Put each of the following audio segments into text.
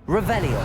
Revelio.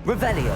Revelio.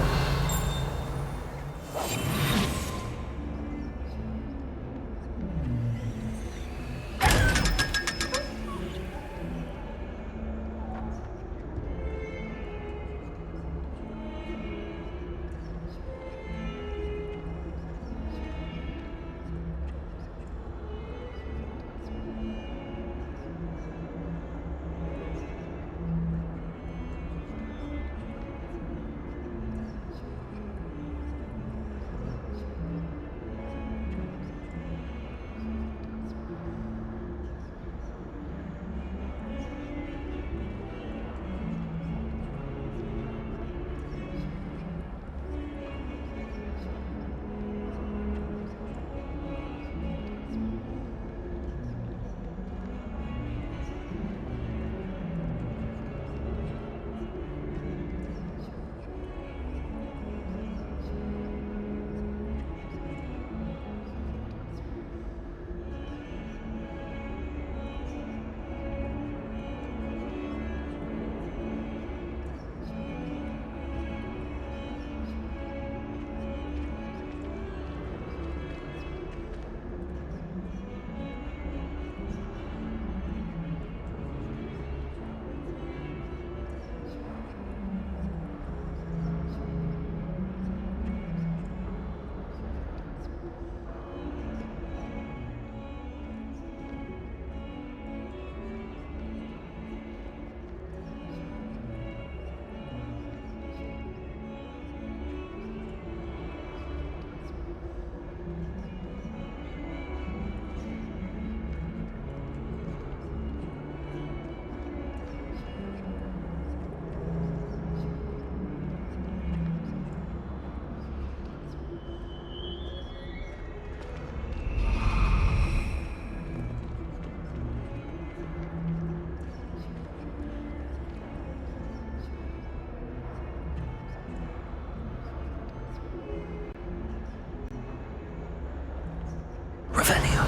Revelio.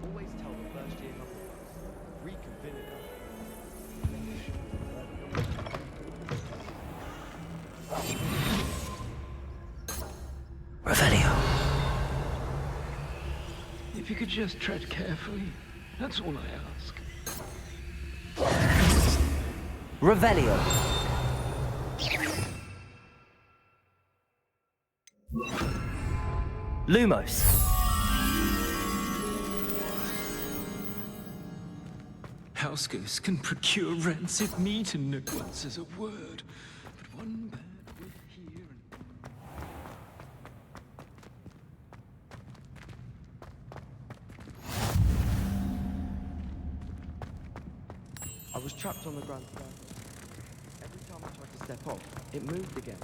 Always tell the first year nothing. Reconvene Revelio. If you could just tread carefully, that's all I ask. Revelio. Lumos. Housegoose can procure rancid meat and no one says a word. But one bad whiff here and... I was trapped on the grand stand. Every time I tried to step off, it moved again.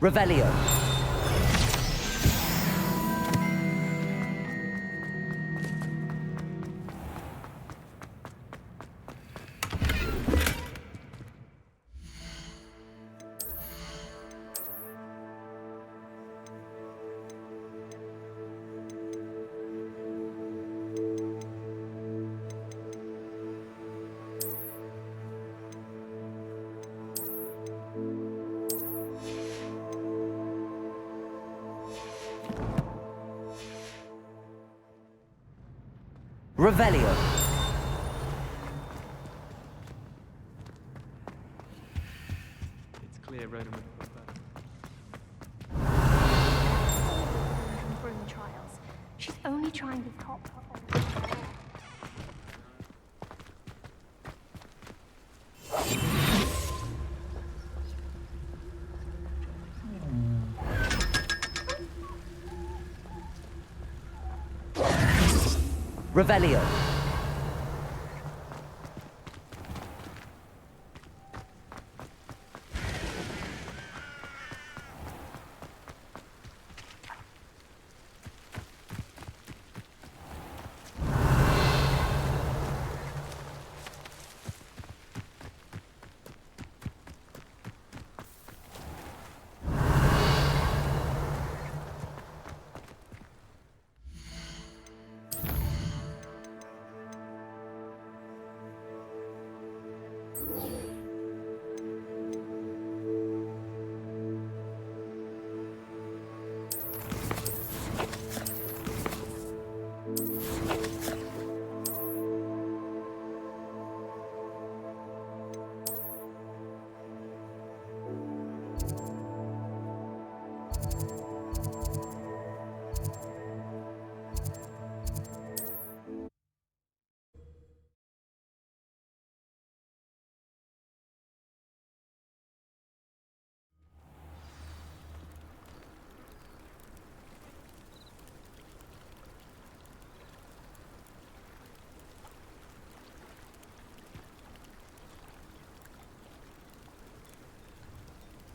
Revelio. Revelio. clear Ronan with the bed. From broom trials. She's only trying to top her own. Revelio.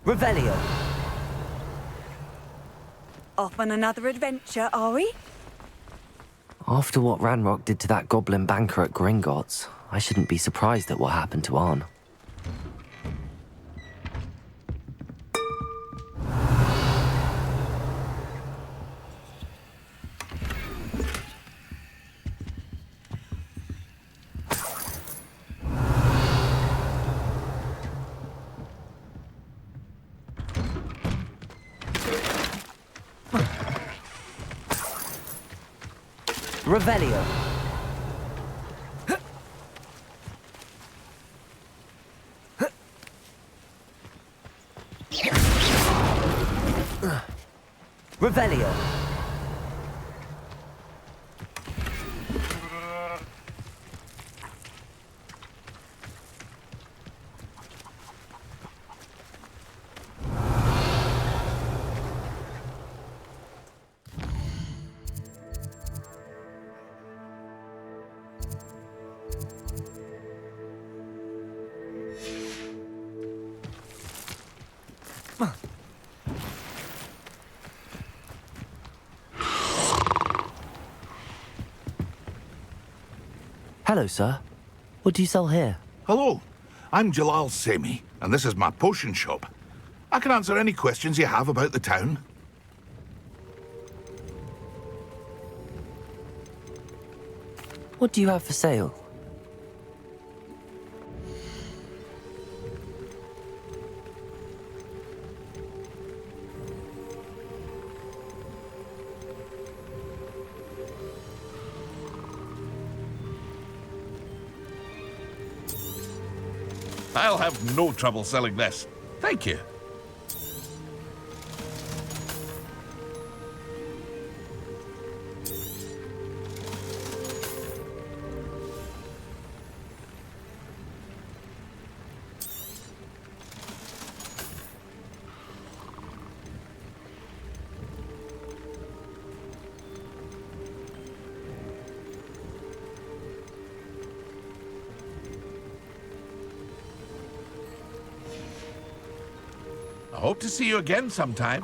Revelio. Off on another adventure, are we? After what Ranrock did to that goblin banker at Gringotts, I shouldn't be surprised at what happened to Arn. Revelio. Revelio. Hello, sir. What do you sell here? Hello, I'm Jalal Semi, and this is my potion shop. I can answer any questions you have about the town. What do you have for sale? I'll have no trouble selling this. Thank you. I hope to see you again sometime.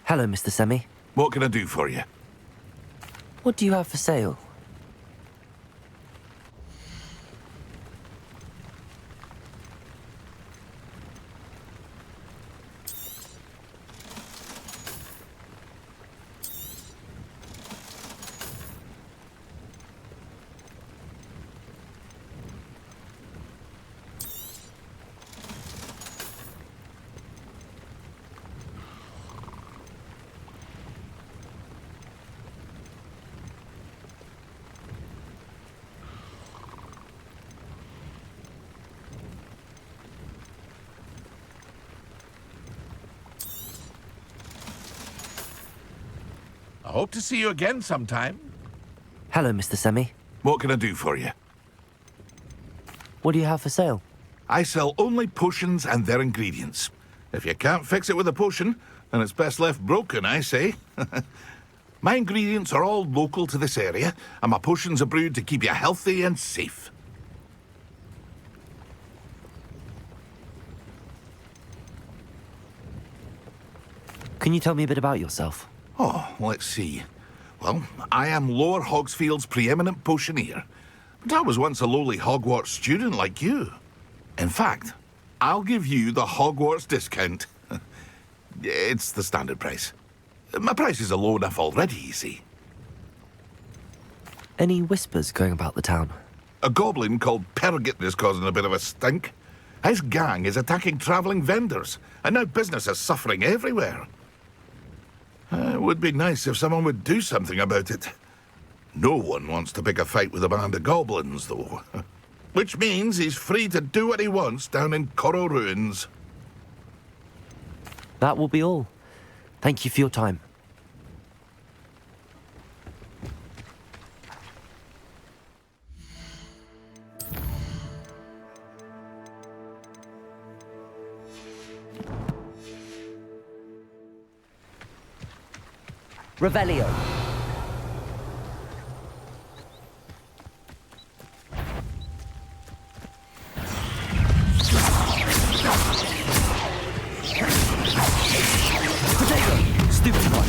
Hello, Mr. Semi. What can I do for you? What do you have for sale? I hope to see you again sometime. Hello, Mr. Semi. What can I do for you? What do you have for sale? I sell only potions and their ingredients. If you can't fix it with a potion, then it's best left broken, I say. My ingredients are all local to this area, and my potions are brewed to keep you healthy and safe. Can you tell me a bit about yourself? Oh, let's see. Well, I am Lower Hogsfield's preeminent potioneer. But I was once a lowly Hogwarts student like you. In fact, I'll give you the Hogwarts discount. It's the standard price. My prices are low enough already, you see. Any whispers going about the town? A goblin called Pergit is causing a bit of a stink. His gang is attacking travelling vendors, and now business is suffering everywhere. It would be nice if someone would do something about it. No one wants to pick a fight with a band of goblins, though. Which means he's free to do what he wants down in Corro Ruins. That will be all. Thank you for your time. Revelio. Potato! Stupid one.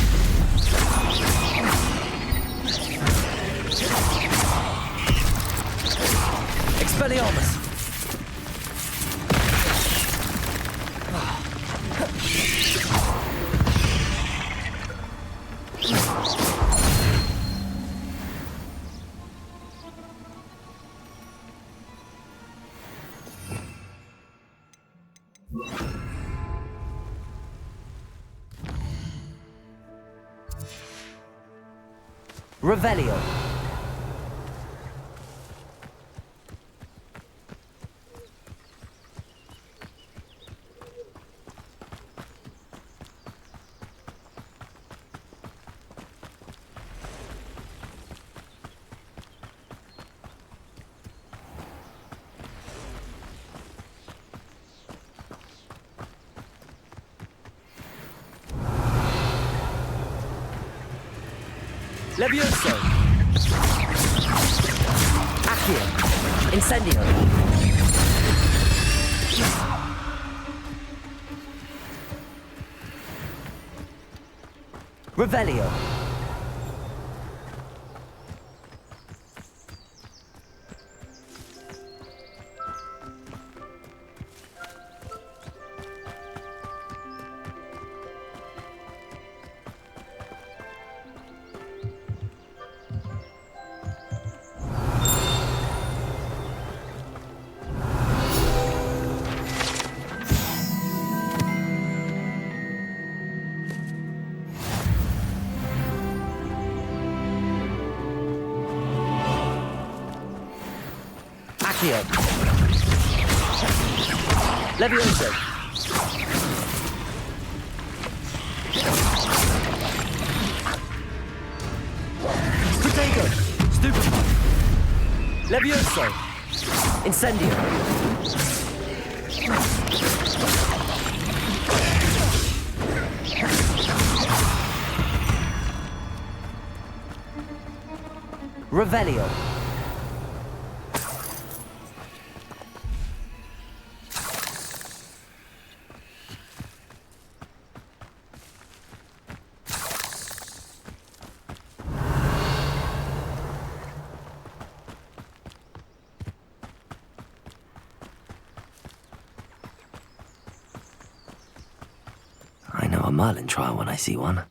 Expelliarmus! Revelio. Levioso. Accio. Incendio. Revelio. Accio. Levioso. Potato. Stupid. Levioso. Incendio. Revelio. I know a Merlin trial when I see one.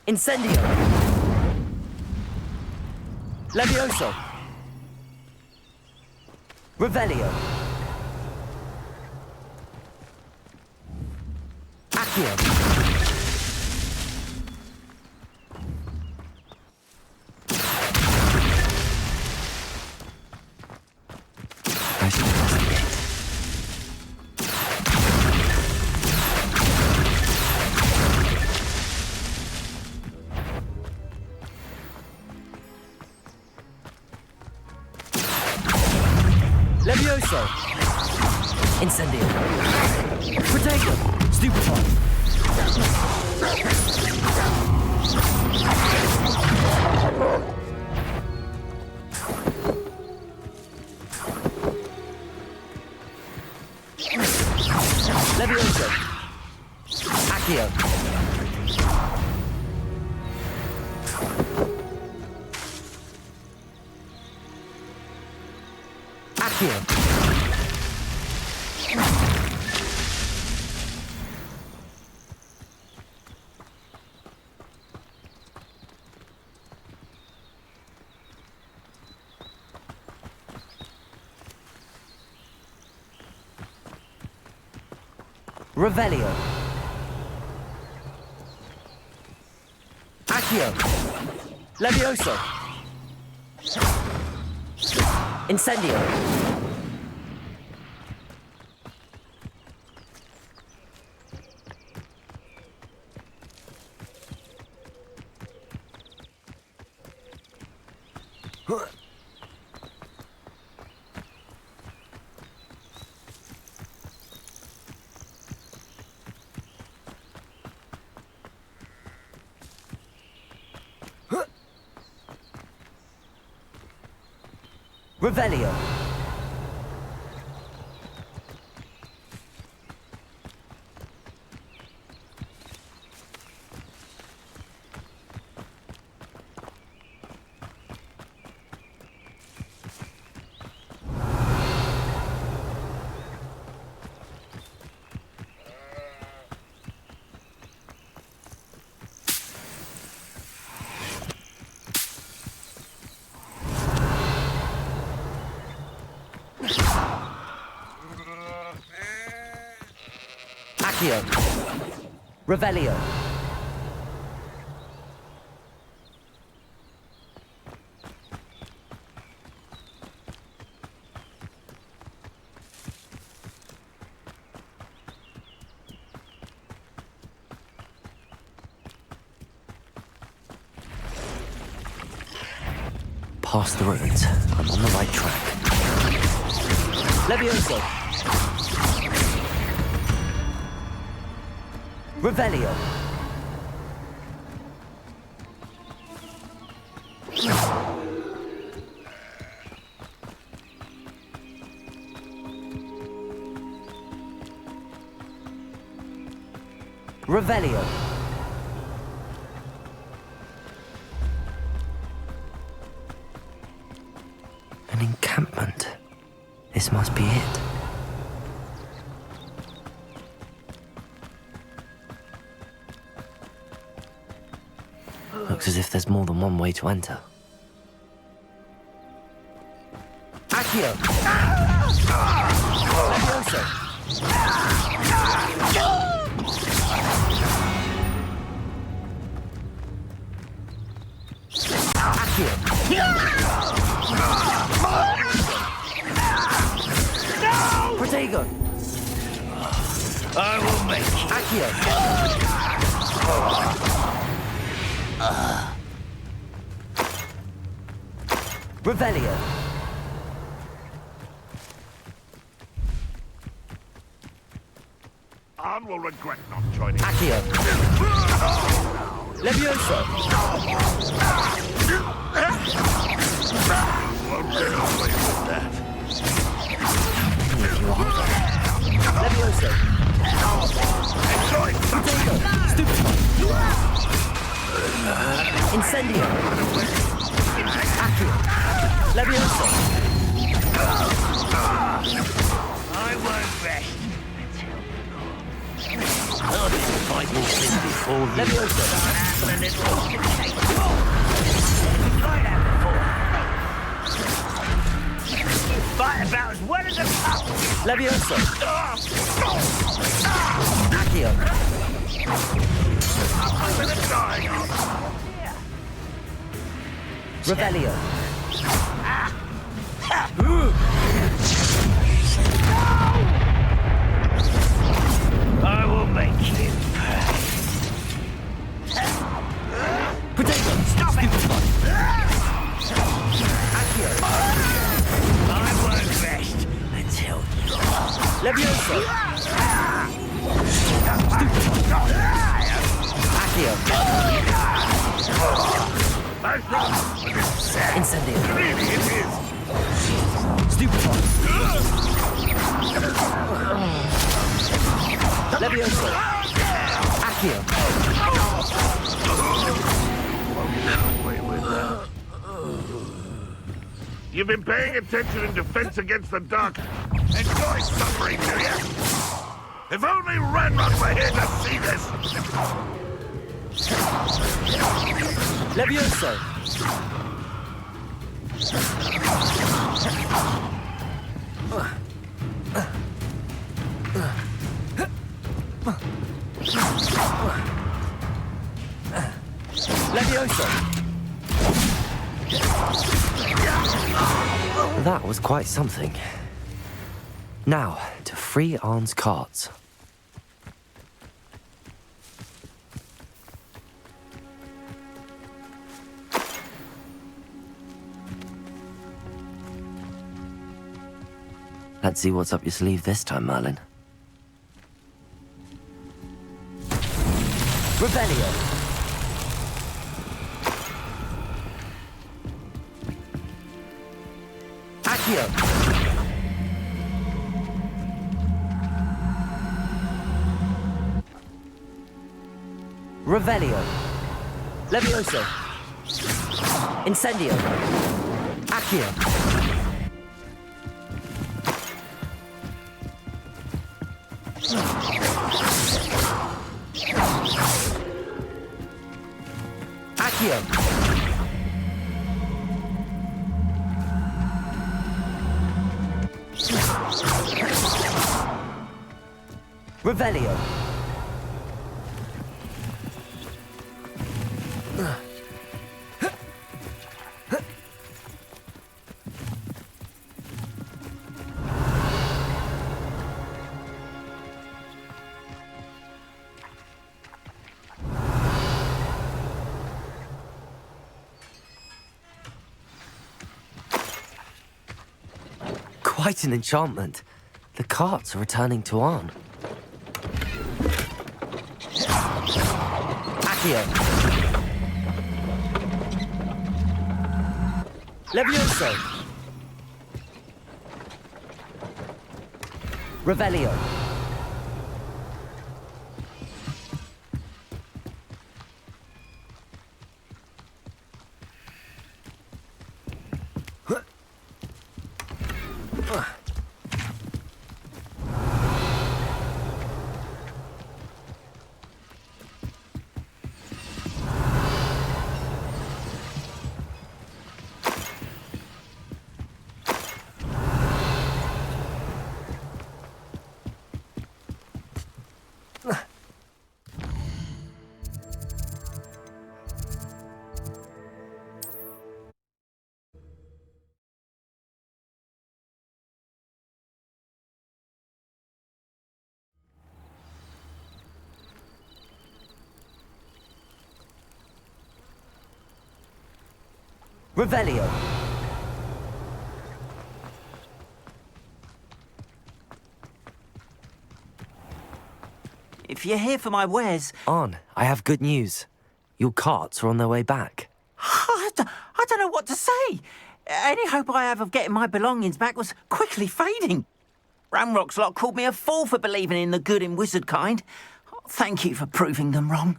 Incendio. Levioso. Revelio. Accio. Levioso! Incendio! Protego! Stupefy! Levioso! Accio! Accio! Revelio. Accio. Levioso. Incendio. Revelio. Accio. Revelio. Past the ruins. I'm on the right track. Levioso. Revelio. Revelio. An encampment. This must be it. Looks as if there's more than one way to enter. Accio! Levioso! Accio! Protego! I will make Accio! Revelio. Anne will regret not joining. Accio. Levioso. Won't get away with that. Levioso. Enjoy. Protego. Stupefy. Incendio. Accio. Levioso. I won't rest Oh, this fight will sin before you. Levioso. until the little cake. Tried that before. Fight about as well as a pup. Levioso. Accio. I'm gonna die. Revelio. I will make you pay. Protego. Stop it! Accio. I won't rest until Levioso! Accio! Incendio! Stupefy! Levioso! Accio! You've been paying attention in Defense Against the Dark. Enjoy suffering, do you? If only Ranrock were here to see this! Levioso! Levioso! That was quite something. Now, to free Arn's carts. Let's see what's up your sleeve this time, Merlin. Rebellion! Accio! Revelio! Levioso! Incendio! Accio! Accio! Revelio! Quite an enchantment. The carts are returning to Arn. Accio! Levioso! Revelio! Revelio! If you're here for my wares... Arn, I have good news. Your carts are on their way back. I don't know what to say. Any hope I have of getting my belongings back was quickly fading. Ramrock's lot called me a fool for believing in the good in wizard kind. Thank you for proving them wrong.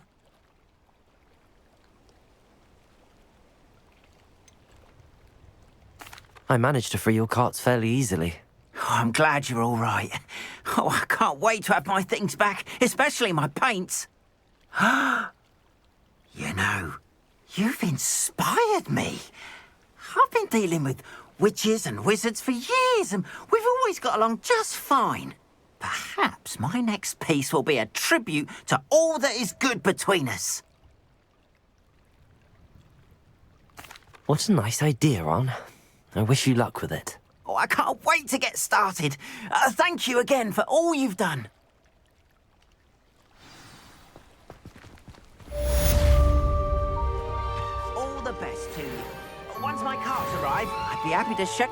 I managed to free your carts fairly easily. Oh, I'm glad you're all right. Oh, I can't wait to have my things back, especially my paints. You know, you've inspired me. I've been dealing with witches and wizards for years, and we've always got along just fine. Perhaps my next piece will be a tribute to all that is good between us. What a nice idea, Arn. I wish you luck with it. Oh, I can't wait to get started. Thank you again for all you've done. All the best to you. Once my carts arrive, I'd be happy to show...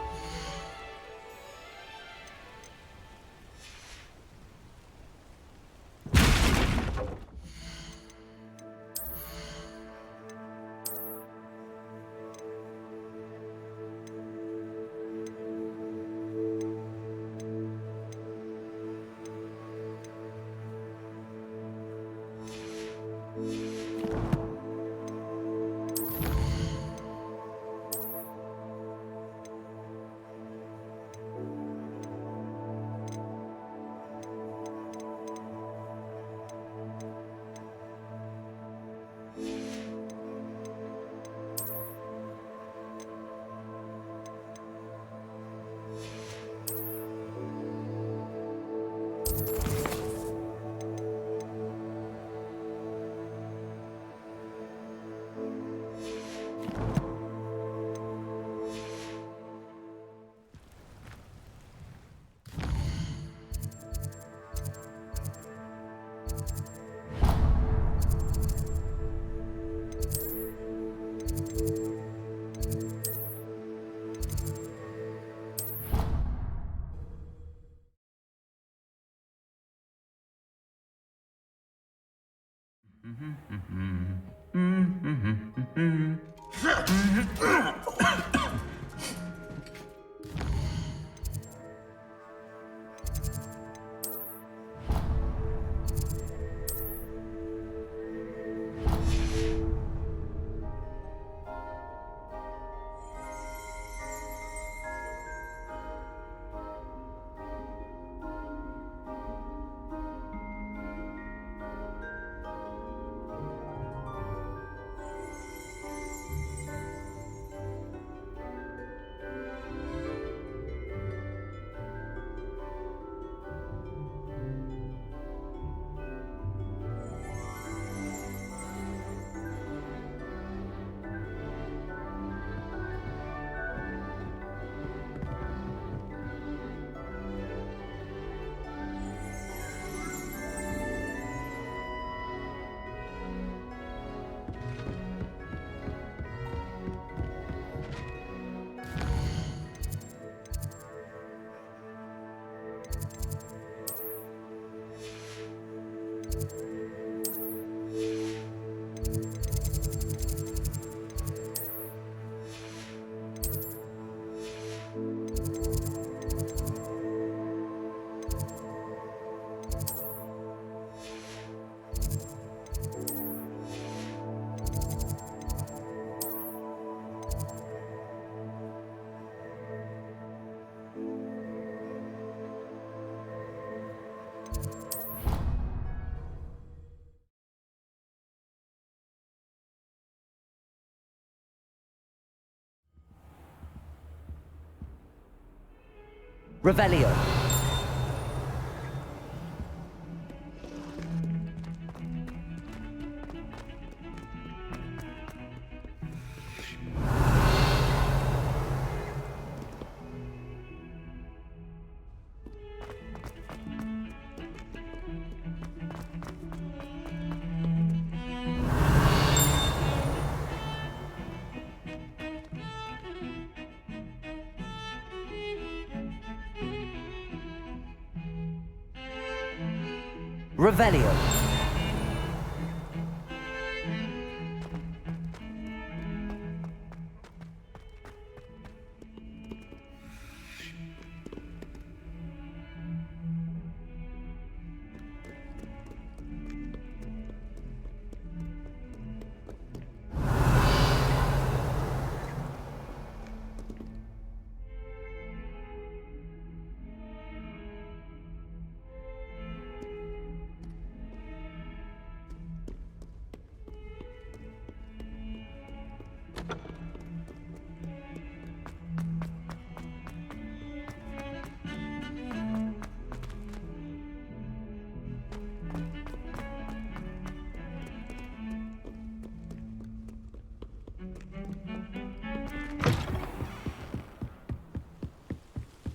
Revelio. Revelio.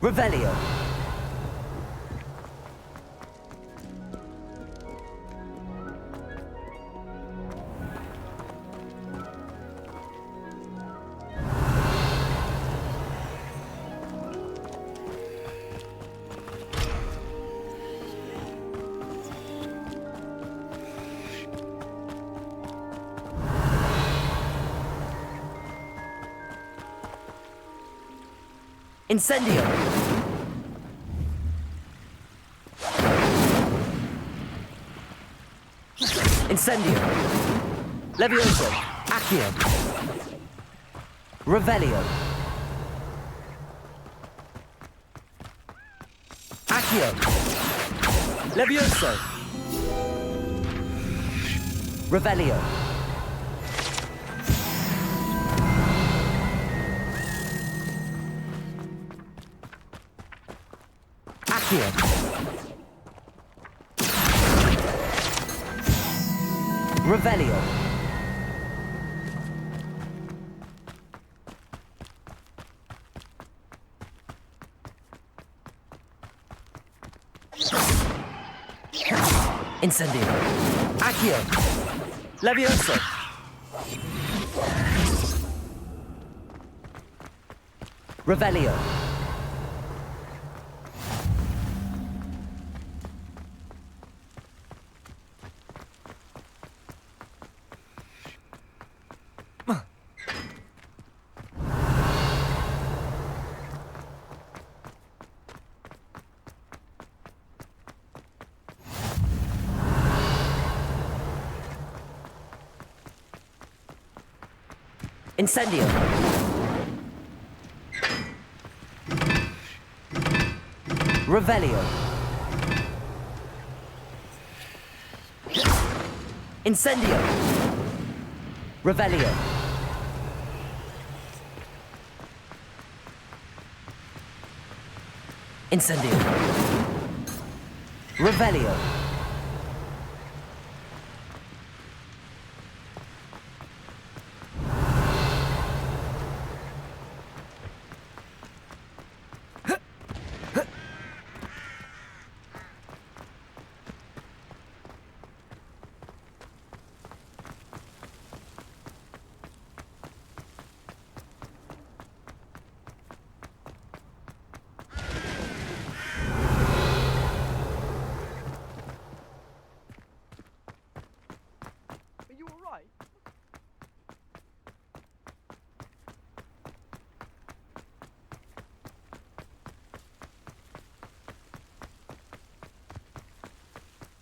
Revelio. Incendio. Incendio. Levioso. Accio. Revelio. Accio. Levioso. Revelio. Accio. Revelio. Incendio. Accio. Levioso. Revelio. Incendio. Revelio. Incendio. Revelio. Incendio. Revelio. Are you alright?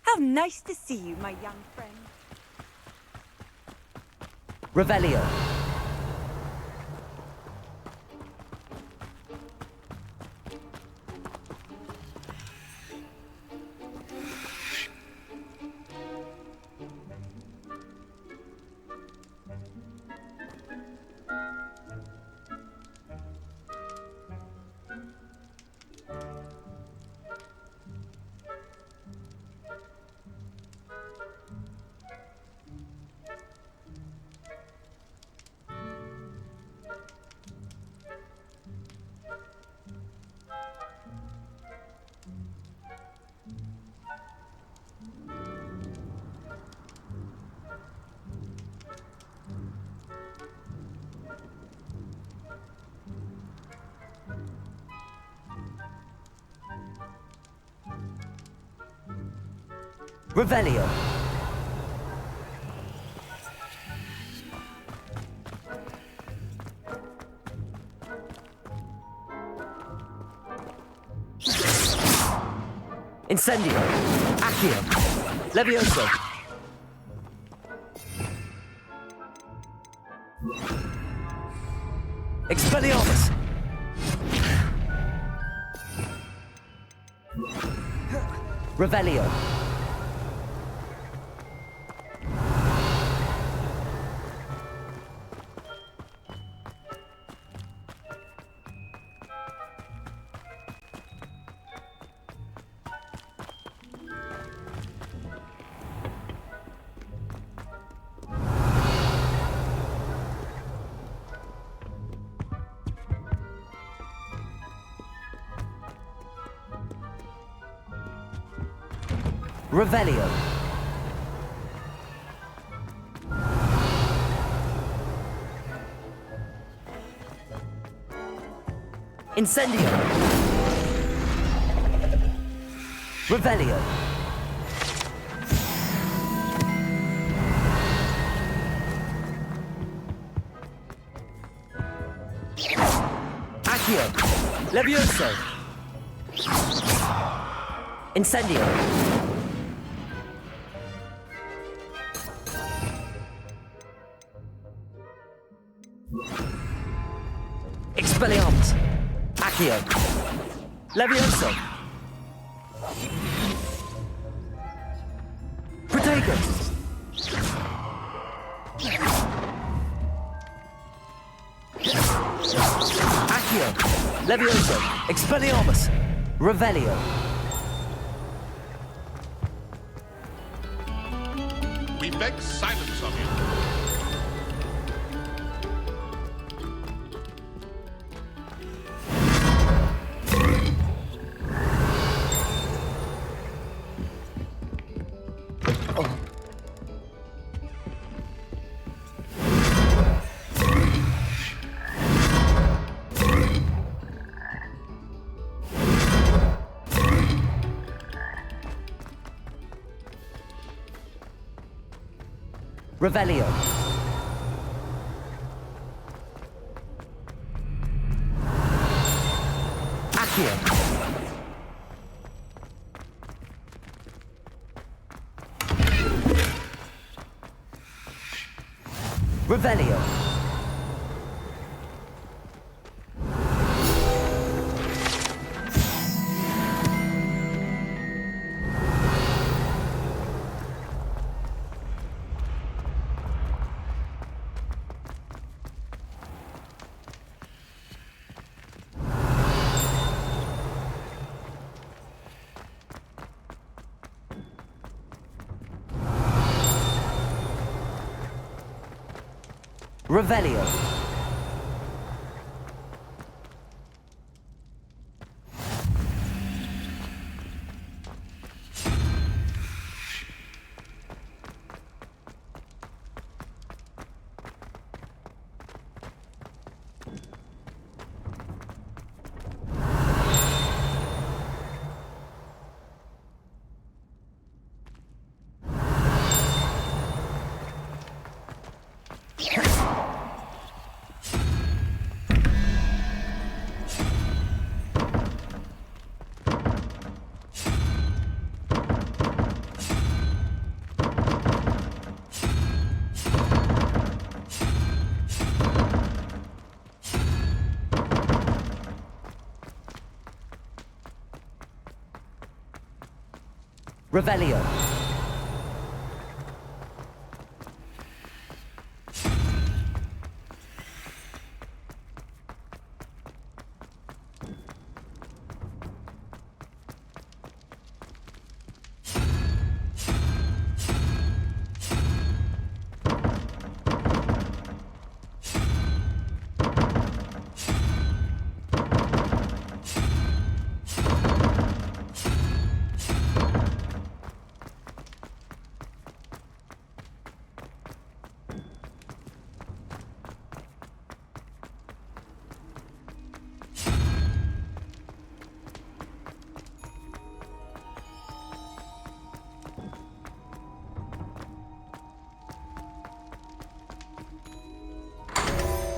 How nice to see you, my young friend. Revelio. Revelio. Incendio. Accio. Levioso. Expelliarmus. Revelio. Revelio. Incendio. Revelio. Accio. Levioso. Incendio. Expelliarmus. Accio. Levioso. Protego. Accio. Levioso. Expelliarmus. Revelio. We beg silence of you. Revelio. Accio. Revelio. Revelio. Revelio.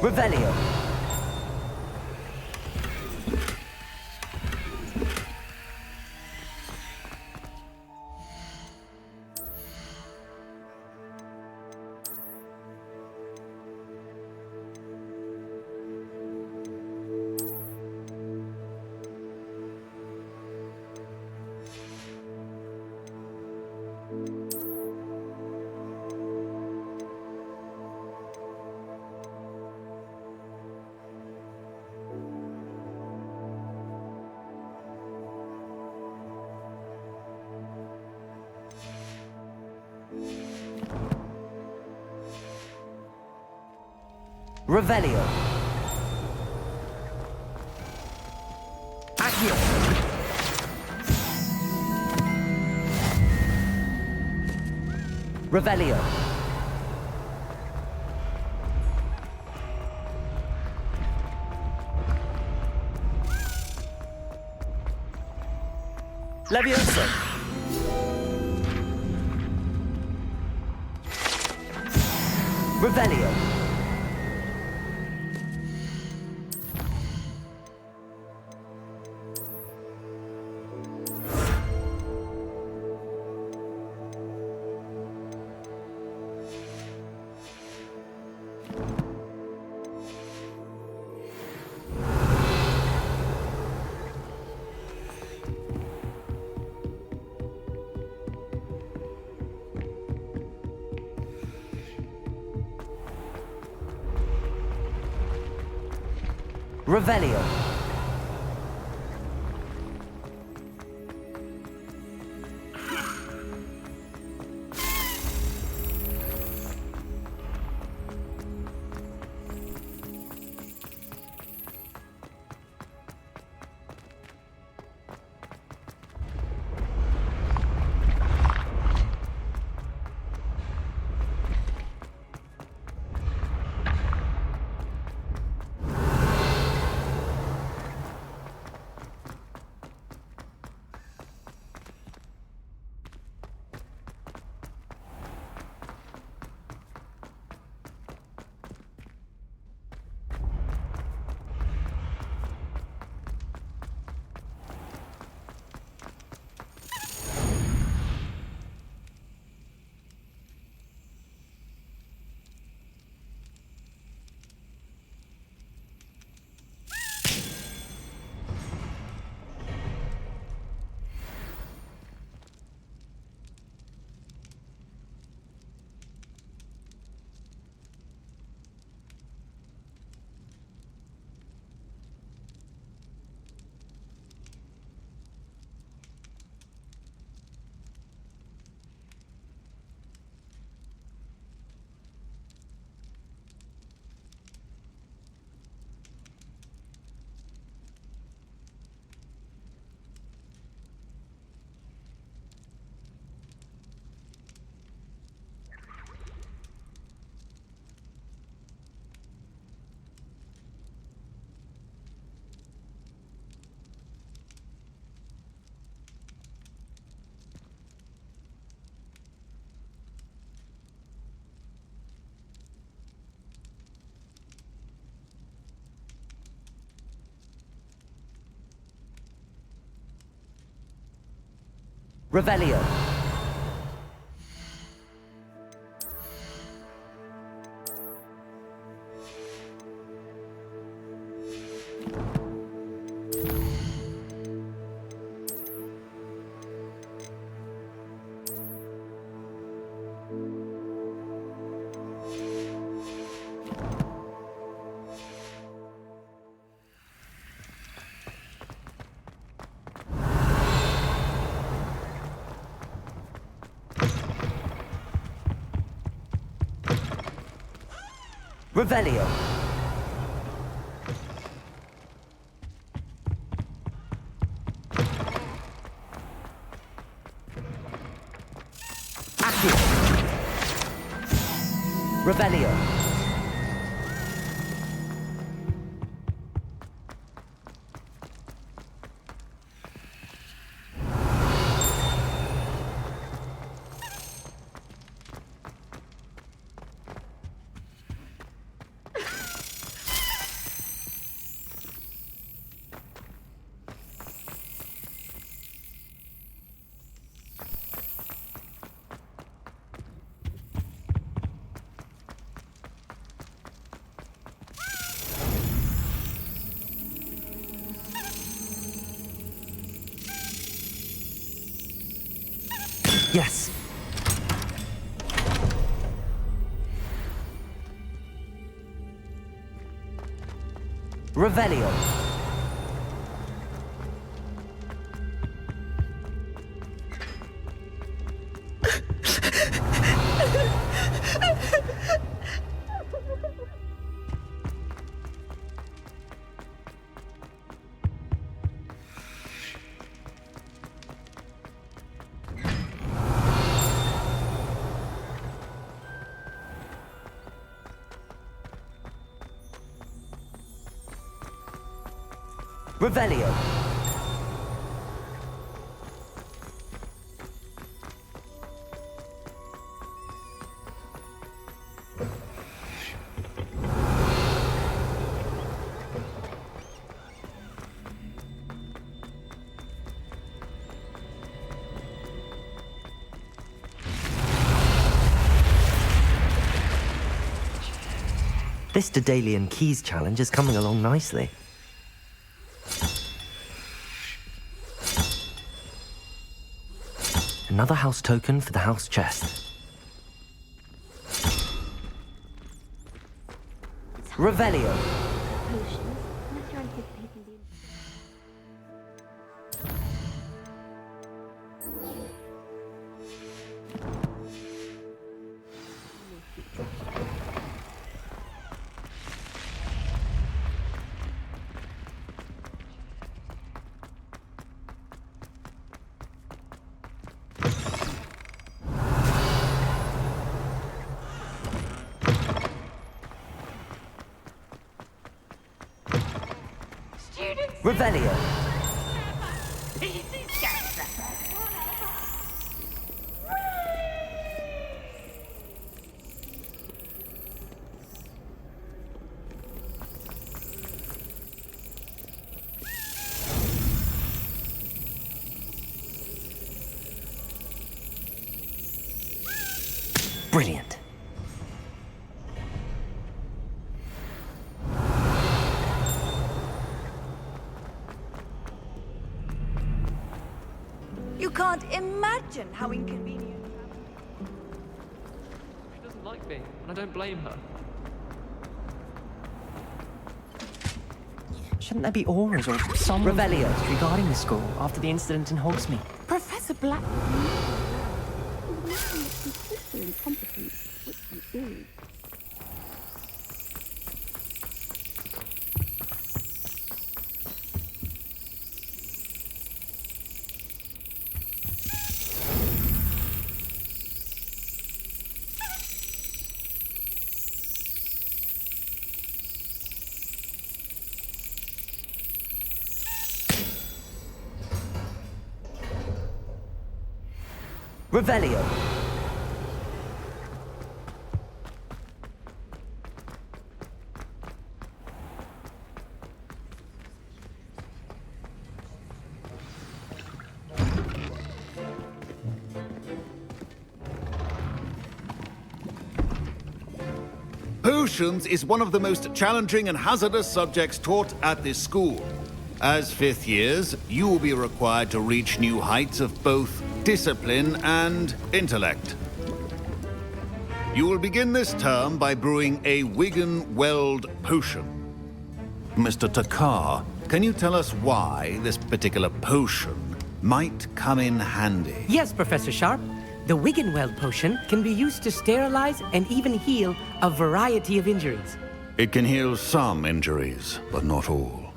Revelio. Revelio. Accio. Revelio. Levioso. Revelio. Revelio. Revelio. Revelio. Accio. Revelio. Yes. Revelio. Revelio. This Daedalian Keys challenge is coming along nicely. Another house token for the house chest. Revelio. Potions, unless you're anticipating the... Revelio. Brilliant. You can't imagine how inconvenient. She doesn't like me, and I don't blame her. Shouldn't there be auras or some Revelio. regarding the school after the incident in Hogsmeade? Professor Black. Revelio. Potions is one of the most challenging and hazardous subjects taught at this school. As fifth years, you will be required to reach new heights of both discipline and intellect. You will begin this term by brewing a Wigan-Weld potion. Mr. Takar, can you tell us why this particular potion might come in handy? Yes, Professor Sharp. The Wiggenweld potion can be used to sterilize and even heal a variety of injuries. It can heal some injuries, but not all.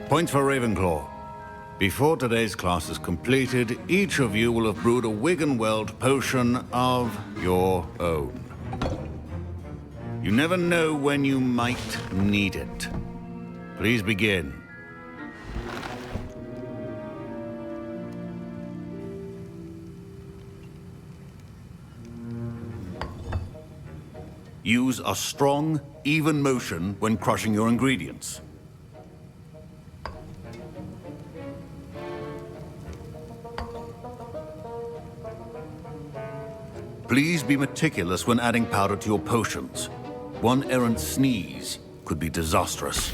Points for Ravenclaw. Before today's class is completed, each of you will have brewed a Wiggenweld potion of your own. You never know when you might need it. Please begin. Use a strong, even motion when crushing your ingredients. Please be meticulous when adding powder to your potions. One errant sneeze could be disastrous.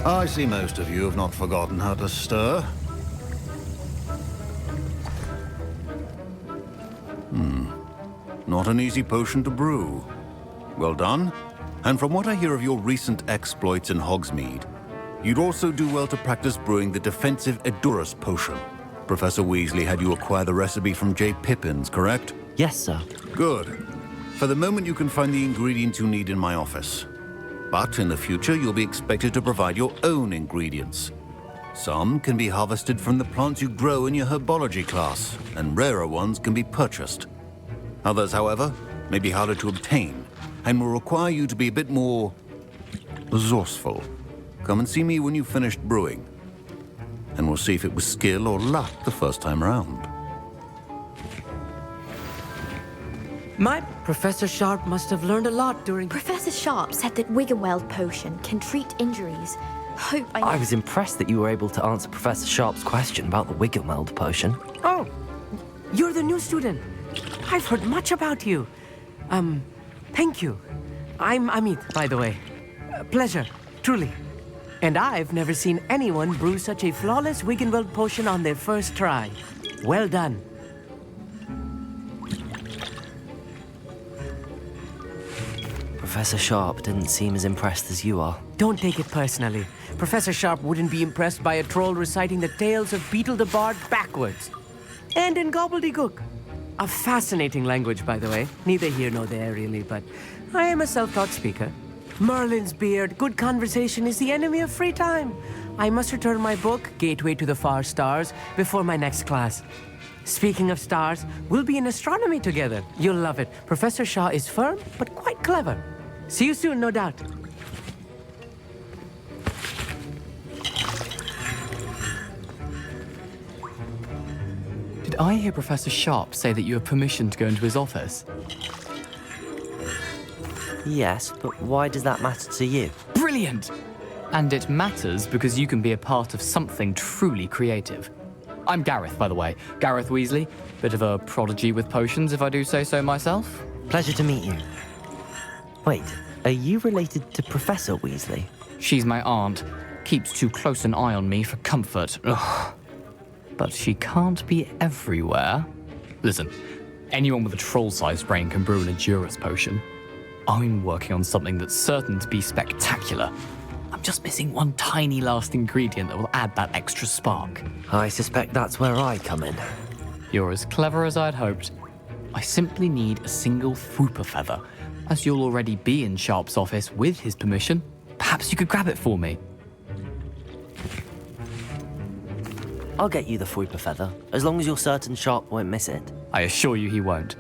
I see most of you have not forgotten how to stir. Not an easy potion to brew. Well done. And from what I hear of your recent exploits in Hogsmeade, you'd also do well to practice brewing the defensive Edurus potion. Professor Weasley had you acquire the recipe from J. Pippins, correct? Yes, sir. Good. For the moment, you can find the ingredients you need in my office. But in the future, you'll be expected to provide your own ingredients. Some can be harvested from the plants you grow in your herbology class, and rarer ones can be purchased. Others, however, may be harder to obtain, and will require you to be a bit more resourceful. Come and see me when you've finished brewing, and we'll see if it was skill or luck the first time round. My Professor Sharp must have learned a lot during... Professor Sharp said that Wiggenweld potion can treat injuries. Hope I was impressed that you were able to answer Professor Sharp's question about the Wiggenweld potion. Oh, you're the new student. I've heard much about you. Thank you. I'm Amit, by the way. Pleasure, truly. And I've never seen anyone brew such a flawless Wiggenweld potion on their first try. Well done. Professor Sharp didn't seem as impressed as you are. Don't take it personally. Professor Sharp wouldn't be impressed by a troll reciting the tales of Beetle the Bard backwards. And in gobbledygook. A fascinating language, by the way. Neither here nor there, really, but I am a self-taught speaker. Merlin's beard, good conversation is the enemy of free time. I must return my book, Gateway to the Far Stars, before my next class. Speaking of stars, we'll be in astronomy together. You'll love it. Professor Shaw is firm, but quite clever. See you soon, no doubt. Did I hear Professor Sharp say that you have permission to go into his office? Yes, but why does that matter to you? Brilliant! And it matters because you can be a part of something truly creative. I'm Gareth, by the way. Gareth Weasley. Bit of a prodigy with potions, if I do say so myself. Pleasure to meet you. Wait, are you related to Professor Weasley? She's my aunt. Keeps too close an eye on me for comfort. Ugh. But she can't be everywhere. Listen, anyone with a troll-sized brain can brew an Edurus potion. I'm working on something that's certain to be spectacular. I'm just missing one tiny last ingredient that will add that extra spark. I suspect that's where I come in. You're as clever as I'd hoped. I simply need a single Fwooper feather. As you'll already be in Sharp's office with his permission, perhaps you could grab it for me. I'll get you the Fwooper feather, as long as you're certain Sharp won't miss it. I assure you he won't.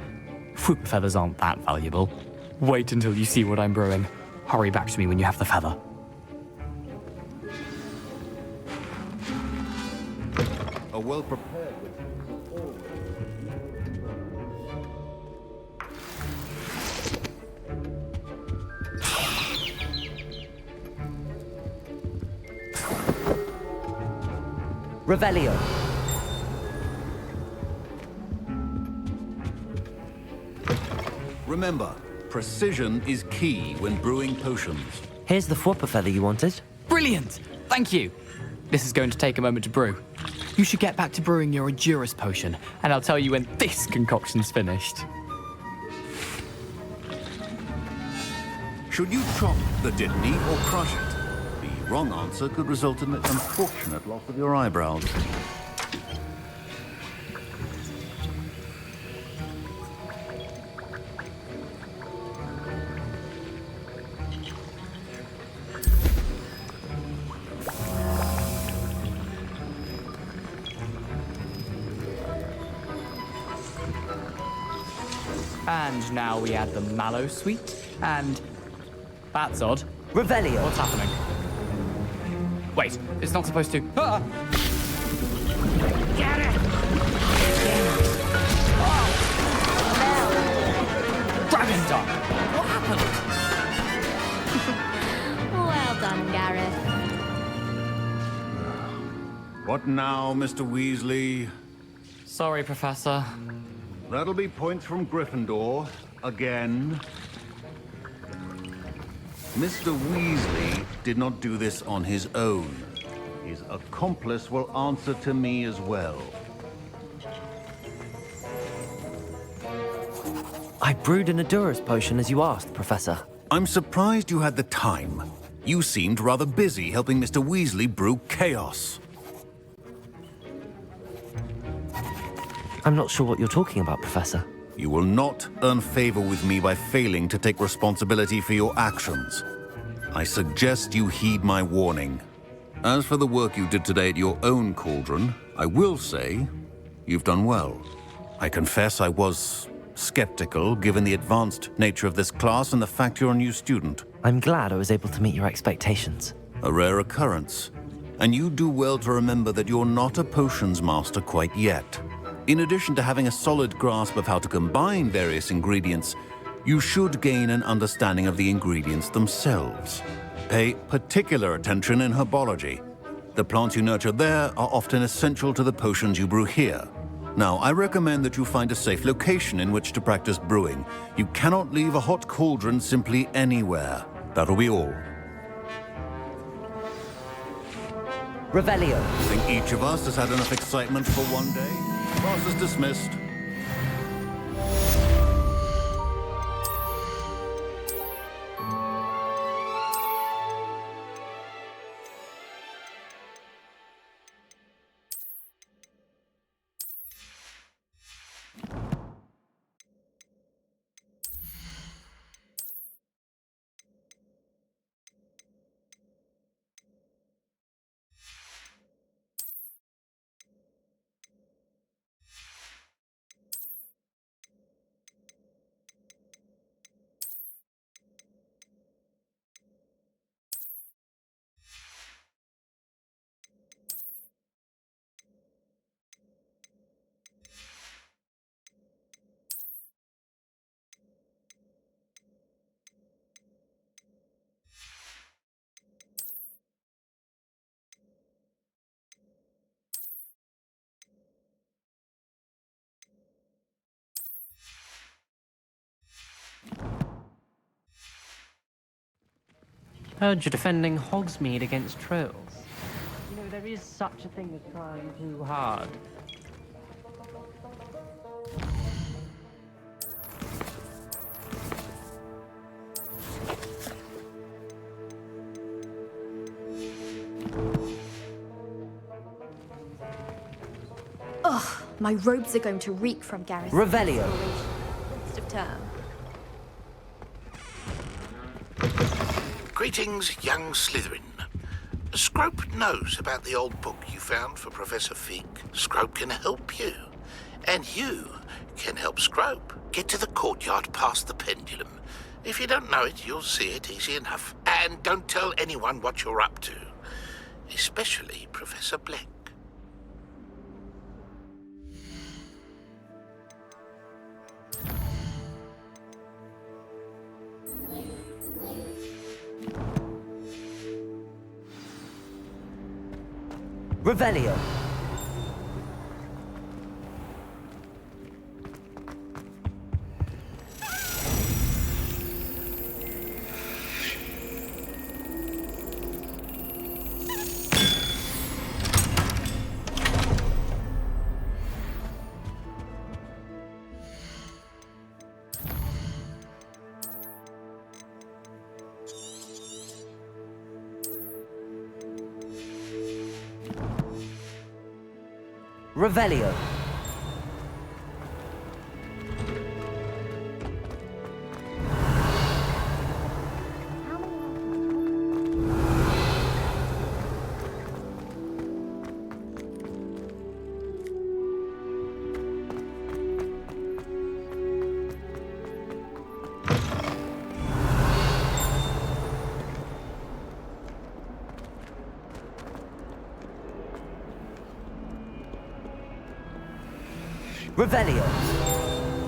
Fwooper feathers aren't that valuable. Wait until you see what I'm brewing. Hurry back to me when you have the feather. A well-prepared... Revelio. Remember, precision is key when brewing potions. Here's the Fwooper feather you wanted. Brilliant! Thank you! This is going to take a moment to brew. You should get back to brewing your Edurus potion, and I'll tell you when this concoction's finished. Should you chop the Dittany or crush it? The wrong answer could result in the unfortunate loss of your eyebrows. And now we add the mallow sweet, and... That's odd. Revelio. What's happening? Wait, it's not supposed to... Ah! Get it! Dragon Dog! What happened? Well done, Gareth. What now, Mr. Weasley? Sorry, Professor. That'll be points from Gryffindor, again. Mr. Weasley did not do this on his own. His accomplice will answer to me as well. I brewed an Adurus potion as you asked, Professor. I'm surprised you had the time. You seemed rather busy helping Mr. Weasley brew chaos. I'm not sure what you're talking about, Professor. You will not earn favor with me by failing to take responsibility for your actions. I suggest you heed my warning. As for the work you did today at your own cauldron, I will say you've done well. I confess I was skeptical, given the advanced nature of this class and the fact you're a new student. I'm glad I was able to meet your expectations. A rare occurrence. And you do well to remember that you're not a potions master quite yet. In addition to having a solid grasp of how to combine various ingredients, you should gain an understanding of the ingredients themselves. Pay particular attention in herbology. The plants you nurture there are often essential to the potions you brew here. Now, I recommend that you find a safe location in which to practice brewing. You cannot leave a hot cauldron simply anywhere. That'll be all. Revelio. I think each of us has had enough excitement for one day. Class is dismissed. Heard you're defending Hogsmeade against trolls. You know, there is such a thing as trying too hard. Ugh, my robes are going to reek from Gareth. Revelio. Waste of term. Greetings, young Slytherin. Scrope knows about the old book you found for Professor Fig. Scrope can help you. And you can help Scrope. Get to the courtyard past the pendulum. If you don't know it, you'll see it easy enough. And don't tell anyone what you're up to. Especially Professor Black. Revelio. Revelio. Revelio.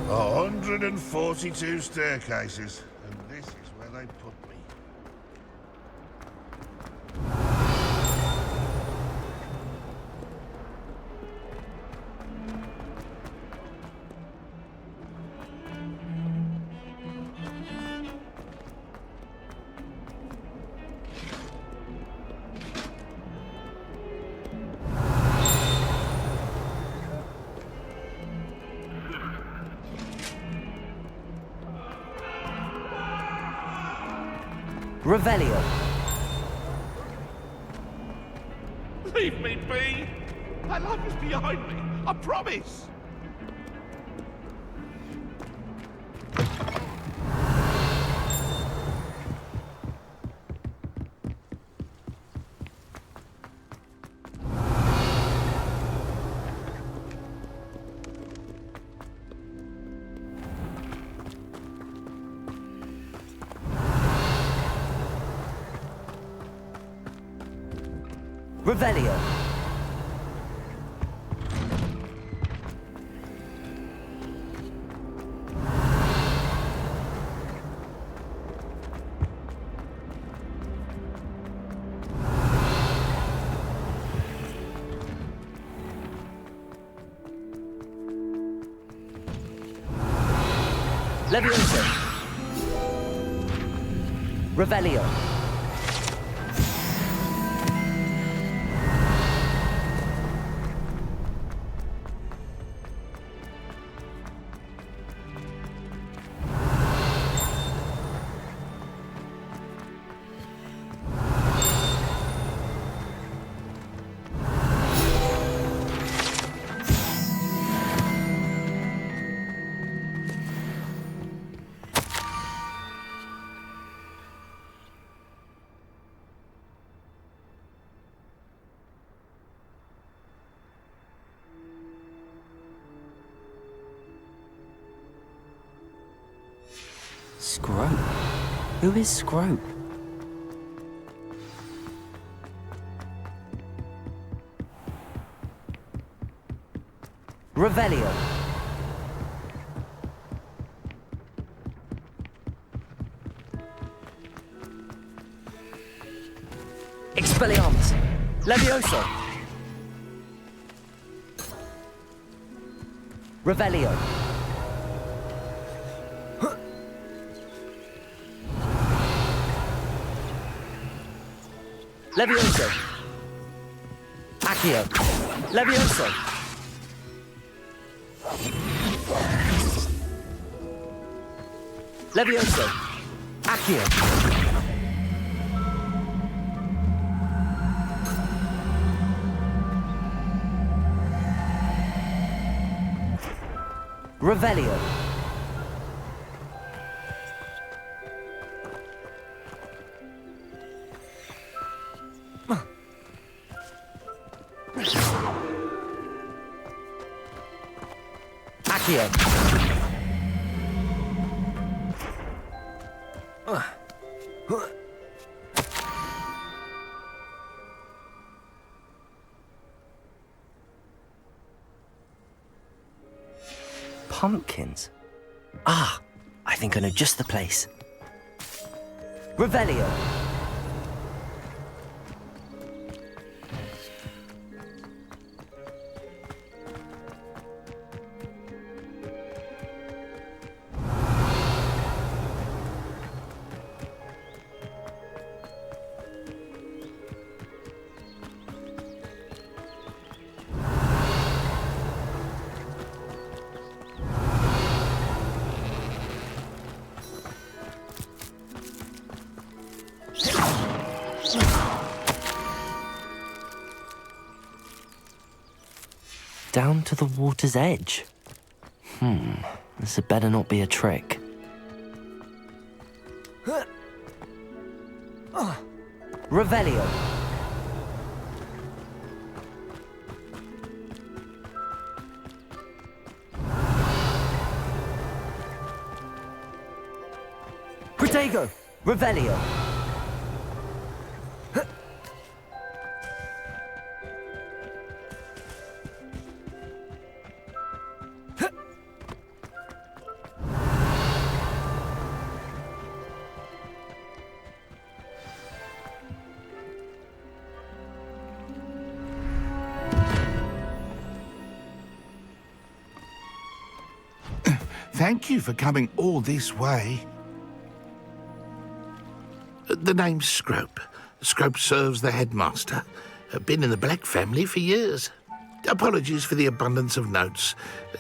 142 staircases, and this is where they put me. Revelio. Leave me be! My life is behind me, I promise! Revelio. Levioso. Revelio. Scrope? Who is Scrope? Revelio. Expelliarmus. Levioso. Revelio. Levioso. Accio. Levioso. Levioso. Accio. Revelio. Accio. Pumpkins? Ah, I think I know just the place. Revelio. Down to the water's edge. This had better not be a trick. Revelio. Protego. Revelio. Thank you for coming all this way. The name's Scrope. Scrope serves the headmaster. Been in the Black family for years. Apologies for the abundance of notes.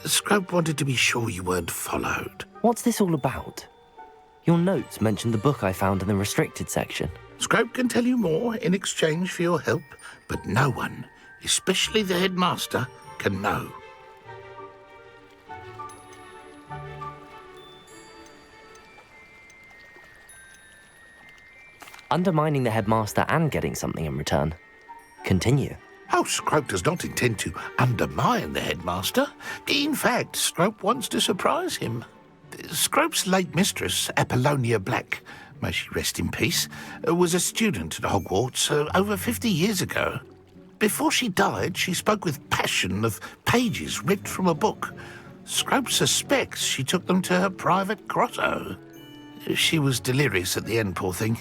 Scrope wanted to be sure you weren't followed. What's this all about? Your notes mentioned the book I found in the restricted section. Scrope can tell you more in exchange for your help, but no one, especially the headmaster, can know. Undermining the headmaster and getting something in return. Continue. Oh, Scrope does not intend to undermine the headmaster. In fact, Scrope wants to surprise him. Scrope's late mistress, Apollonia Black, may she rest in peace, was a student at Hogwarts over 50 years ago. Before she died, she spoke with passion of pages ripped from a book. Scrope suspects she took them to her private grotto. She was delirious at the end, poor thing.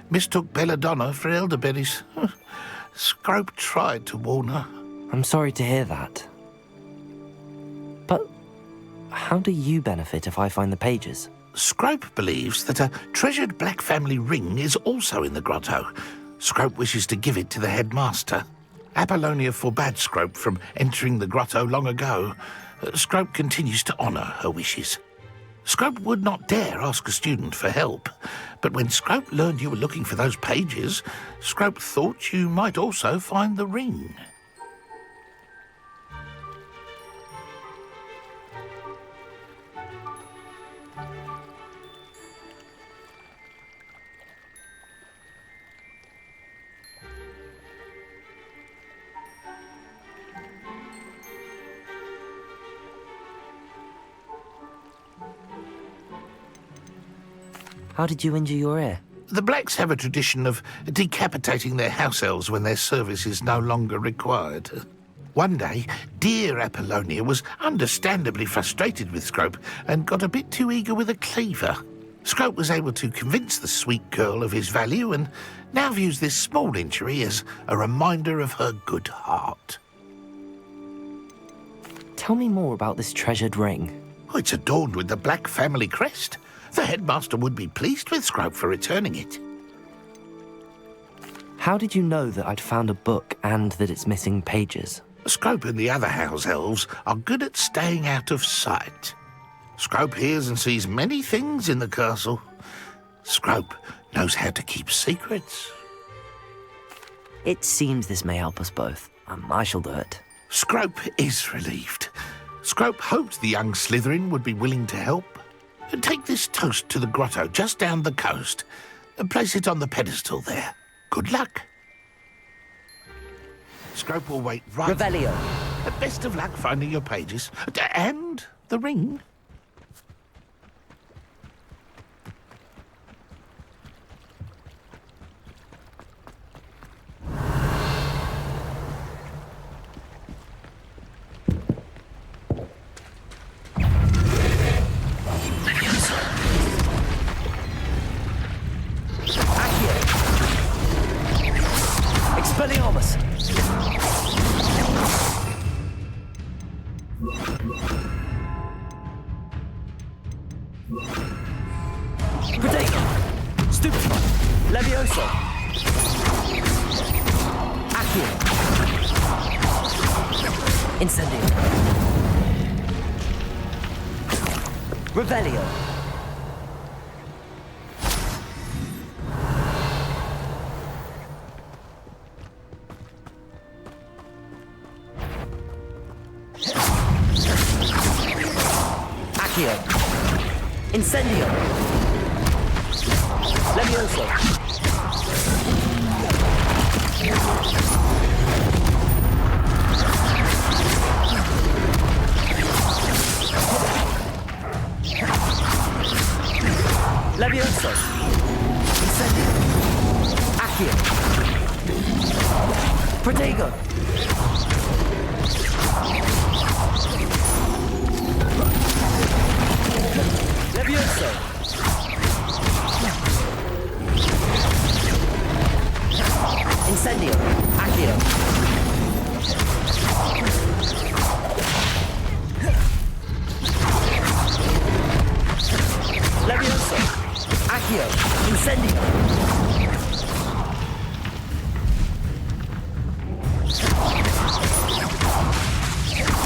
Mistook belladonna for elderberries. Scrope tried to warn her. I'm sorry to hear that. But how do you benefit if I find the pages? Scrope believes that a treasured Black family ring is also in the grotto. Scrope wishes to give it to the headmaster. Apollonia forbade Scrope from entering the grotto long ago. Scrope continues to honour her wishes. Scrope would not dare ask a student for help, but when Scrope learned you were looking for those pages, Scrope thought you might also find the ring. How did you injure your ear? The Blacks have a tradition of decapitating their house elves when their service is no longer required. One day, dear Apollonia was understandably frustrated with Scrope and got a bit too eager with a cleaver. Scrope was able to convince the sweet girl of his value and now views this small injury as a reminder of her good heart. Tell me more about this treasured ring. Oh, it's adorned with the Black family crest. The headmaster would be pleased with Scrope for returning it. How did you know that I'd found a book and that it's missing pages? Scrope and the other house elves are good at staying out of sight. Scrope hears and sees many things in the castle. Scrope knows how to keep secrets. It seems this may help us both. I shall do it. Scrope is relieved. Scrope hoped the young Slytherin would be willing to help. Take this toast to the grotto just down the coast and place it on the pedestal there. Good luck. Scrope will wait right... Revelio. Best of luck finding your pages. And the ring. Expelliarmus! Protego! Stupefy! Levioso! Accio! Incendio! Revelio! Accio! Incendio! Levioso! Levioso! Incendio! Accio! Protego! Levioso! Incendio! Accio! Levioso! Accio! Incendio!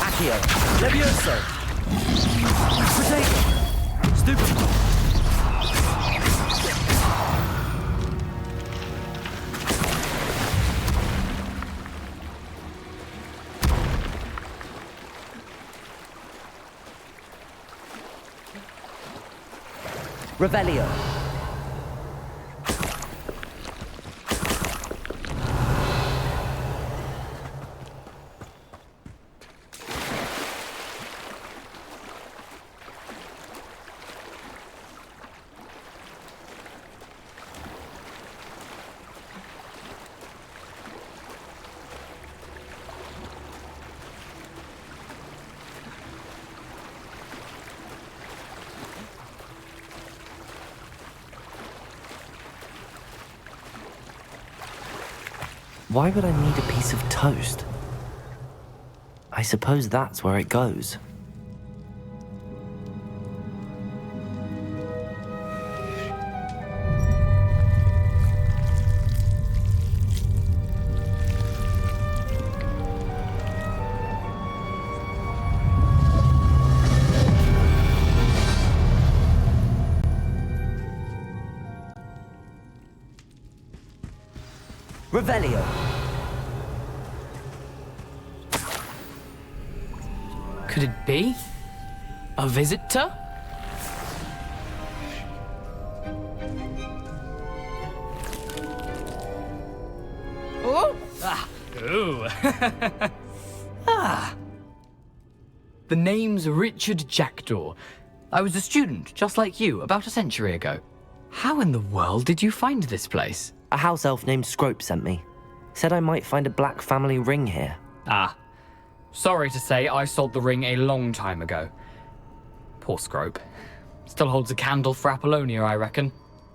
Accio! Levioso! Protego! Stupefy! Revelio. Why would I need a piece of toast? I suppose that's where it goes. Revelio. Could it be? A visitor? Oh! Ah! Ooh! Ah! The name's Richard Jackdaw. I was a student, just like you, about a century ago. How in the world did you find this place? A house elf named Scrope sent me. Said I might find a black family ring here. Ah. Sorry to say, I sold the ring a long time ago. Poor Scrope. Still holds a candle for Apollonia, I reckon.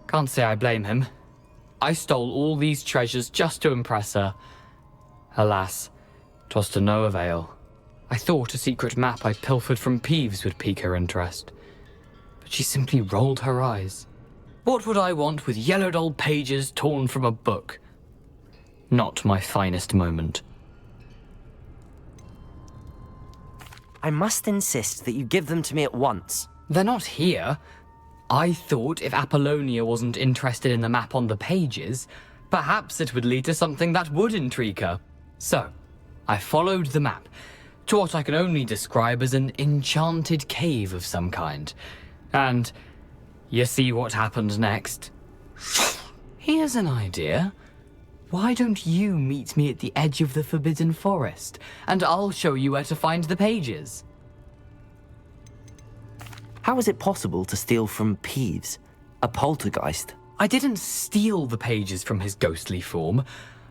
Can't say I blame him. I stole all these treasures just to impress her. Alas, 'twas to no avail. I thought a secret map I pilfered from Peeves would pique her interest. But she simply rolled her eyes. What would I want with yellowed old pages torn from a book? Not my finest moment. I must insist that you give them to me at once. They're not here. I thought if Apollonia wasn't interested in the map on the pages, perhaps it would lead to something that would intrigue her. So, I followed the map to what I can only describe as an enchanted cave of some kind. And you see what happened next? Here's an idea. Why don't you meet me at the edge of the Forbidden Forest, and I'll show you where to find the pages? How is it possible to steal from Peeves, a poltergeist? I didn't steal the pages from his ghostly form.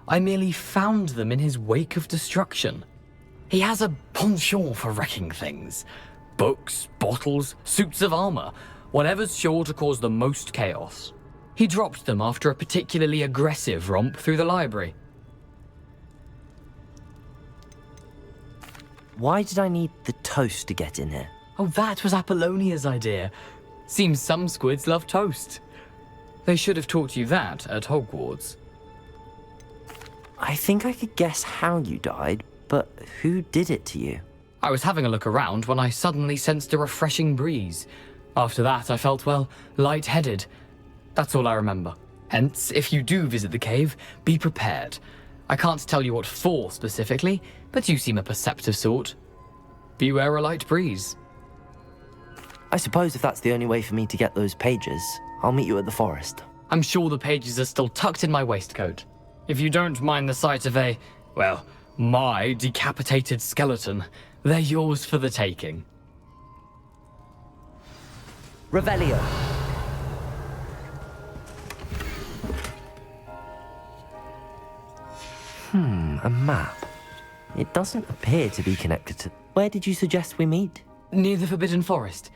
I merely found them in his wake of destruction. He has a penchant for wrecking things. Books, bottles, suits of armor, whatever's sure to cause the most chaos. He dropped them after a particularly aggressive romp through the library. Why did I need the toast to get in here? Oh, that was Apollonia's idea. Seems some squids love toast. They should have taught you that at Hogwarts. I think I could guess how you died, but who did it to you? I was having a look around when I suddenly sensed a refreshing breeze. After that, I felt, well, lightheaded. That's all I remember. Hence, if you do visit the cave, be prepared. I can't tell you what for specifically, but you seem a perceptive sort. Beware a light breeze. I suppose if that's the only way for me to get those pages, I'll meet you at the forest. I'm sure the pages are still tucked in my waistcoat. If you don't mind the sight of a, well, my decapitated skeleton, they're yours for the taking. Revelio. A map. It doesn't appear to be connected to... Where did you suggest we meet? Near the Forbidden Forest.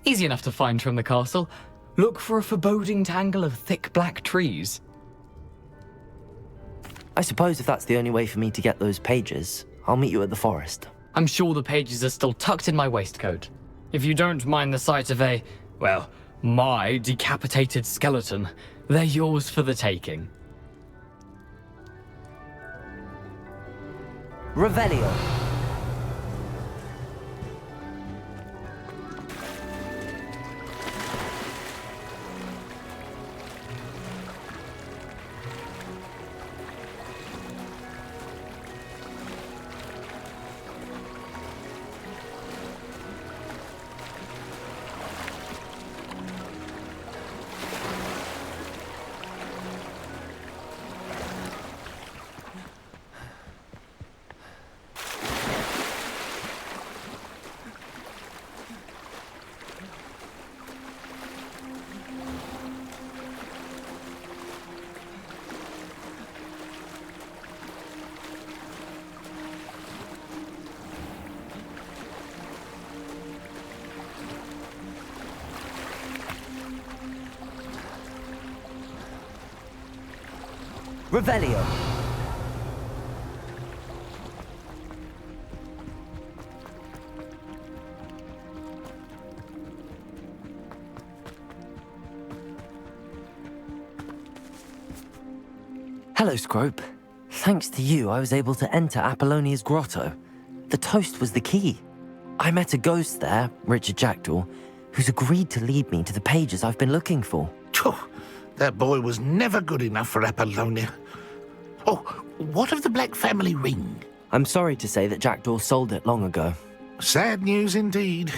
Easy enough to find from the castle. Look for a foreboding tangle of thick black trees. I suppose if that's the only way for me to get those pages, I'll meet you at the forest. I'm sure the pages are still tucked in my waistcoat. If you don't mind the sight of a, well, my decapitated skeleton, they're yours for the taking. Revelio. Revelio. Hello, Scrope. Thanks to you, I was able to enter Apollonia's grotto. The toast was the key. I met a ghost there, Richard Jackdaw, who's agreed to lead me to the pages I've been looking for. Phew, that boy was never good enough for Apollonia. Oh, what of the Black family ring? I'm sorry to say that Jackdaw sold it long ago. Sad news indeed.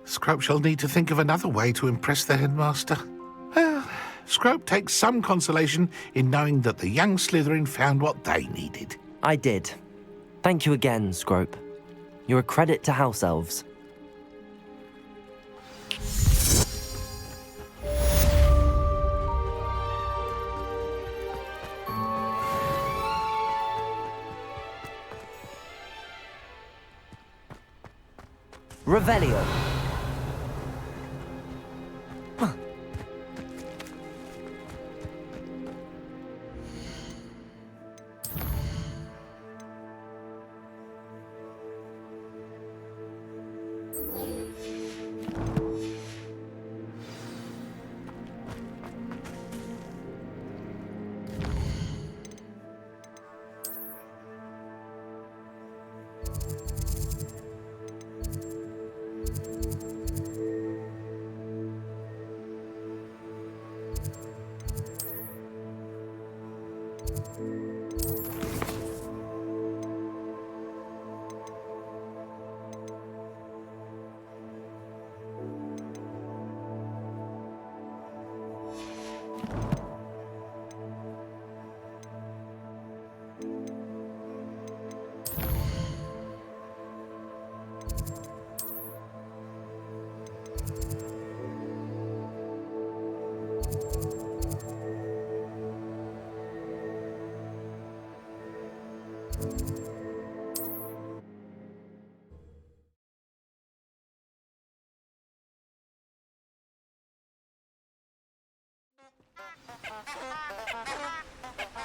Scrope shall need to think of another way to impress the headmaster. Well, Scrope takes some consolation in knowing that the young Slytherin found what they needed. I did. Thank you again, Scrope. You're a credit to House Elves. Revelio.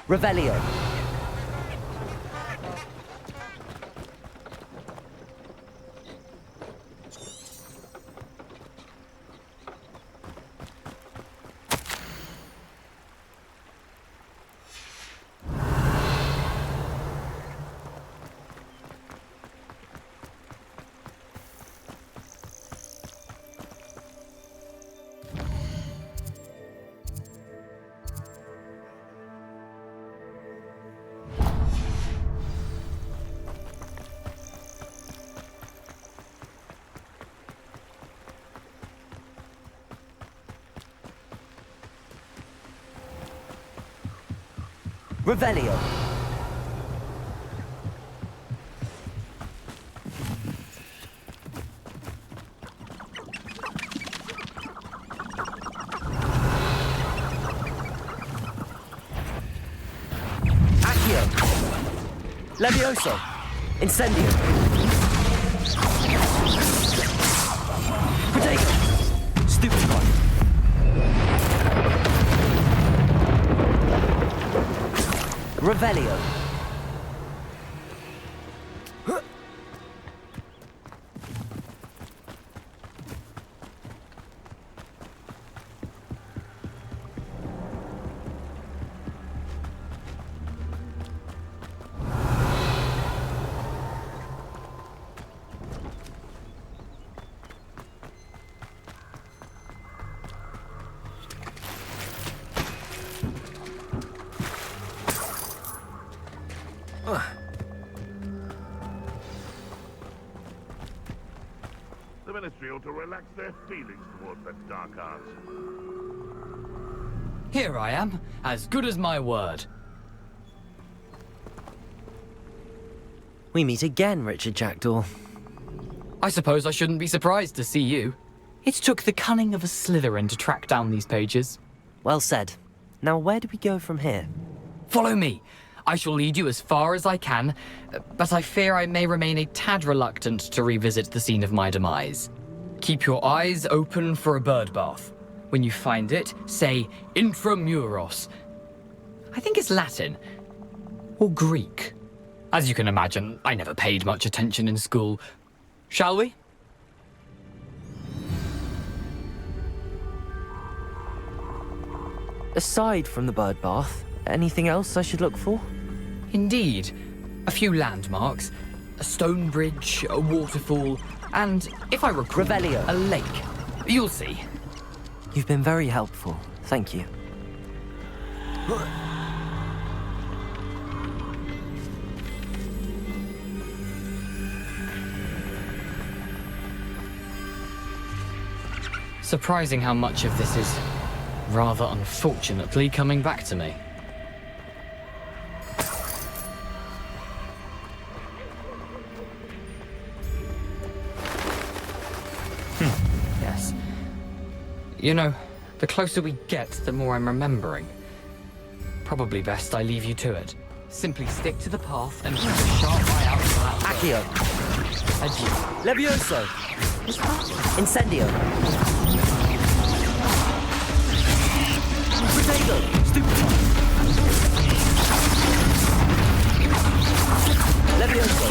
Revelio. Revelio. Accio. Levioso. Incendio. Protego. Stupefy. Revelio. The Ministry ought to relax their feelings towards that dark arts. Here I am, as good as my word. We meet again, Richard Jackdaw. I suppose I shouldn't be surprised to see you. It took the cunning of a Slytherin to track down these pages. Well said. Now where do we go from here? Follow me. I shall lead you as far as I can, but I fear I may remain a tad reluctant to revisit the scene of my demise. Keep your eyes open for a bird bath. When you find it, say Intramuros. I think it's Latin. Or Greek. As you can imagine, I never paid much attention in school. Shall we? Aside from the bird bath, anything else I should look for? Indeed. A few landmarks, a stone bridge, a waterfall, and, if I recall, Revelio. a lake. You'll see. You've been very helpful. Thank you. Surprising how much of this is, rather unfortunately, coming back to me. Yes. You know, the closer we get, the more I'm remembering. Probably best I leave you to it. Simply stick to the path and keep a sharp eye out for that. Accio. Adieu. Levioso. Incendio. Protego. Stupid. Levioso.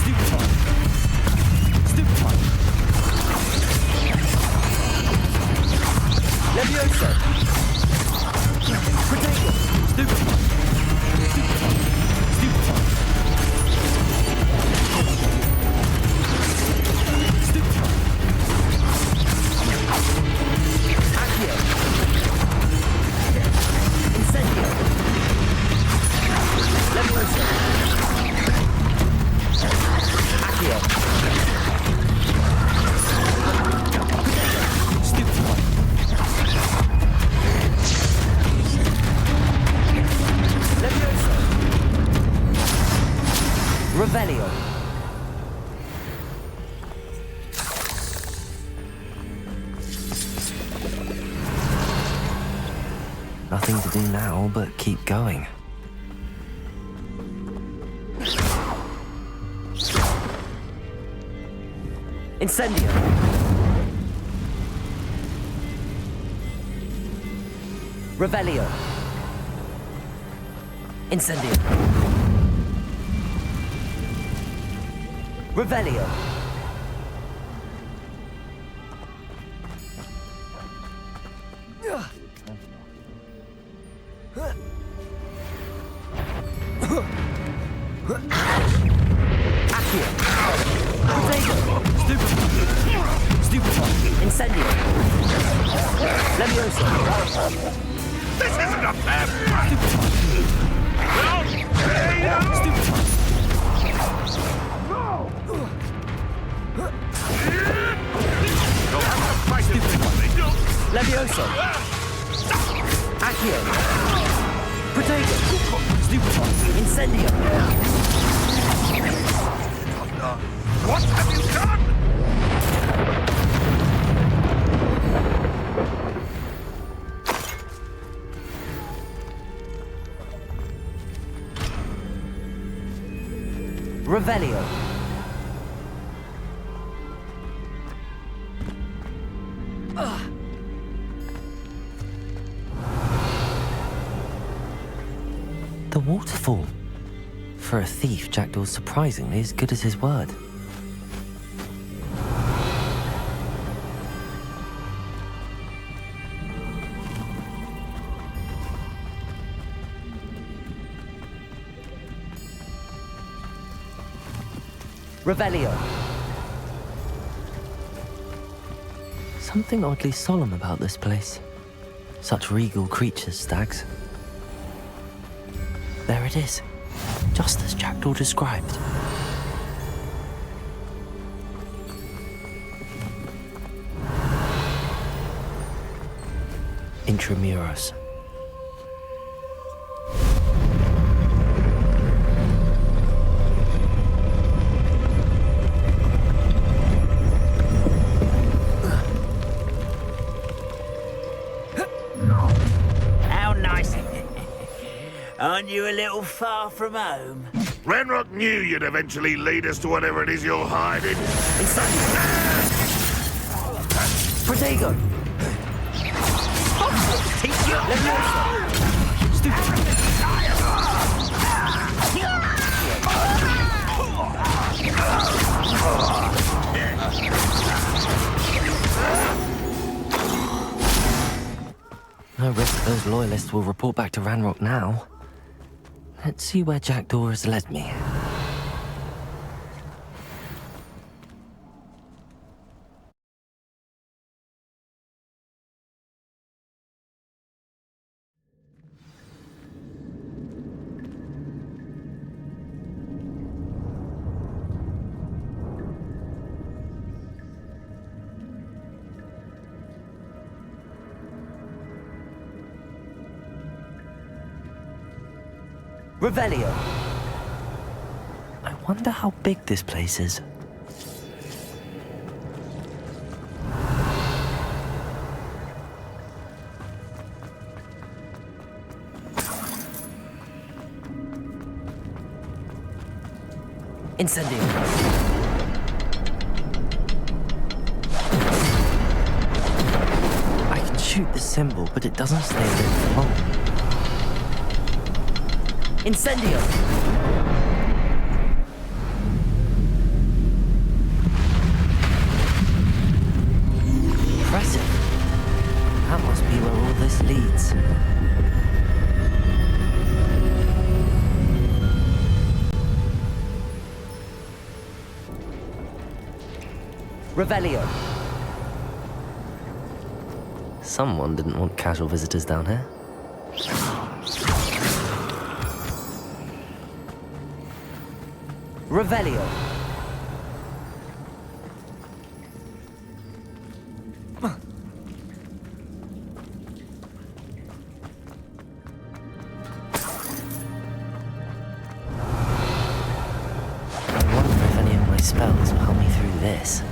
Stupid. Stupid. Levioso. Protego. Stupid. Revelio. Nothing to do now but keep going. Incendio. Revelio. Incendio. Revelio. Accio. Protego. Stupid. Incendio. Levioso. This isn't a fair fight! Stupid. Levioso. Accio. Protego. Stupid. Incendio. What have you done? Revelio. The waterfall. For a thief, Jackdaw's surprisingly as good as his word. Revelio. Something oddly solemn about this place. Such regal creatures, stags. There it is, just as Jackdaw described. Intramuros. How nice. Aren't you a little far from home? Renrock knew you'd eventually lead us to whatever it is you're hiding. Protego. Teach you. Levioso. Stupid. No risk those loyalists will report back to Ranrock now. Let's see where Jackdaw has led me. Revelio. I wonder how big this place is. Incendio. I can shoot the symbol, but it doesn't stay lit for long. Incendio! Impressive. That must be where all this leads. Revelio. Someone didn't want casual visitors down here. Revelio. I wonder if any of my spells will help me through this.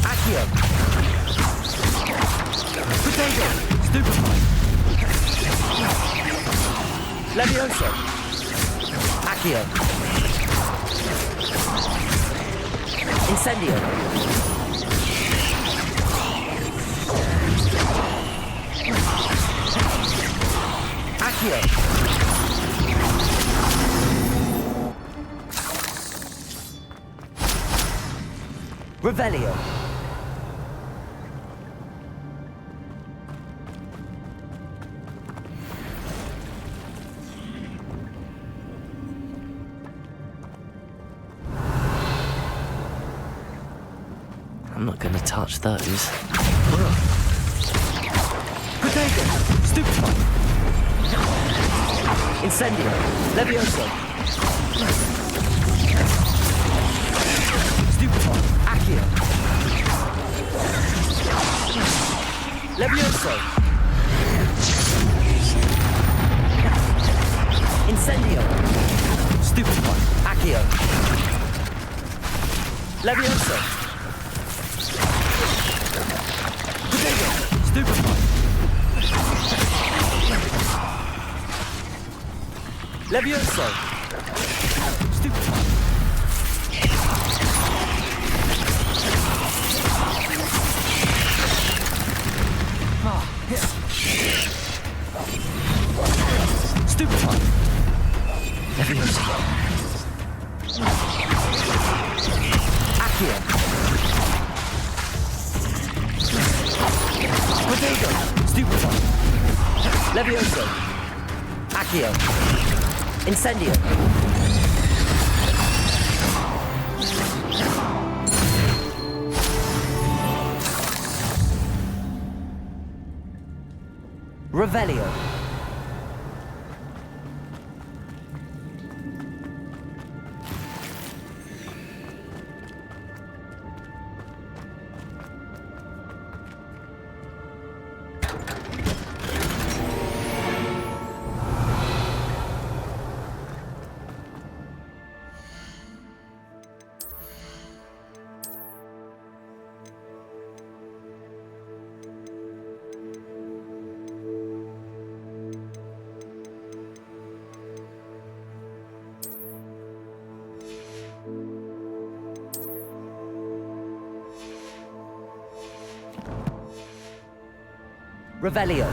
Accio. Potato. Stupefy. Levioso. Accio. Incendio. Accio. Revelio. I'm not going to touch those. Potato! Stupefy! Incendio! Levioso! Stupefy! Accio! Levioso! Incendio! Stupefy! Accio! Levioso! Stupefy! Levioso! Stupefy! Stupefy! Levioso! Accio! Potato! Stupefy! Levioso! Accio! Incendio! Revelio! Revelio.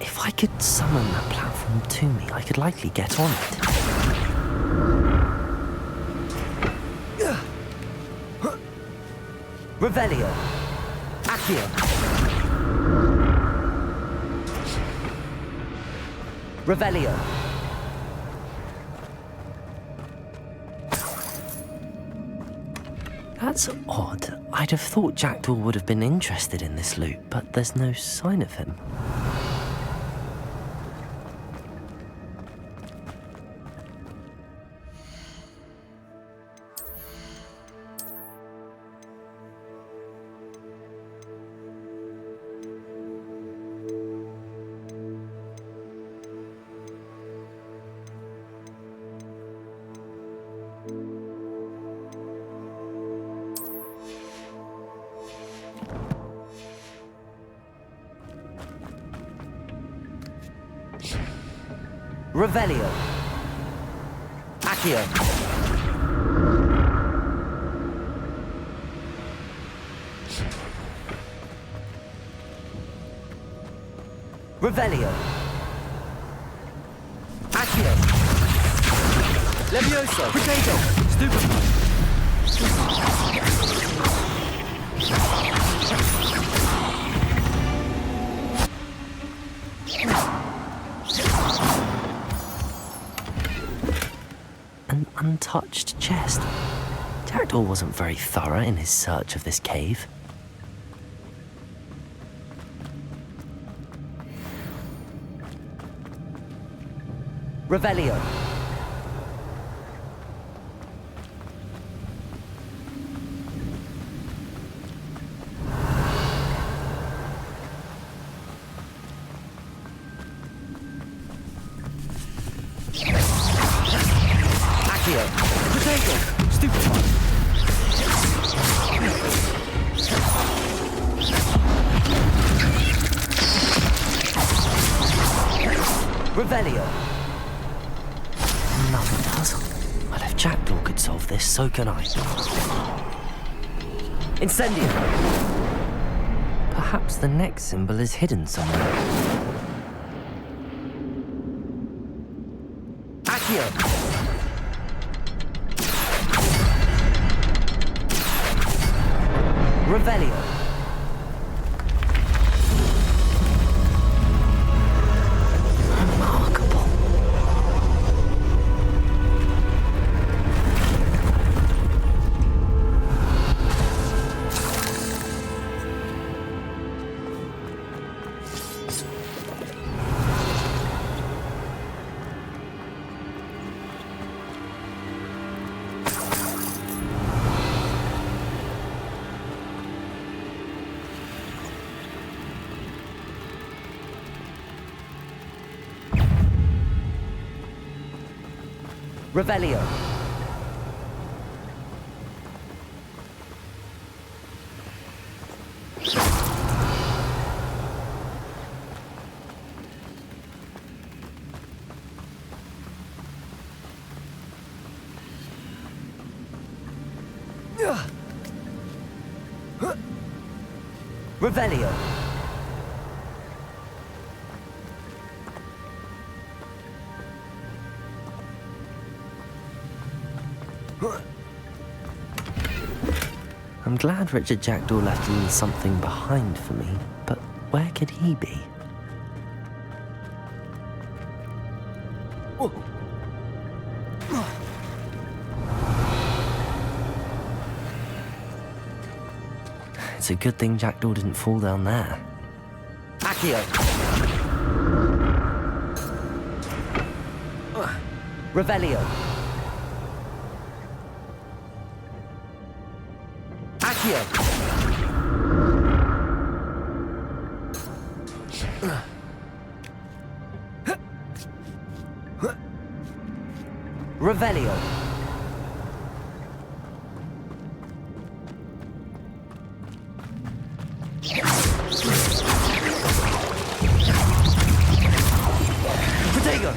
If I could summon that platform to me, I could likely get on it. Revelio. Accio. Revelio. That's odd. I'd have thought Jackdaw would have been interested in this loot, but there's no sign of him. Revelio. Accio. Revelio. Accio. Levioso. Potato. Stupefy. An untouched chest. Jackdaw wasn't very thorough in his search of this cave. Revelio. Accio. Potato. Stupefy. Revelio. Another puzzle. Well, if Jackdaw could solve this, so can I. Incendio. Perhaps the next symbol is hidden somewhere. Accio. Revelio. Remarkable. Revelio. Revelio. I'm glad Richard Jackdaw left a little something behind for me, but where could he be? It's a good thing Jackdaw didn't fall down there. Accio. Revelio. Accio. Revelio. Protego.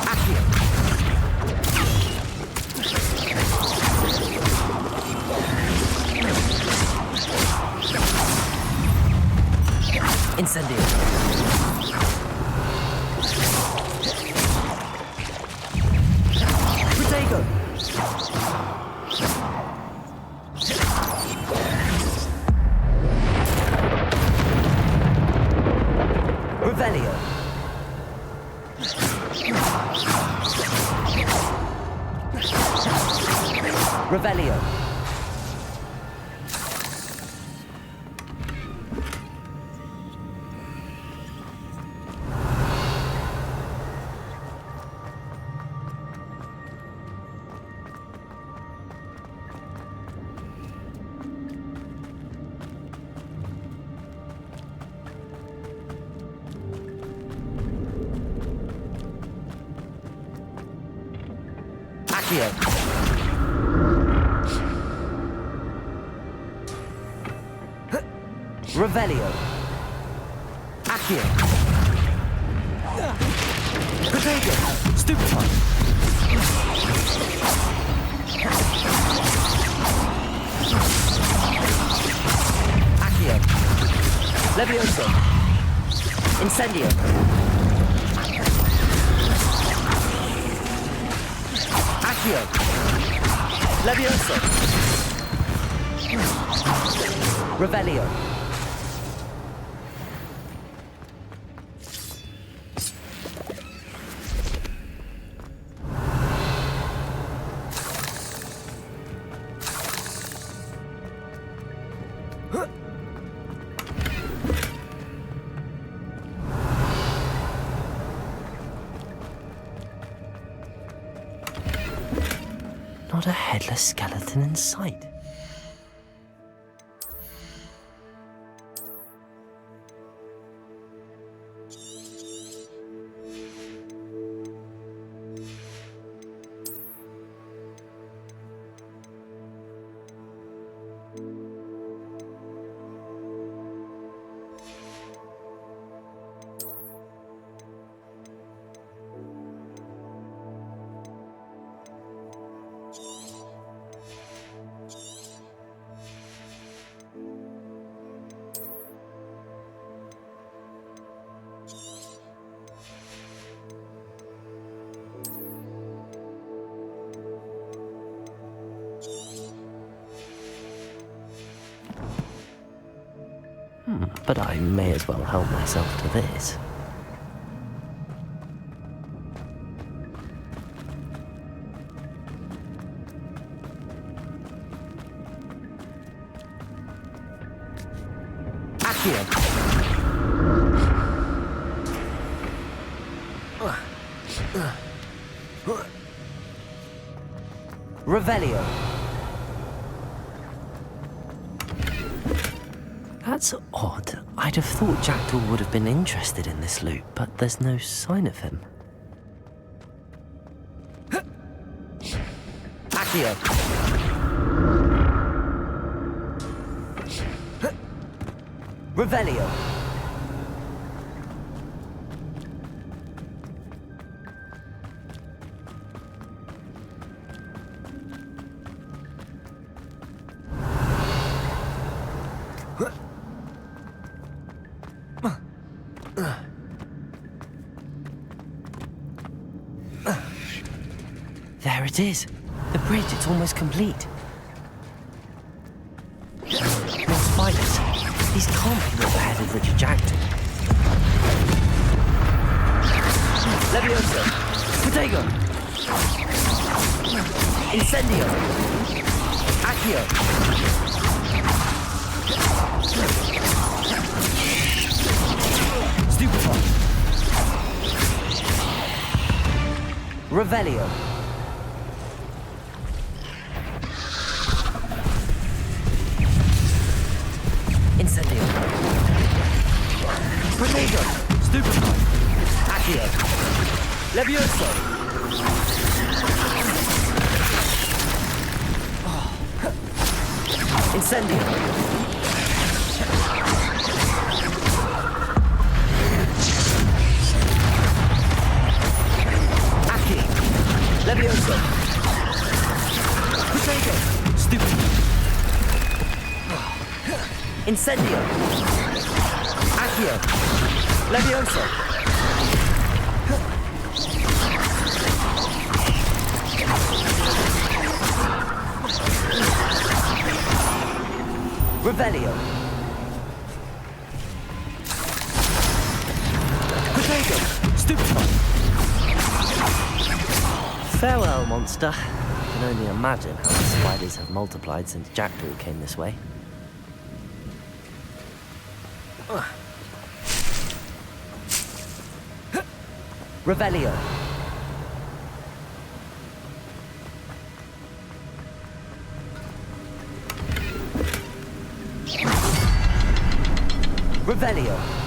Accio. Incendio. Protego. Revelio. Revelio. Accio. Revelio. Accio. Protego. Stupefy. Accio. Levioso. Incendio. Accio. Levioso. Revelio. Not a headless skeleton in sight. But I may as well help myself to this. Accio. Revelio. That's odd. I'd have thought Jackdaw would have been interested in this loot, but there's no sign of him. Accio. Revelio. There it is. The bridge, it's almost complete. More spiders. These can't be what beheaded Richard Jackdaw. Levioso. Protego. Incendio. Accio. Stupefy. Revelio. Incendio. Protego. Stupefy. Accio. Levioso. Incendio. Accio. Levioso. Protego. Stupefy. Incendio. Accio. Levioso. Revelio. Protego. Stupefy. Farewell, monster. I can only imagine how the spiders have multiplied since Jackdaw came this way. Revelio. Revelio.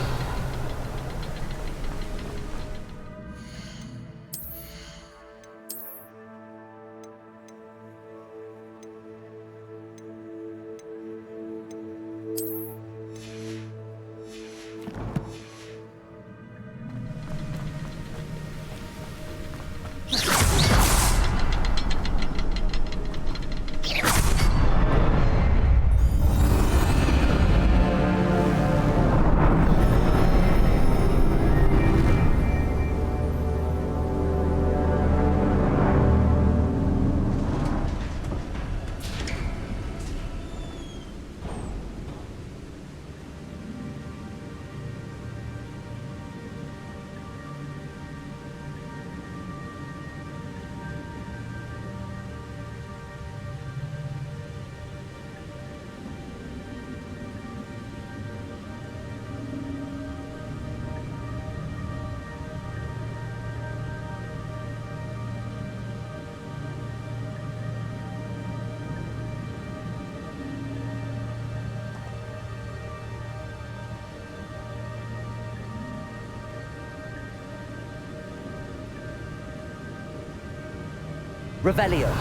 Revelio.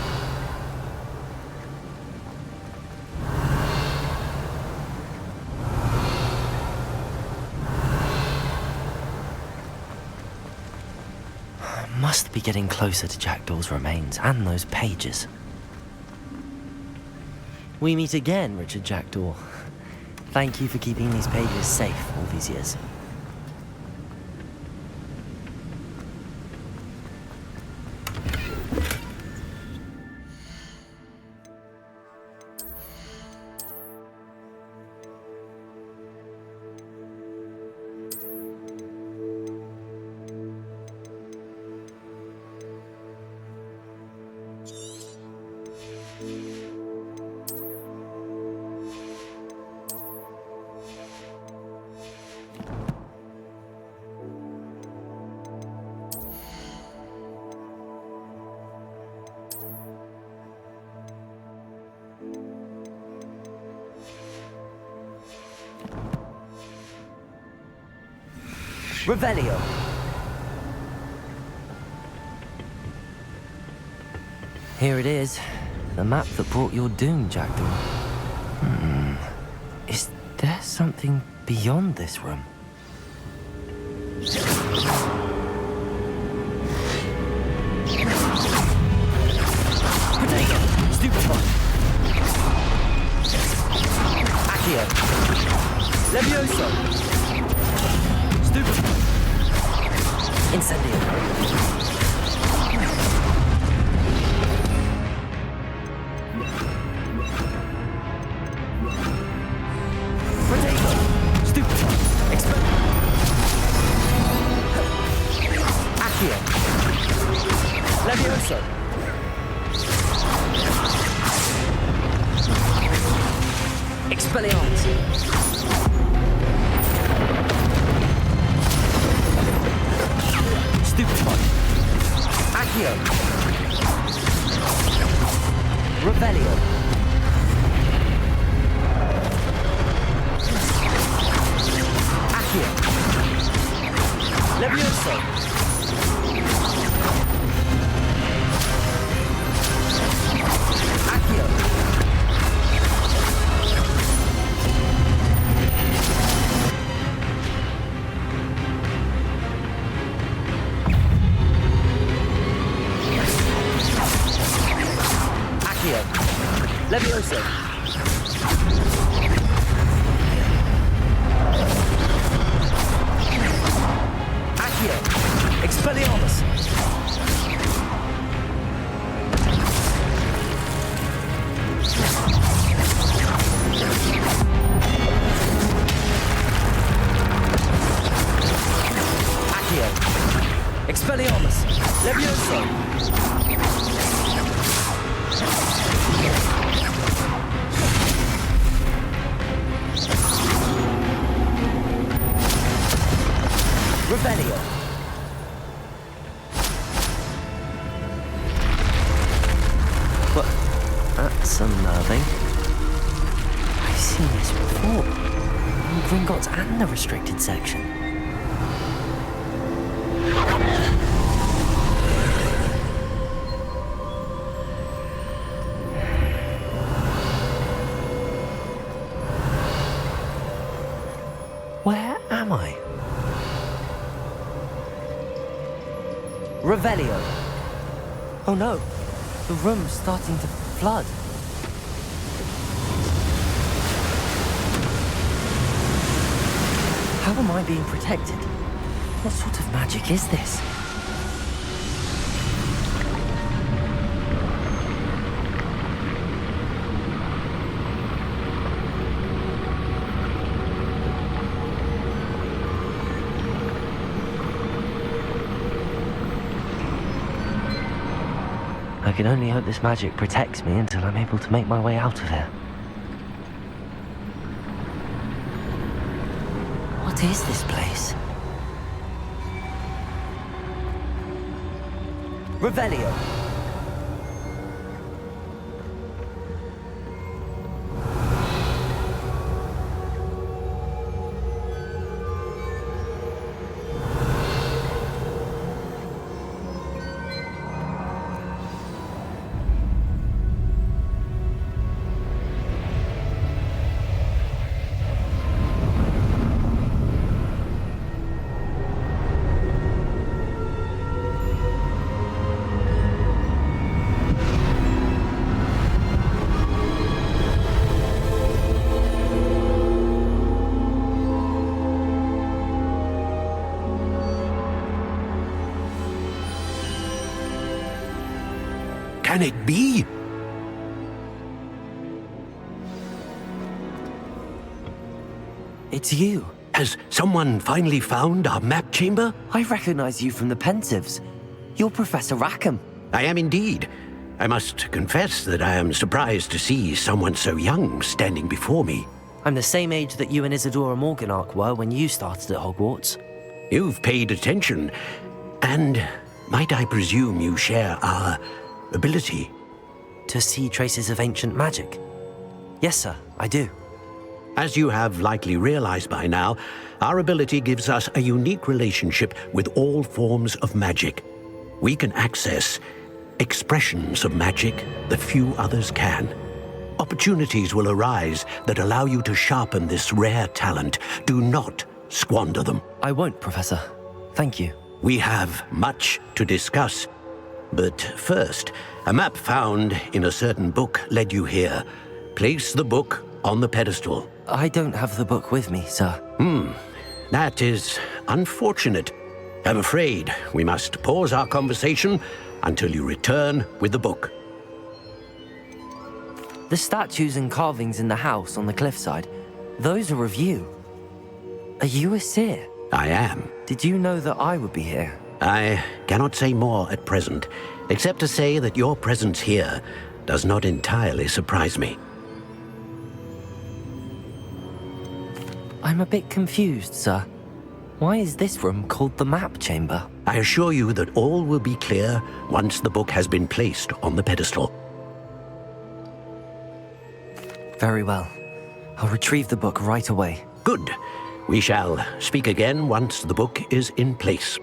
Must be getting closer to Jackdaw's remains and those pages. We meet again, Richard Jackdaw. Thank you for keeping these pages safe all these years. Revelio. Here it is. The map that brought your doom, Jackdaw. Is there something beyond this room? Protego. Stupefy. Accio. Levioso. Stupefy. Incendio. Protego. Stupefy. Expel. Accio. Levioso. Expelliarmus. Stupefy. Accio. Revelio. Levioso! Accio! Accio! Levioso! Accio! Expelliarmus! Accio! Expelliarmus! Levioso! Revelio! What? That's unnerving. I've seen this before. In Gringotts and the restricted section. Where am I? Revelio. Oh no, the room's starting to flood. How am I being protected? What sort of magic is this? I can only hope this magic protects me until I'm able to make my way out of here. What is this place? Revelio. Can it be? It's you. Has someone finally found our map chamber? I recognize you from the Pensives. You're Professor Rackham. I am indeed. I must confess that I am surprised to see someone so young standing before me. I'm the same age that you and Isadora Morganach were when you started at Hogwarts. You've paid attention, and might I presume you share our ability? To see traces of ancient magic? Yes, sir, I do. As you have likely realized by now, our ability gives us a unique relationship with all forms of magic. We can access expressions of magic that few others can. Opportunities will arise that allow you to sharpen this rare talent. Do not squander them. I won't, Professor. Thank you. We have much to discuss. But first, a map found in a certain book led you here. Place the book on the pedestal. I don't have the book with me, sir. That is unfortunate. I'm afraid we must pause our conversation until you return with the book. The statues and carvings in the house on the cliffside, those are of you. Are you a seer? I am. Did you know that I would be here? I cannot say more at present, except to say that your presence here does not entirely surprise me. I'm a bit confused, sir. Why is this room called the map chamber? I assure you that all will be clear once the book has been placed on the pedestal. Very well. I'll retrieve the book right away. Good. We shall speak again once the book is in place.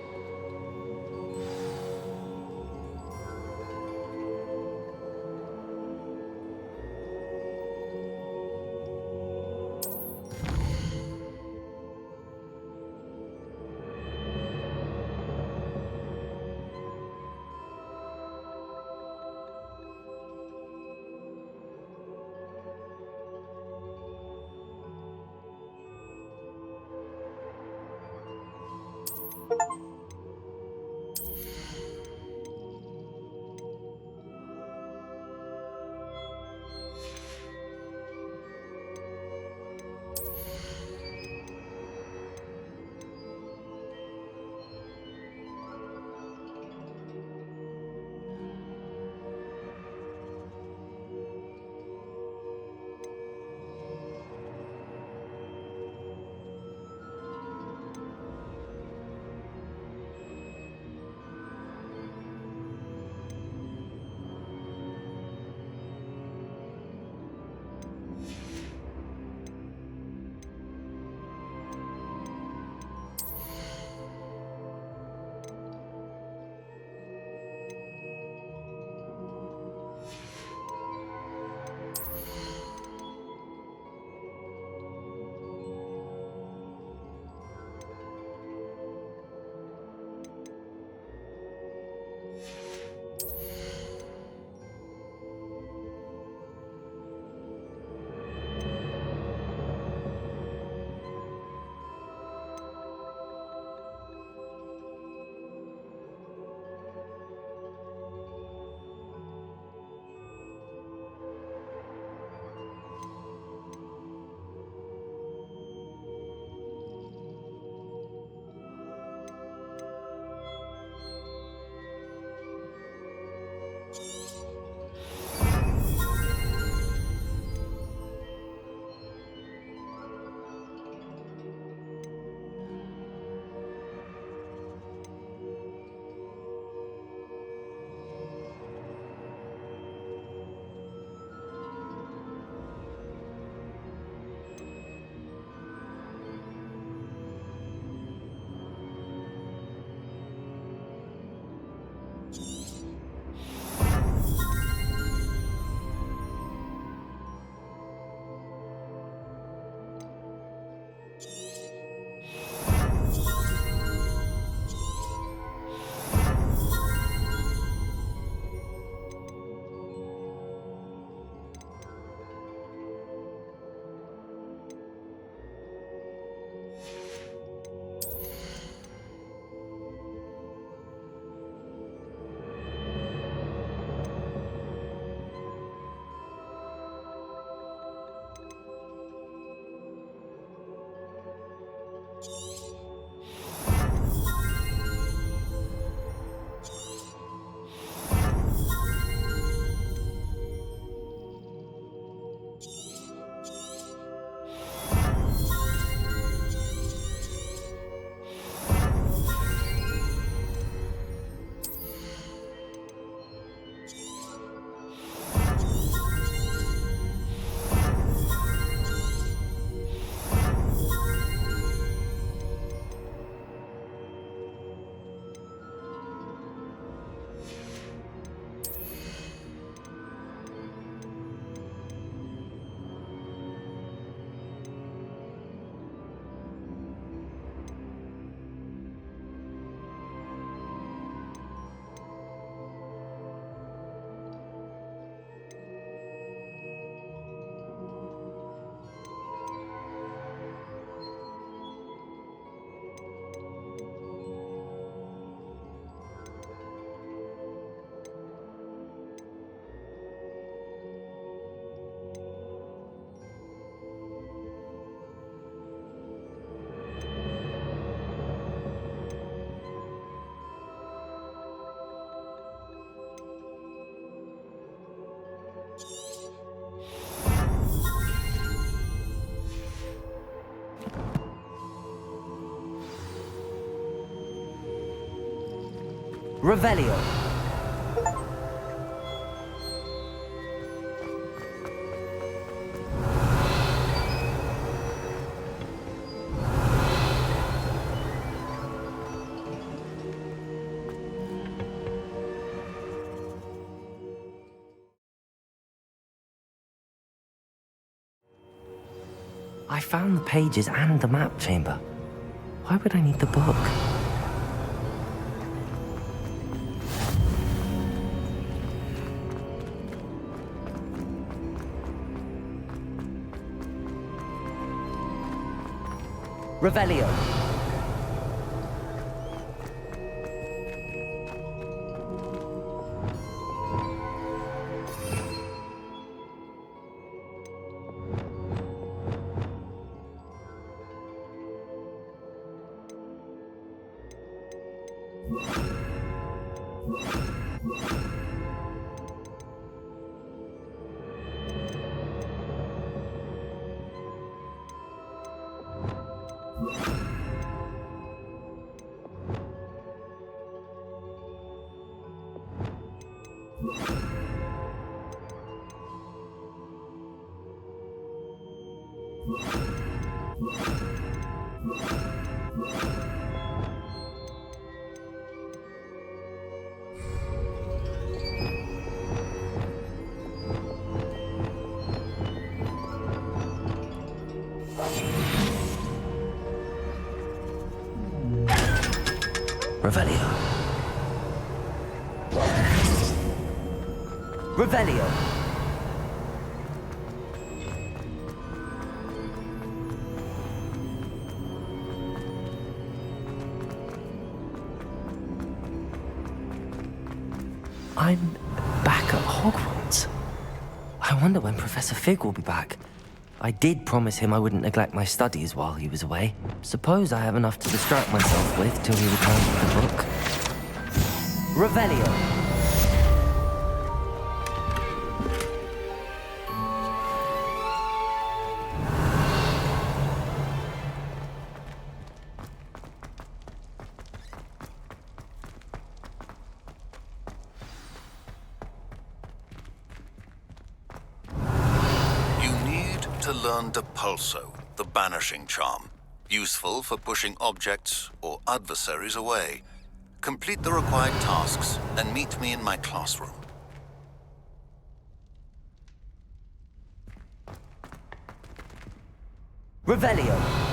Revelio. I found the pages and the map chamber. Why would I need the book? Revelio. Revelio. Revelio. I'm back at Hogwarts. I wonder when Professor Fig will be back. I did promise him I wouldn't neglect my studies while he was away. Suppose I have enough to distract myself with till he returns with the book. Revelio. To learn Depulso, the banishing charm, useful for pushing objects or adversaries away. Complete the required tasks and meet me in my classroom. Revelio.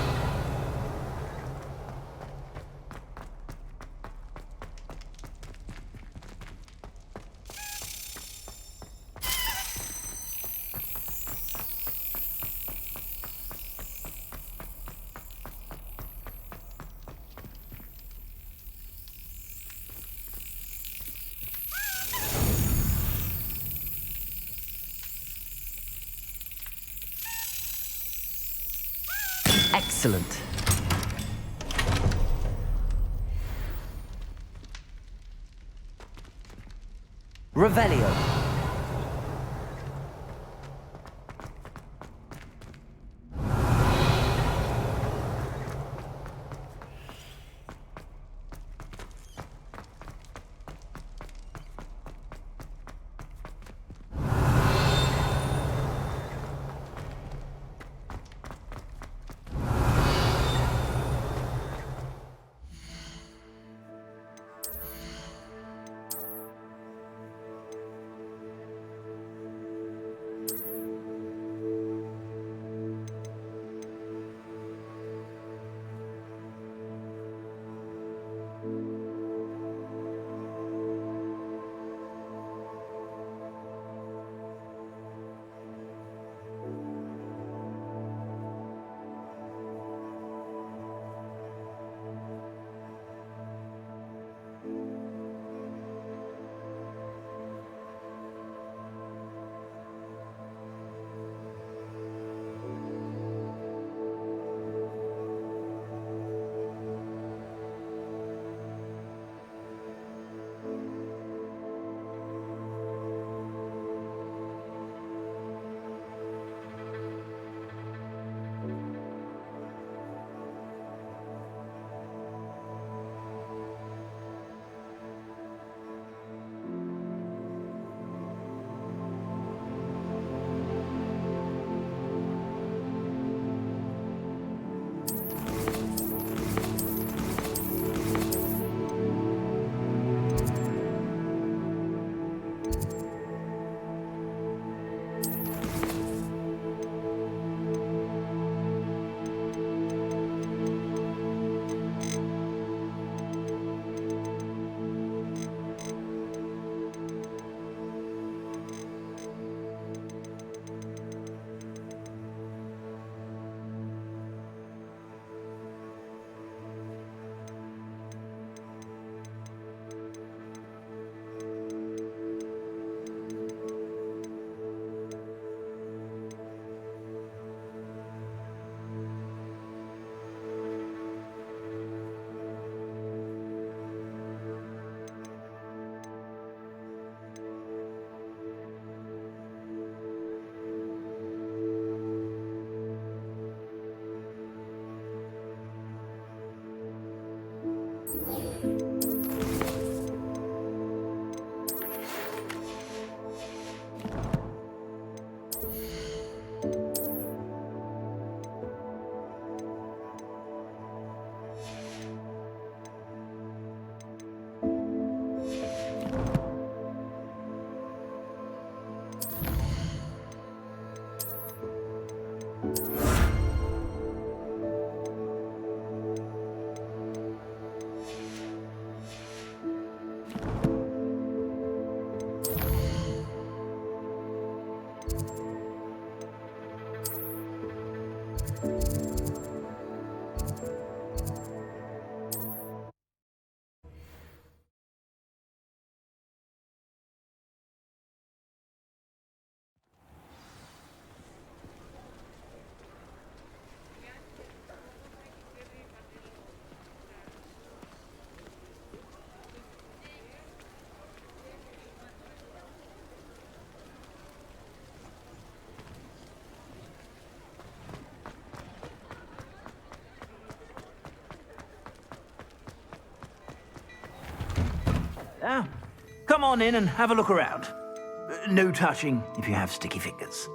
Excellent. Revelio. there. Come on in and have a look around. No touching if you have sticky fingers.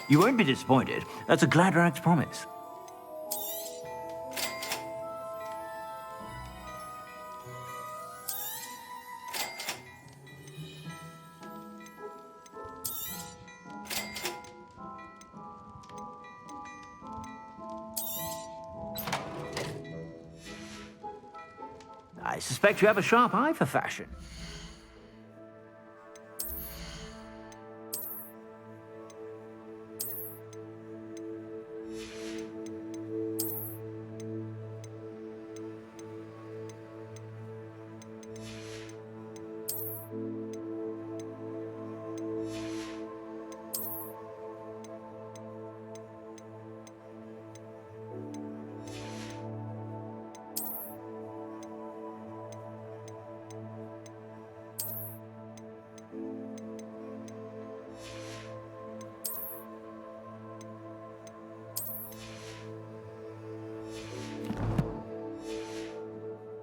You won't be disappointed. That's a Gladrax promise. I suspect you have a sharp eye for fashion.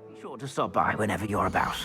Be sure to stop by whenever you're about.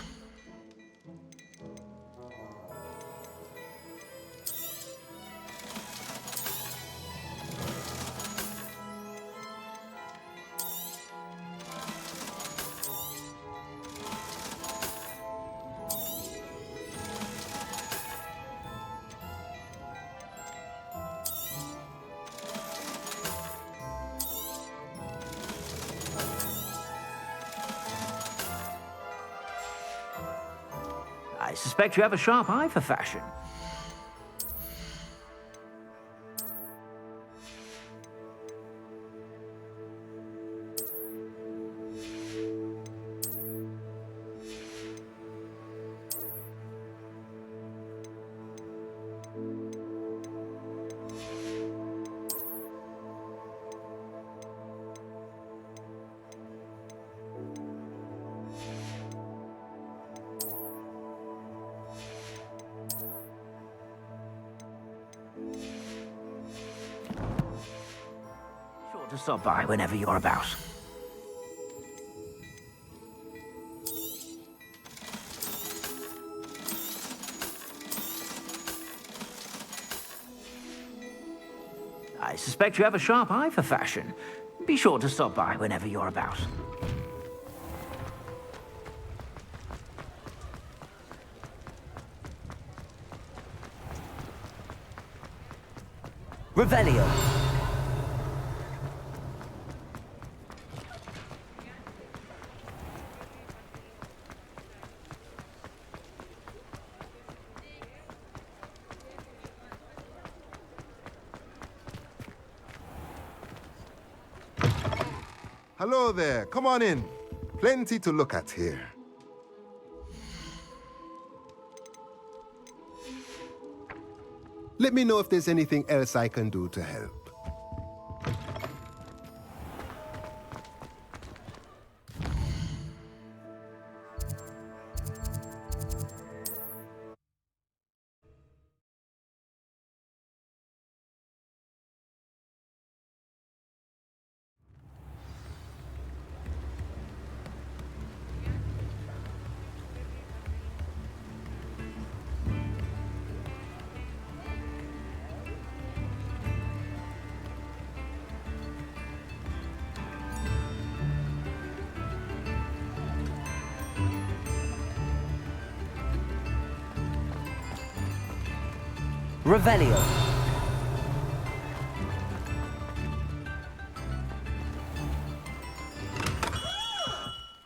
I suspect you have a sharp eye for fashion. To stop by whenever you're about. I suspect you have a sharp eye for fashion. Be sure to stop by whenever you're about. Revelio. Hello there, come on in. Plenty to look at here. Let me know if there's anything else I can do to help. Revelio.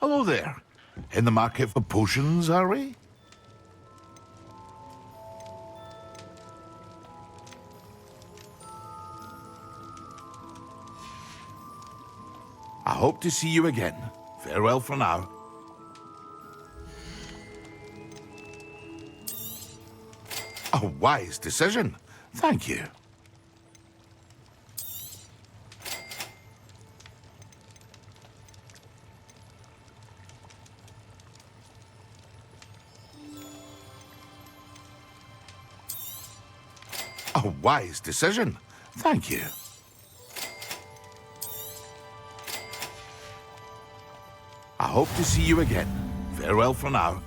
Hello there. In the market for potions, are we? I hope to see you again. Farewell for now. A wise decision. Thank you. A wise decision. Thank you. I hope to see you again. Farewell for now.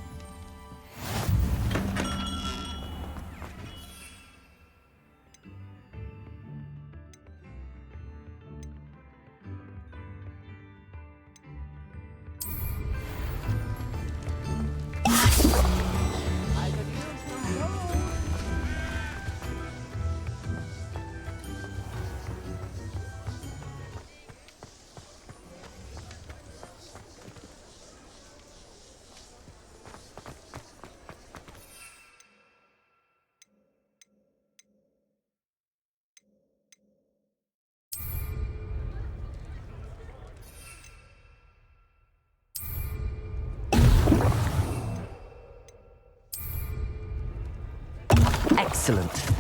Excellent.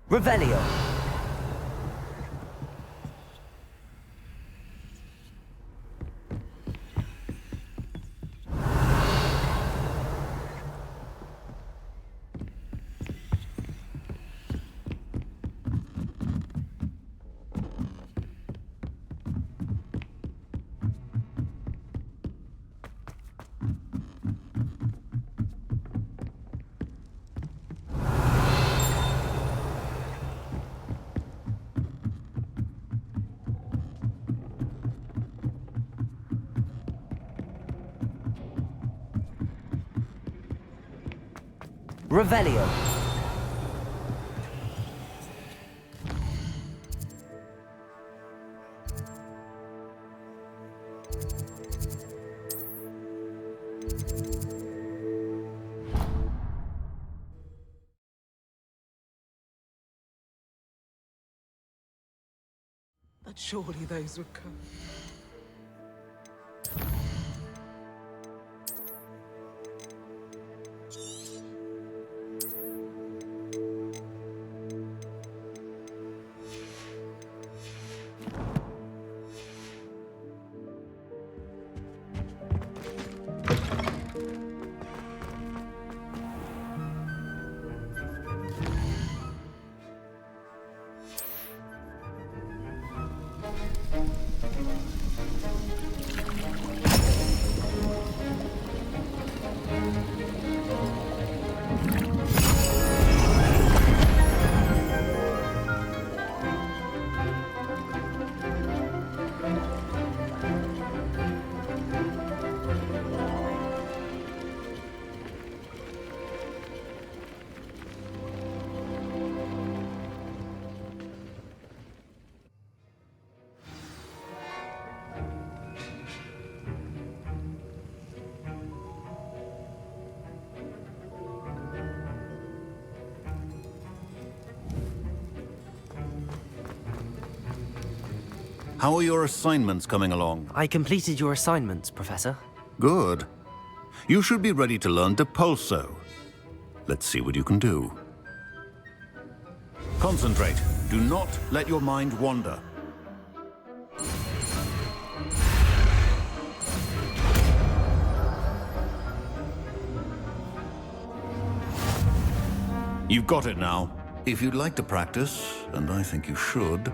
Revelio. Revelio. But surely those would come. How are your assignments coming along? I completed your assignments, Professor. Good. You should be ready to learn Depulso. Let's see what you can do. Concentrate. Do not let your mind wander. You've got it now. If you'd like to practice, and I think you should,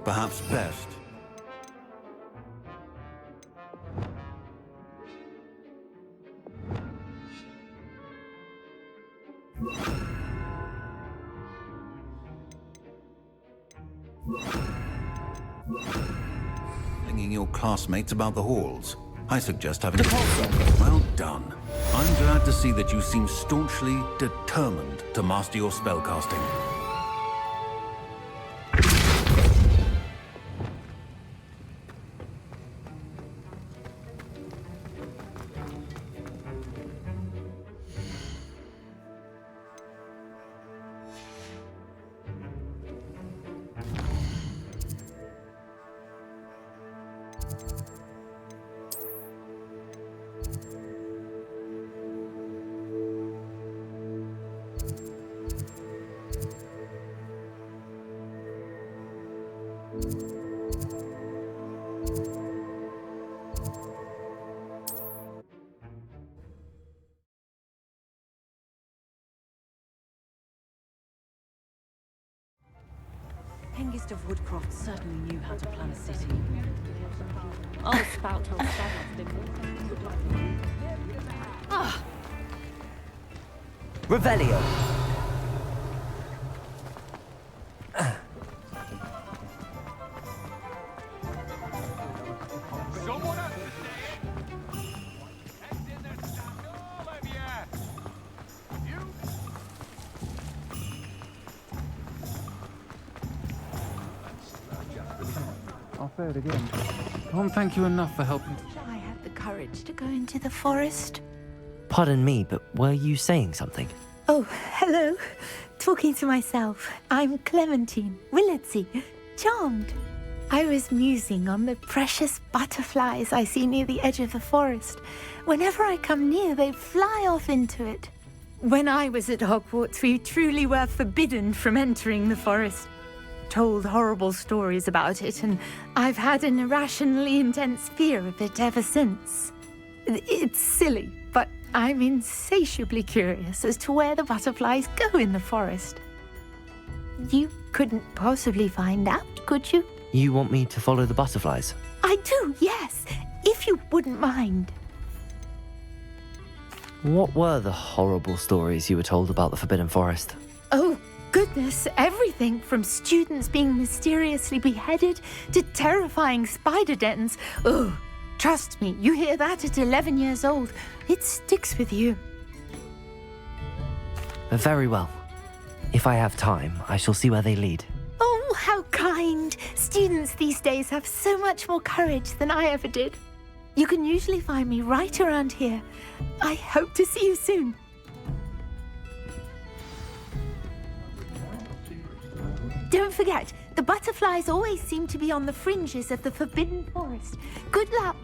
perhaps best. Flinging your classmates about the halls. I suggest having a... Well done. I'm glad to see that you seem staunchly determined to master your spellcasting. Hengist of Woodcroft certainly knew how to plan a city. I'll spout on Ah! Revelio. I'll say it again. Can't thank you enough for helping. I had the courage to go into the forest. Pardon me, but were you saying something? Oh, hello. Talking to myself. I'm Clementine Willardsey, charmed. I was musing on the precious butterflies I see near the edge of the forest. Whenever I come near, they fly off into it. When I was at Hogwarts, we truly were forbidden from entering the forest. Told horrible stories about it, and I've had an irrationally intense fear of it ever since. It's silly, but I'm insatiably curious as to where the butterflies go in the forest. You couldn't possibly find out, could you? You want me to follow the butterflies? I do, yes, if you wouldn't mind. What were the horrible stories you were told about the Forbidden Forest? Oh, goodness, everything from students being mysteriously beheaded to terrifying spider dens. Oh, trust me, you hear that at 11 years old, it sticks with you. Very well. If I have time, I shall see where they lead. Oh, how kind. Students these days have so much more courage than I ever did. You can usually find me right around here. I hope to see you soon. Don't forget, the butterflies always seem to be on the fringes of the Forbidden Forest. Good luck.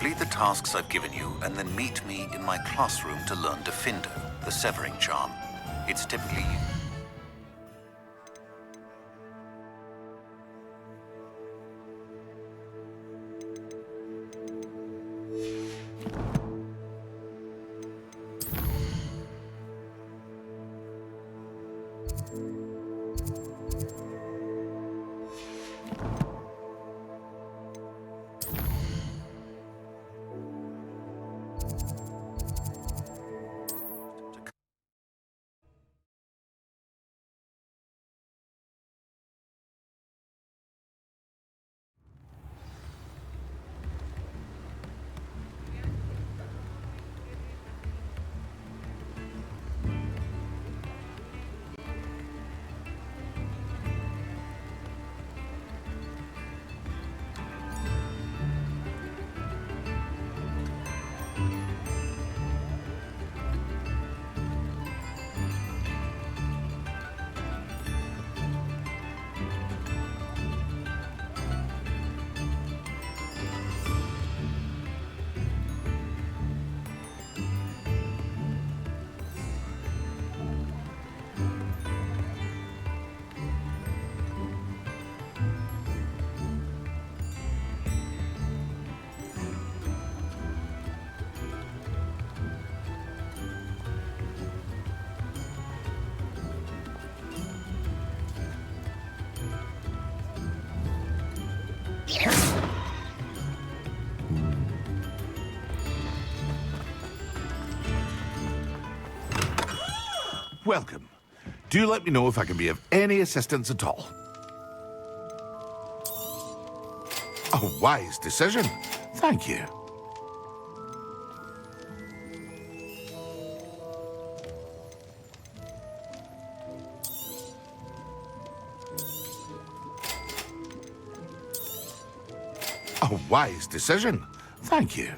Complete the tasks I've given you, and then meet me in my classroom to learn Defindo, the severing charm. It's typically... Welcome. Do let me know if I can be of any assistance at all. A wise decision. Thank you. A wise decision. Thank you.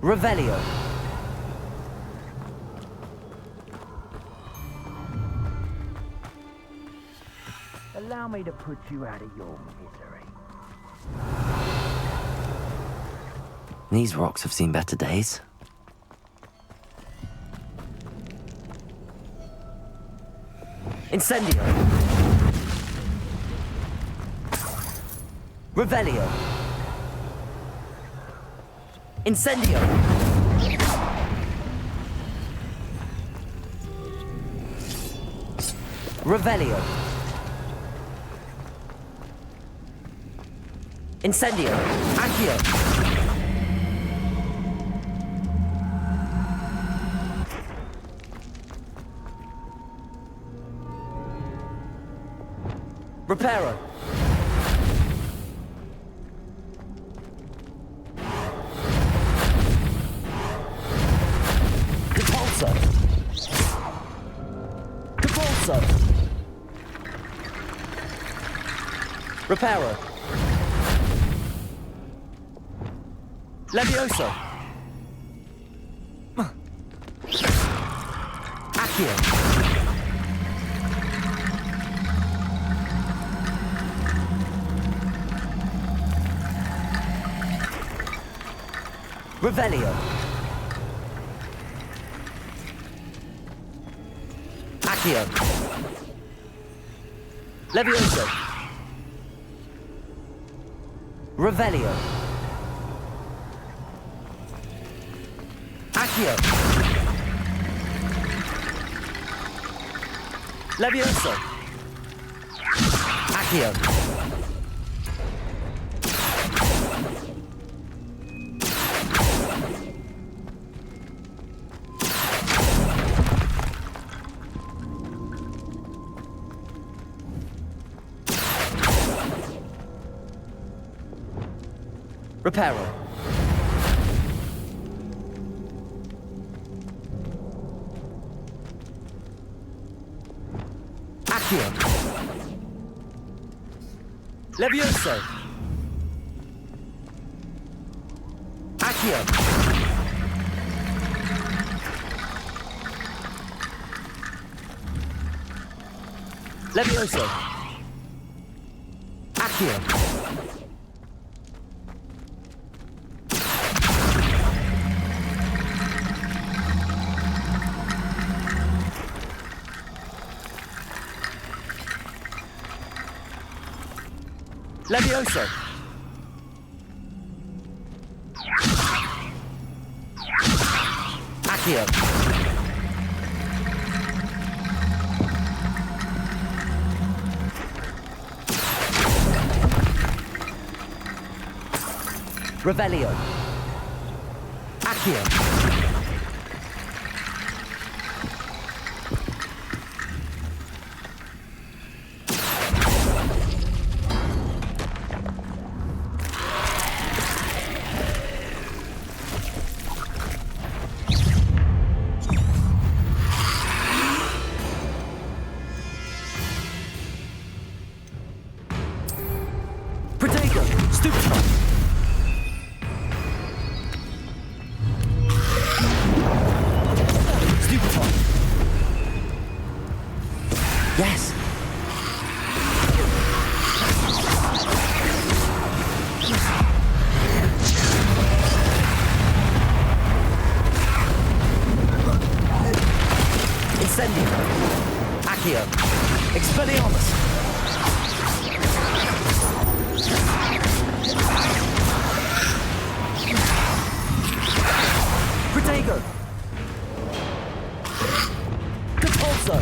Revelio. Allow me to put you out of your misery. These rocks have seen better days. Incendio. Revelio. Incendio. Revelio. Incendio! Accio! Reparo! Depulso! Depulso! Reparo! Levioso! Accio! Revelio! Accio! Levioso! Revelio! Accio! Levioso! Accio! Reparo. Accio. Levioso. Accio. Levioso. Accio. Levioso! Accio! Revelio! Accio! Yes. Incendio. Accio. Expelliarmus. Protego. Depulso.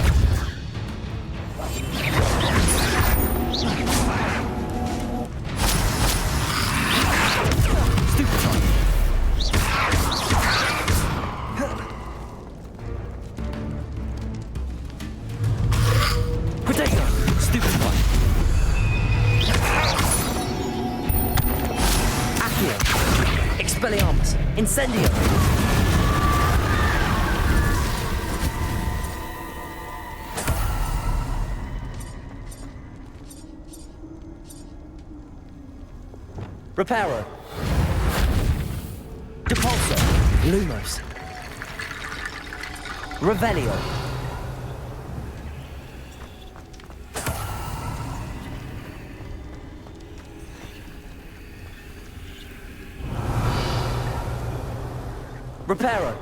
Expelliarmus! Incendio! Reparo! Depulso! Lumos! Revelio! Reparo!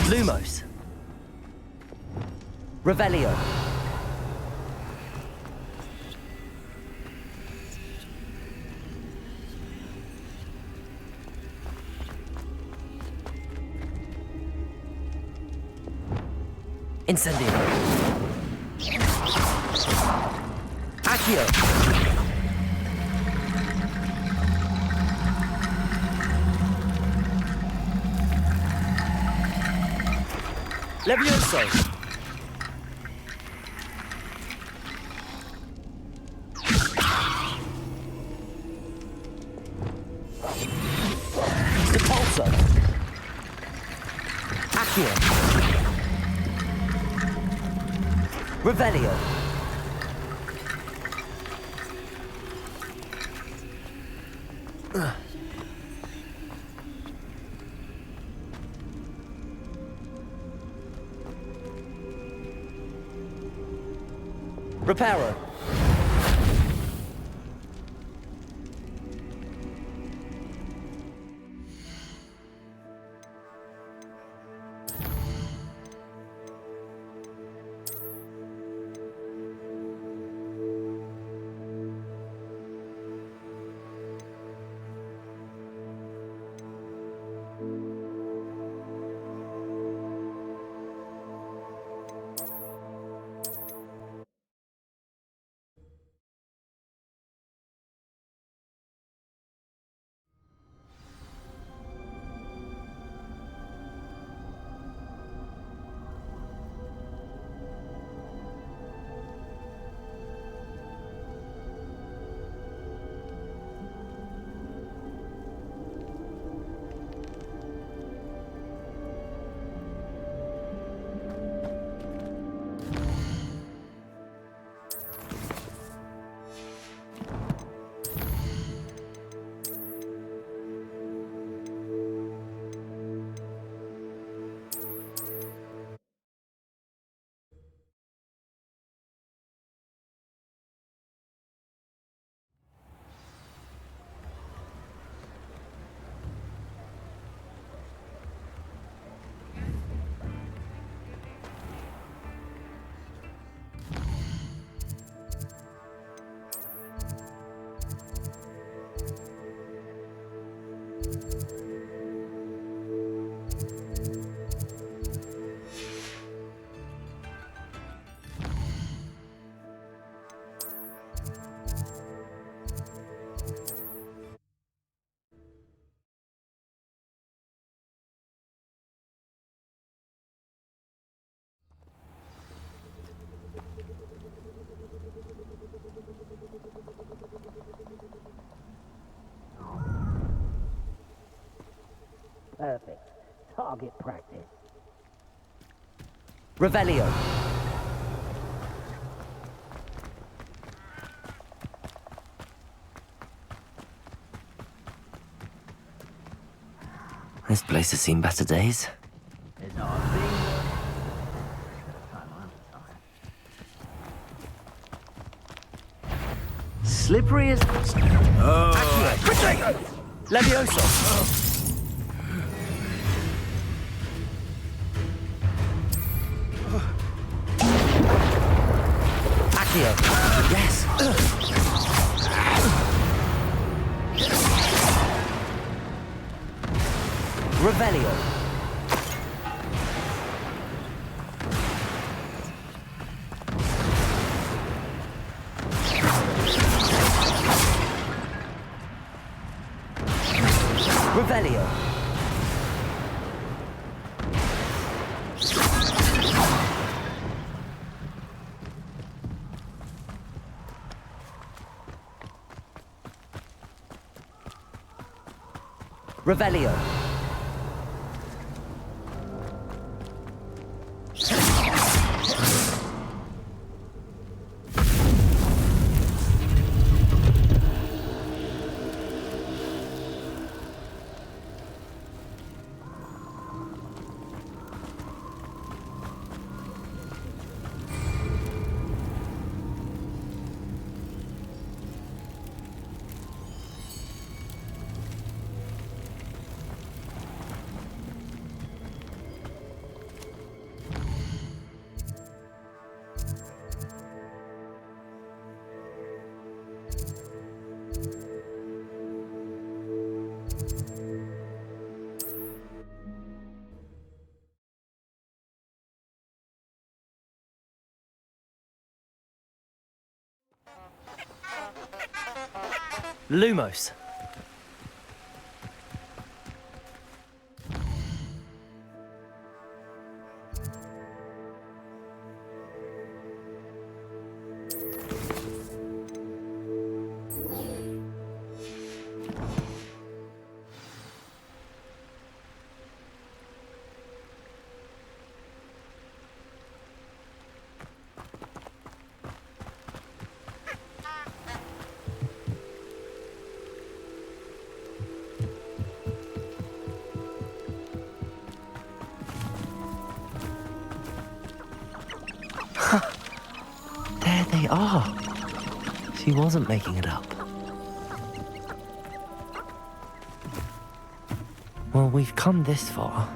Lumos! Revelio! Incendio! Accio! Levioso! Sepulso! Accio! Revelio! Reparo! Perfect. Target practice. Revelio! This place has seen better days. It's our thing. Slippery as... Oh! Levioso! Accio! Yes! Revelio! Revelio! Revelio! Lumos. There they are. She wasn't making it up. Well, we've come this far.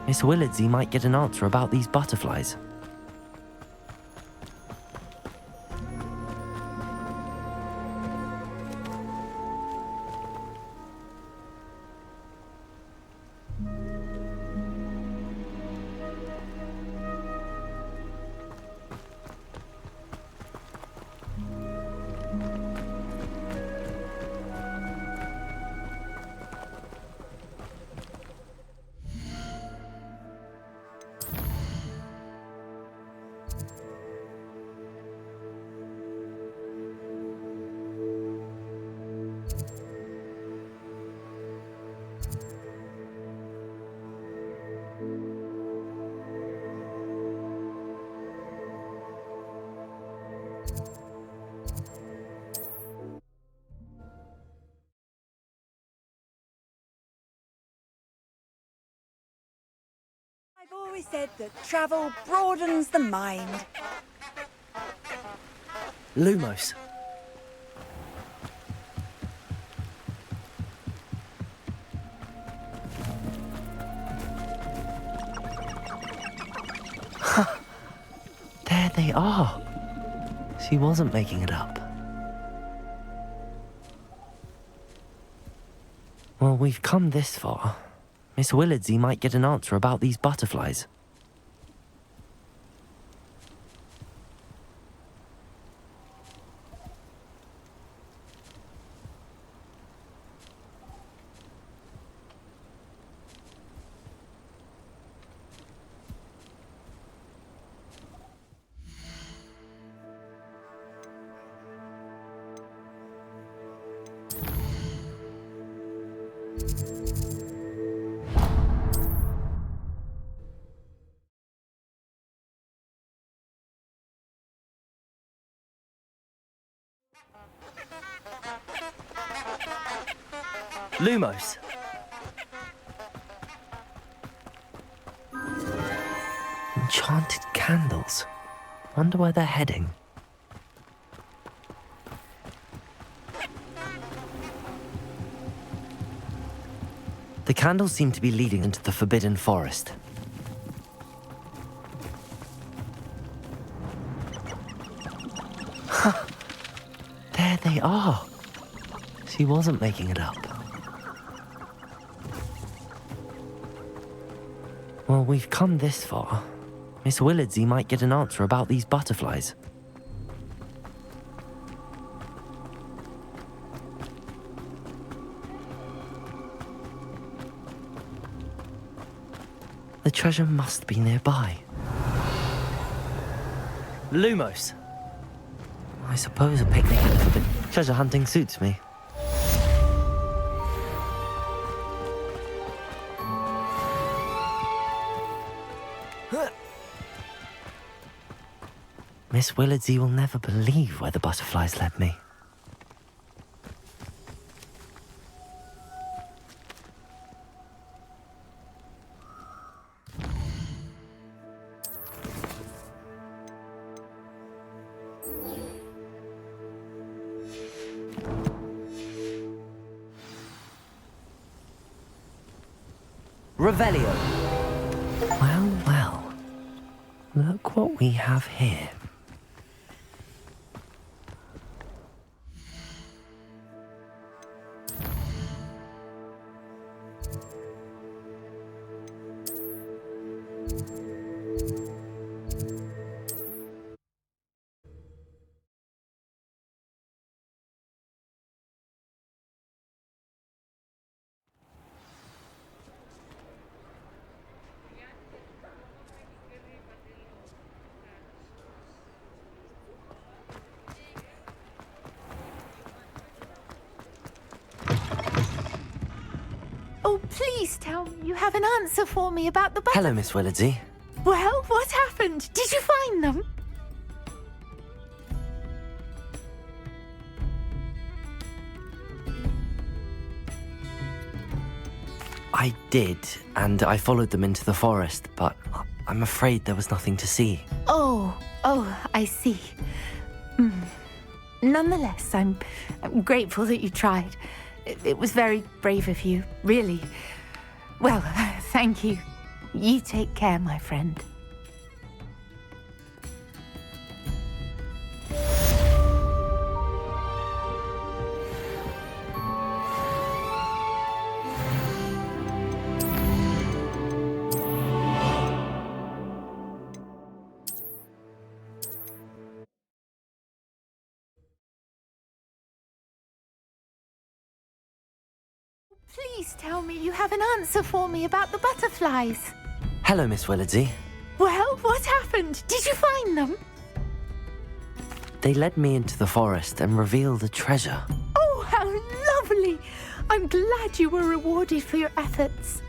Miss Willardsey might get an answer about these butterflies. I've always said that travel broadens the mind. Lumos. There they are. She wasn't making it up. Well, we've come this far. Miss Willardsey might get an answer about these butterflies. Lumos. Enchanted candles. Wonder where they're heading. The candles seem to be leading into the Forbidden Forest. There they are. She wasn't making it up. Well, we've come this far. Miss Willardsey might get an answer about these butterflies. The treasure must be nearby. Lumos. I suppose a picnic at the Forbidden treasure hunting suits me. Miss Willardsey will never believe where the butterflies led me. Revelio. Well, well. Look what we have here. Please tell me you have an answer for me about the Hello, Miss Willardsey. Well, what happened? Did you find them? I did, and I followed them into the forest, but I'm afraid there was nothing to see. Oh, I see. Nonetheless, I'm grateful that you tried. It was very brave of you, really. Well, thank you. You take care, my friend. Please tell me you have an answer for me about the butterflies. Hello, Miss Willardsey. Well, what happened? Did you find them? They led me into the forest and revealed a treasure. Oh, how lovely! I'm glad you were rewarded for your efforts.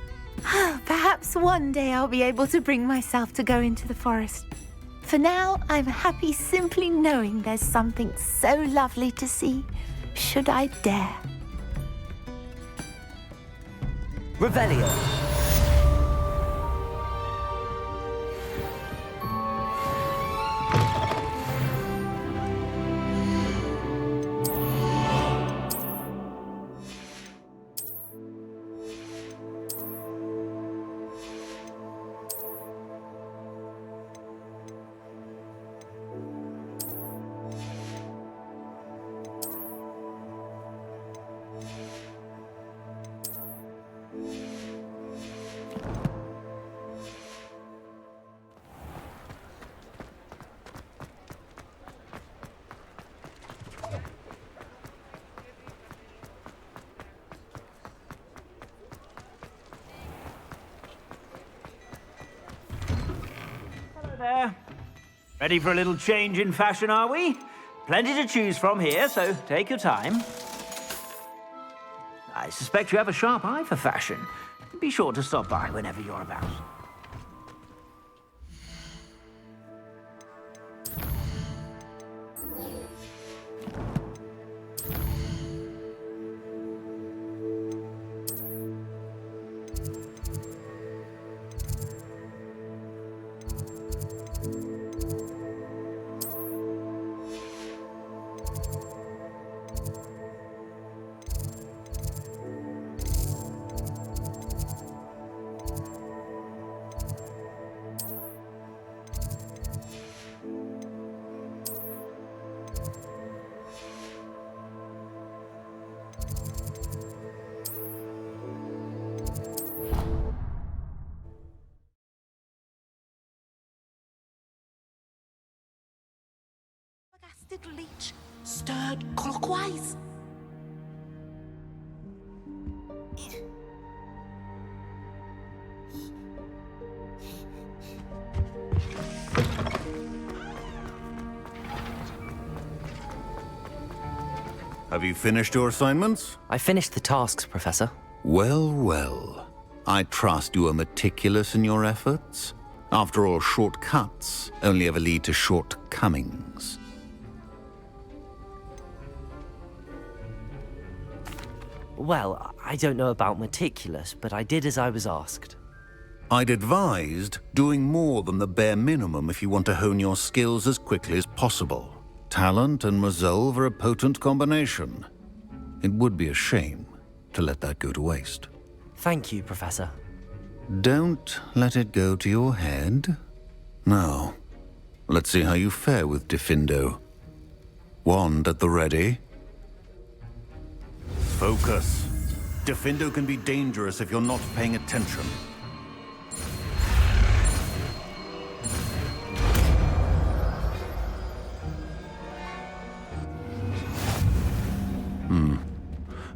Perhaps one day I'll be able to bring myself to go into the forest. For now, I'm happy simply knowing there's something so lovely to see, should I dare. Revelio. There. Ready for a little change in fashion, are we? Plenty to choose from here, so take your time. I suspect you have a sharp eye for fashion. Be sure to stop by whenever you're about. Little leech stirred clockwise. Have you finished your assignments? I finished the tasks, Professor. Well, well. I trust you are meticulous in your efforts. After all, shortcuts only ever lead to shortcomings. Well, I don't know about meticulous, but I did as I was asked. I'd advised doing more than the bare minimum if you want to hone your skills as quickly as possible. Talent and resolve are a potent combination. It would be a shame to let that go to waste. Thank you, Professor. Don't let it go to your head. Now, let's see how you fare with Diffindo. Wand at the ready. Focus. Diffindo can be dangerous if you're not paying attention.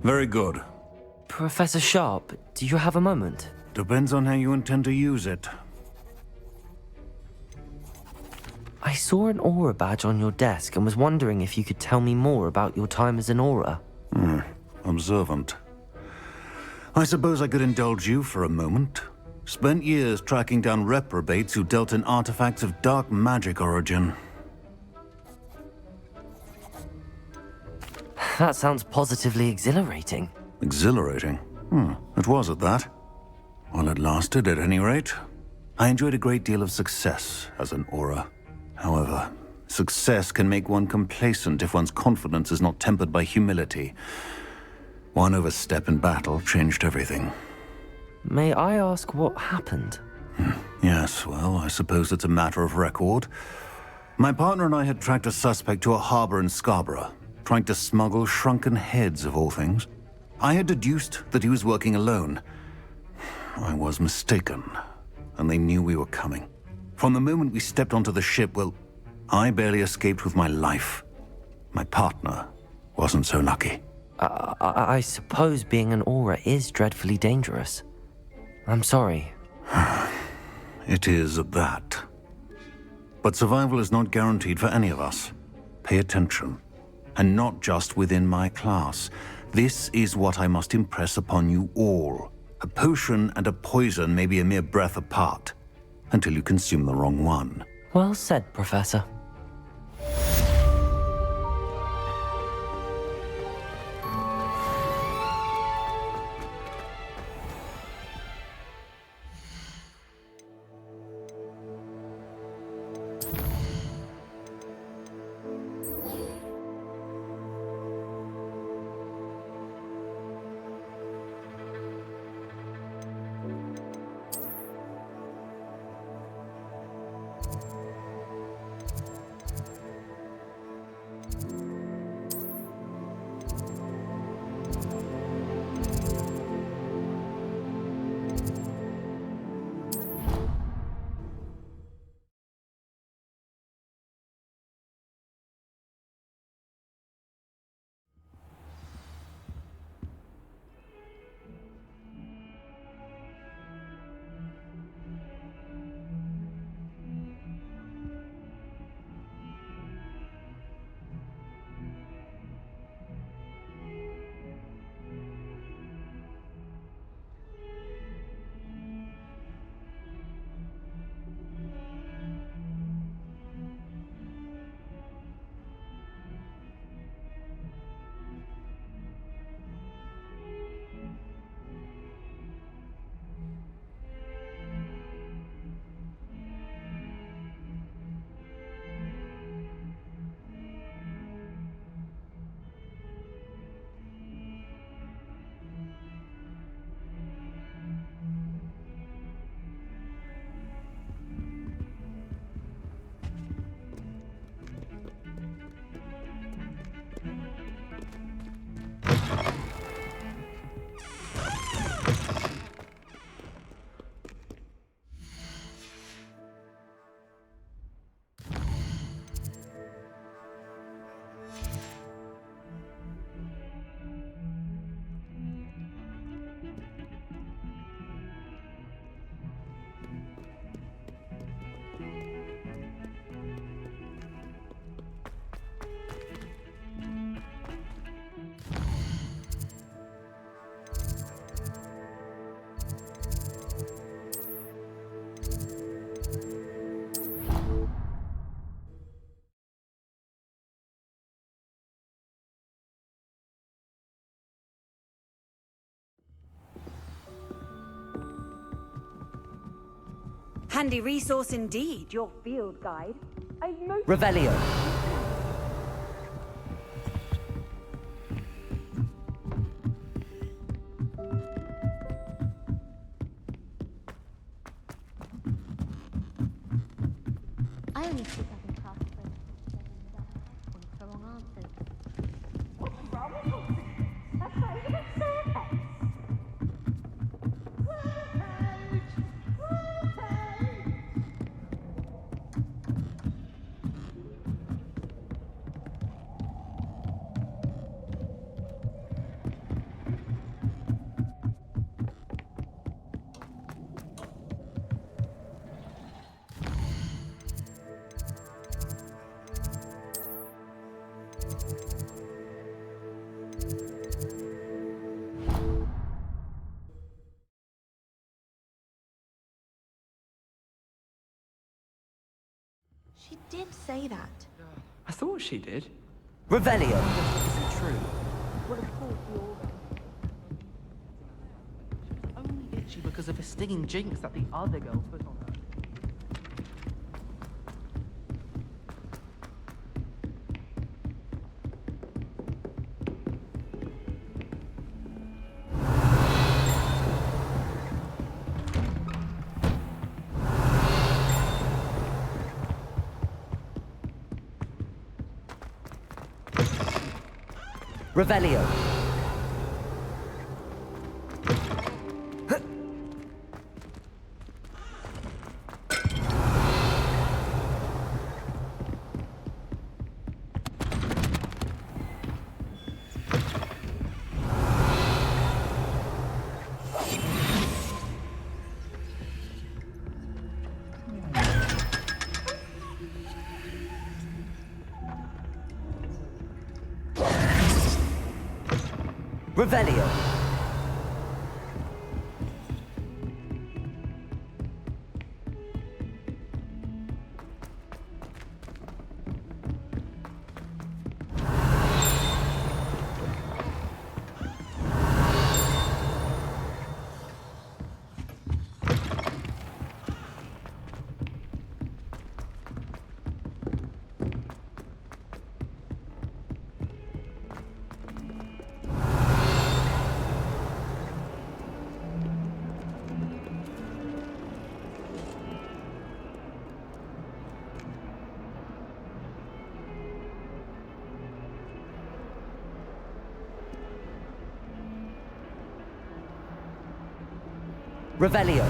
Very good. Professor Sharp, do you have a moment? Depends on how you intend to use it. I saw an aura badge on your desk and was wondering if you could tell me more about your time as an aura. Observant. I suppose I could indulge you for a moment. Spent years tracking down reprobates who dealt in artifacts of dark magic origin. That sounds positively exhilarating. Exhilarating? It was at that. While it lasted, at any rate. I enjoyed a great deal of success as an aura. However, success can make one complacent if one's confidence is not tempered by humility. One overstep in battle changed everything. May I ask what happened? Yes, well, I suppose it's a matter of record. My partner and I had tracked a suspect to a harbor in Scarborough, trying to smuggle shrunken heads of all things. I had deduced that he was working alone. I was mistaken, and they knew we were coming. From the moment we stepped onto the ship, well, I barely escaped with my life. My partner wasn't so lucky. I suppose being an aura is dreadfully dangerous. I'm sorry. It is at that. But survival is not guaranteed for any of us. Pay attention. And not just within my class. This is what I must impress upon you all. A potion and a poison may be a mere breath apart, until you consume the wrong one. Well said, Professor. Handy resource indeed, your field guide. Revelio. I only speak up in class for the wrong answers. What's wrong with you? That's not even a survey. She did say that. I thought she did. Revelio. Isn't true. Well, of course, we all Only itchy because of a stinging jinx that the other girls put on her. Revelio. Revelio.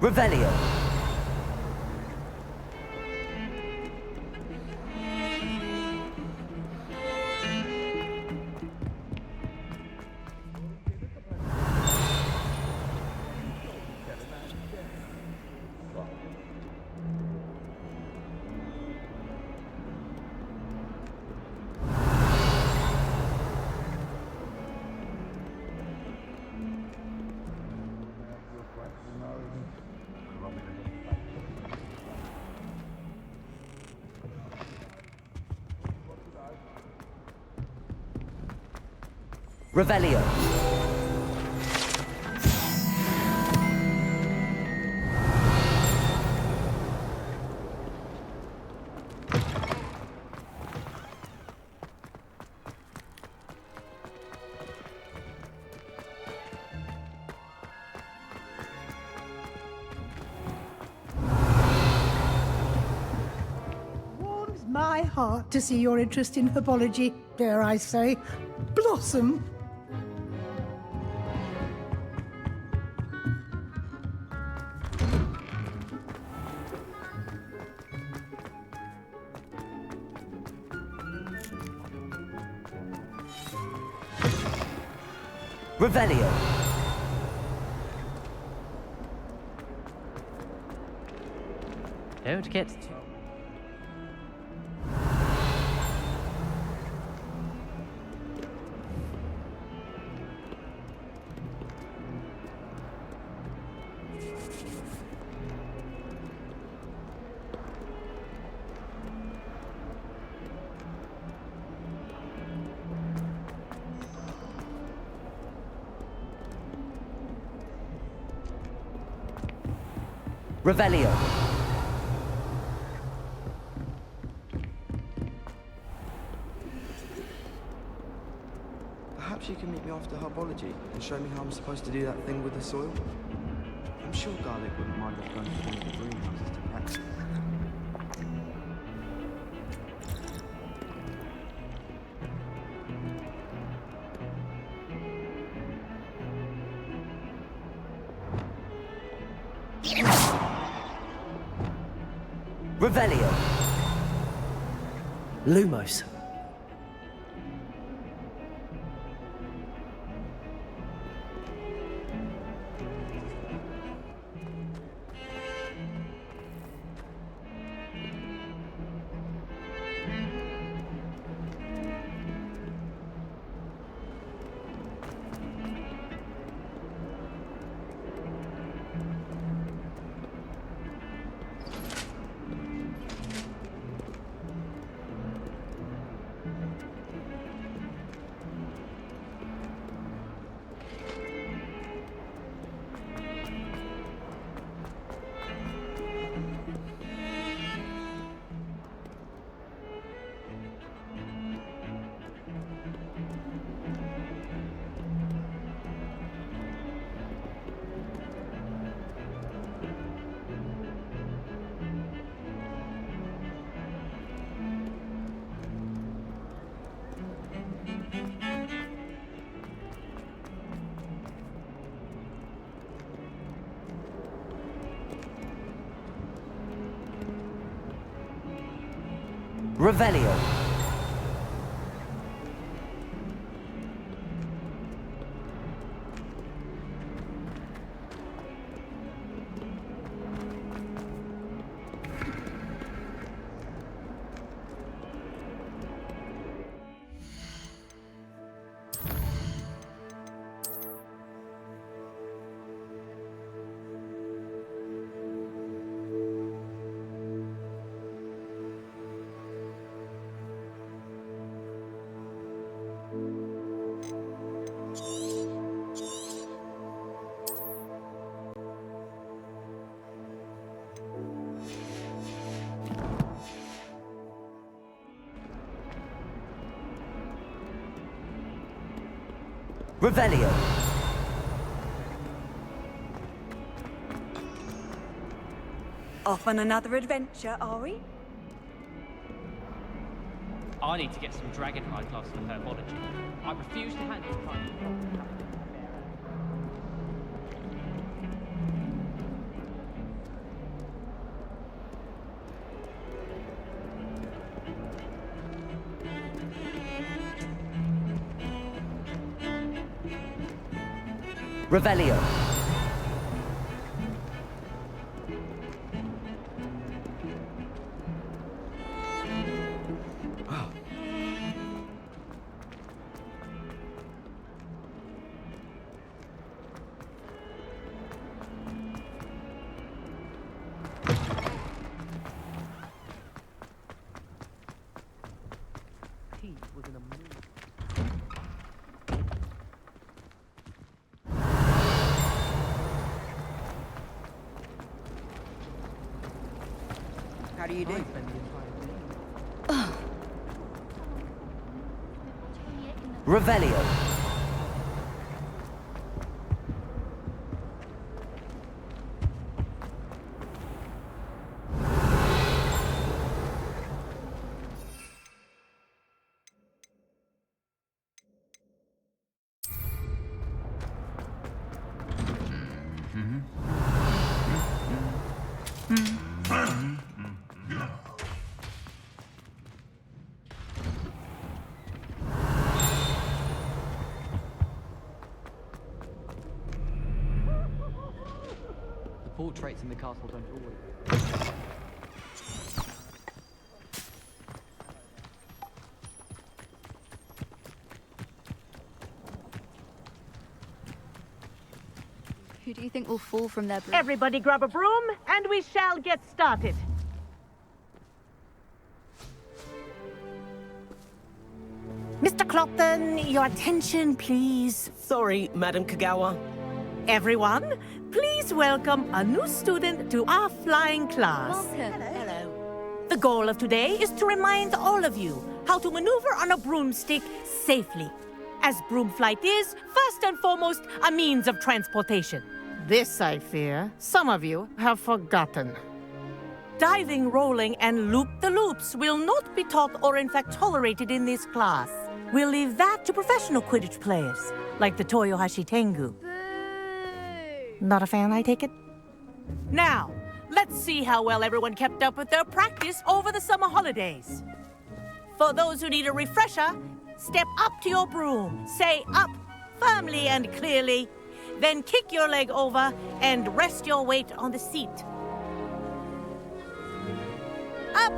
Revelio. Revelio. Revelio. Warms my heart to see your interest in herbology, dare I say, blossom. Revelio. Don't get too... Revelio. Perhaps you can meet me after herbology and show me how I'm supposed to do that thing with the soil. I'm sure Garlic wouldn't mind us going to one of the greenhouses to practice. Yeah. Revelio. Lumos. Revelio. Revelio. Off on another adventure, are we? I need to get some Dragonhide class in herbology. I refuse to handle time. Revelio. How do you do? Revelio. The portraits in the castle don't always. Who do you think will fall from their broom? Everybody grab a broom, and we shall get started. Mr. Clopton, your attention, please. Sorry, Madam Kagawa. Everyone, please welcome a new student to our flying class. Welcome. Hello. The goal of today is to remind all of you how to maneuver on a broomstick safely, as broom flight is, first and foremost, a means of transportation. This, I fear, some of you have forgotten. Diving, rolling, and loop-the-loops will not be taught or in fact tolerated in this class. We'll leave that to professional Quidditch players, like the Toyohashi Tengu. Not a fan, I take it? Now, Let's see how well everyone kept up with their practice over the summer holidays. For those who need a refresher, step up to your broom, say up firmly and clearly, then kick your leg over and rest your weight on the seat. Up!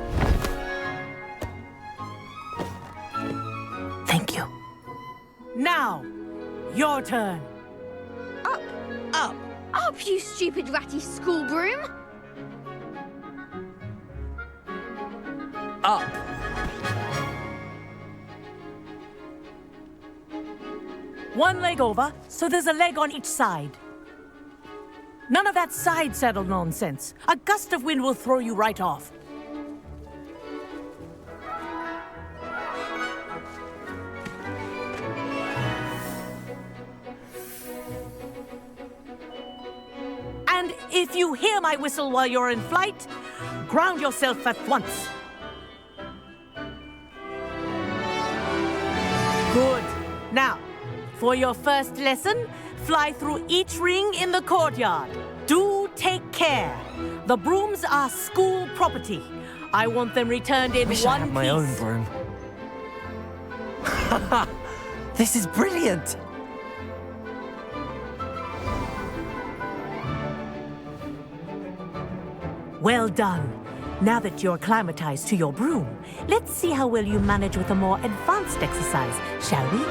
Thank you. Now, your turn. Up! Up! Up, you stupid ratty school broom! Up! One leg over, so there's a leg on each side. None of that side saddle nonsense. A gust of wind will throw you right off. And if you hear my whistle while you're in flight, ground yourself at once. Good. Now, for your first lesson, fly through each ring in the courtyard. Do take care. The brooms are school property. I want them returned in Wish one I had piece. my own broom. This is brilliant. Well done. Now that you're acclimatized to your broom, let's see how well you manage with a more advanced exercise, shall we?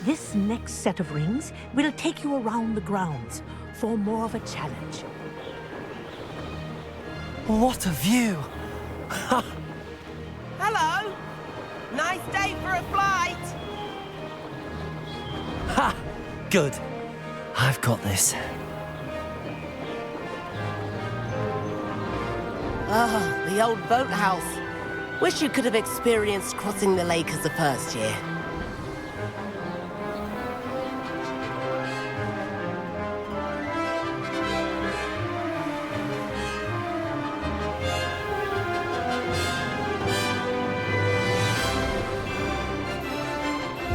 This next set of rings will take you around the grounds for more of a challenge. What a view! Hello! Nice day for a flight! Ha! Good. I've got this. Ah, the old boathouse. Wish you could have experienced crossing the lake as a first year.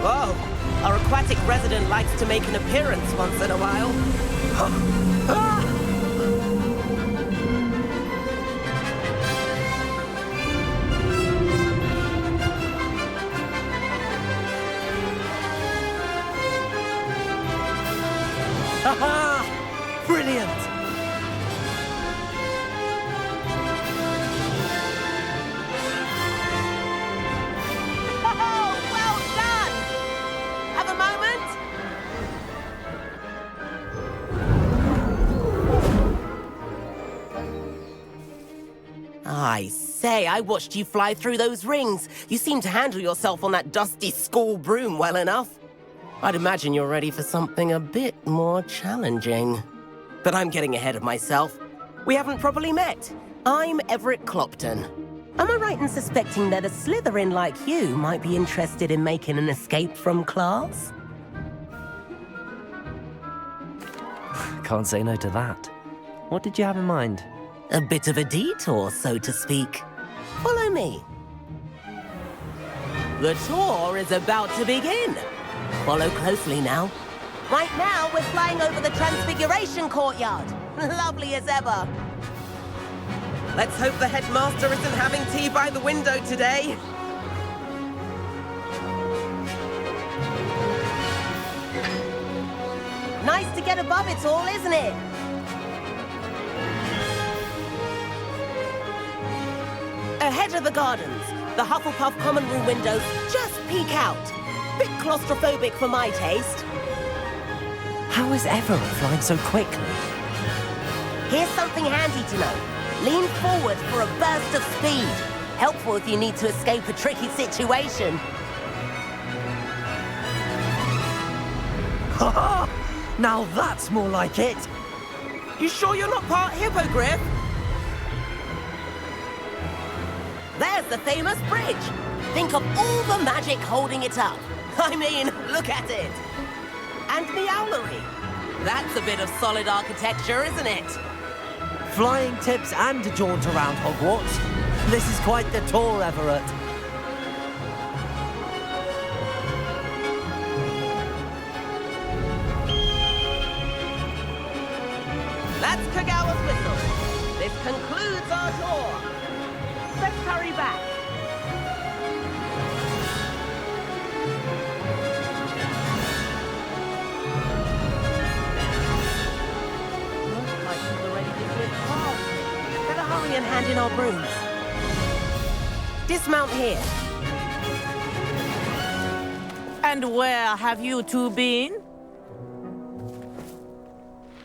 Whoa! Our aquatic resident likes to make an appearance once in a while. Ha-ha! Brilliant! Oh, well done! Have a moment? I say, I watched you fly through those rings. You seem to handle yourself on that dusty school broom well enough. I'd imagine you're ready for something a bit more challenging. But I'm getting ahead of myself. We haven't properly met. I'm Everett Clopton. Am I right in suspecting that a Slytherin like you might be interested in making an escape from class? Can't say no to that. What did you have in mind? A bit of a detour, so to speak. Follow me. The tour is about to begin. Follow closely now. Right now, we're flying over the Transfiguration Courtyard. Lovely as ever. Let's hope the headmaster isn't having tea by the window today. Nice to get above it all, isn't it? Ahead of the gardens, the Hufflepuff common room windows just peek out. Bit claustrophobic for my taste. How is Everett flying so quickly? Here's something handy to know. Lean forward for a burst of speed. Helpful if you need to escape a tricky situation. Ha! Now that's more like it. You sure you're not part hippogriff? There's the famous bridge. Think of all the magic holding it up. I mean, look at it. And the owlery. That's a bit of solid architecture, isn't it? Flying tips and a jaunt around Hogwarts. This is quite the tour, Everett. That's Kagawa's whistle. This concludes our tour. Let's hurry back. Looks like we're ready to get off. Better hurry and hand in our brooms. Dismount here. And where have you two been?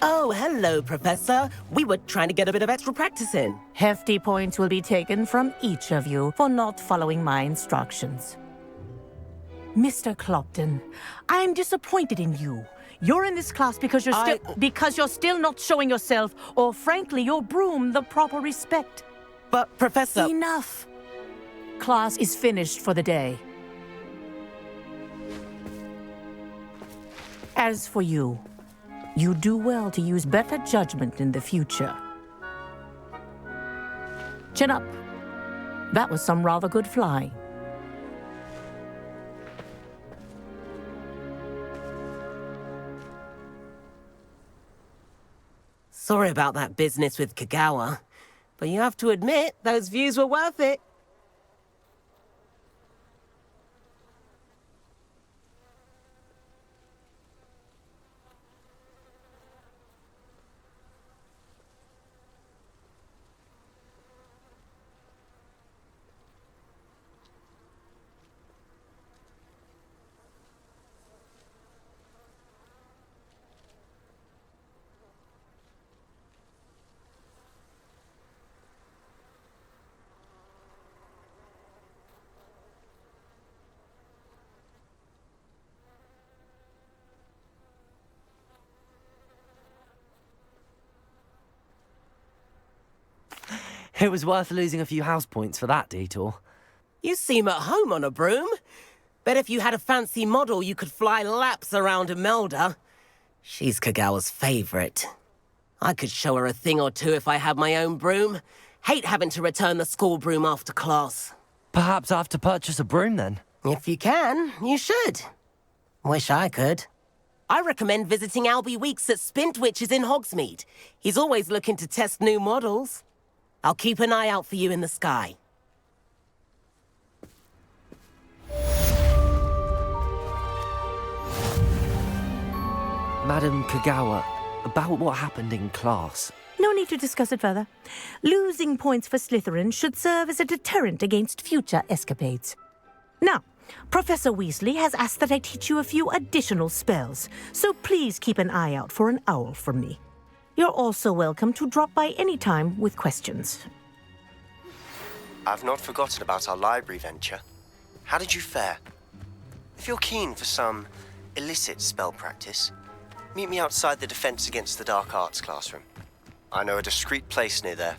Oh, hello, Professor. We were trying to get a bit of extra practice in. Hefty points will be taken from each of you for not following my instructions. Mr. Clopton, I am disappointed in you. You're in this class because you're still not showing yourself, or frankly, your broom the proper respect. But, Professor... Enough. Class is finished for the day. As for you, you do well to use better judgment in the future. Chin up. That was some rather good flying. Sorry about that business with Kagawa, but you have to admit, those views were worth it. It was worth losing a few house points for that detour. You seem at home on a broom. Bet if you had a fancy model, you could fly laps around Imelda. She's Kagawa's favorite. I could show her a thing or two if I had my own broom. Hate having to return the school broom after class. Perhaps I have to purchase a broom then. If you can, you should. Wish I could. I recommend visiting Albie Weeks at Spintwitches in Hogsmeade. He's always looking to test new models. I'll keep an eye out for you in the sky. Madam Kagawa, about what happened in class. No need to discuss it further. Losing points for Slytherin should serve as a deterrent against future escapades. Now, Professor Weasley has asked that I teach you a few additional spells, so please keep an eye out for an owl from me. You're also welcome to drop by any time with questions. I've not forgotten about our library venture. How did you fare? If you're keen for some illicit spell practice, meet me outside the Defense Against the Dark Arts classroom. I know a discreet place near there.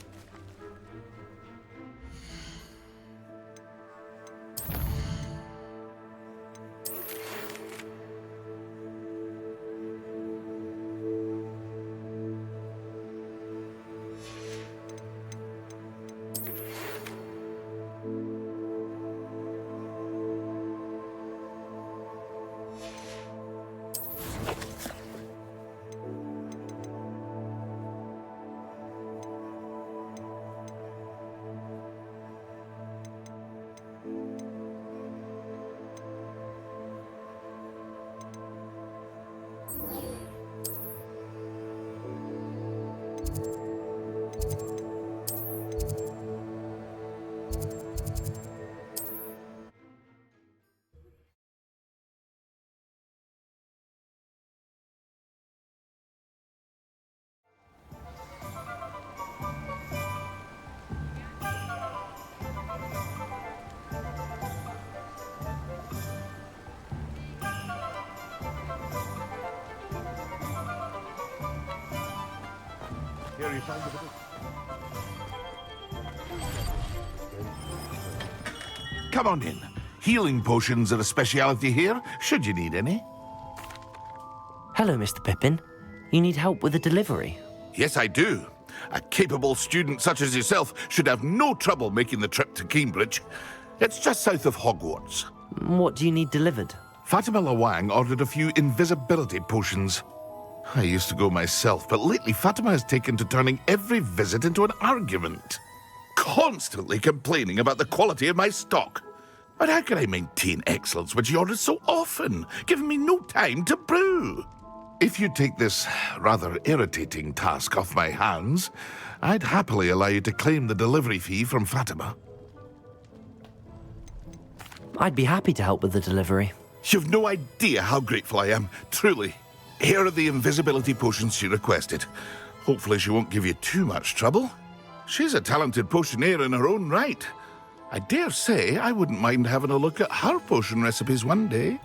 Here you find the book. Come on in. Healing potions are a speciality here, should you need any. Hello, Mr. Pippin. You need help with a delivery? Yes, I do. A capable student such as yourself should have no trouble making the trip to Cambridge. It's just south of Hogwarts. What do you need delivered? Fatima Lawang ordered a few invisibility potions. I used to go myself, but lately Fatima has taken to turning every visit into an argument. Constantly complaining about the quality of my stock. But how can I maintain excellence when she orders so often, giving me no time to brew? If you take this rather irritating task off my hands, I'd happily allow you to claim the delivery fee from Fatima. I'd be happy to help with the delivery. You've no idea how grateful I am, truly. Here are the invisibility potions she requested. Hopefully she won't give you too much trouble. She's a talented potioneer in her own right. I dare say I wouldn't mind having a look at her potion recipes one day.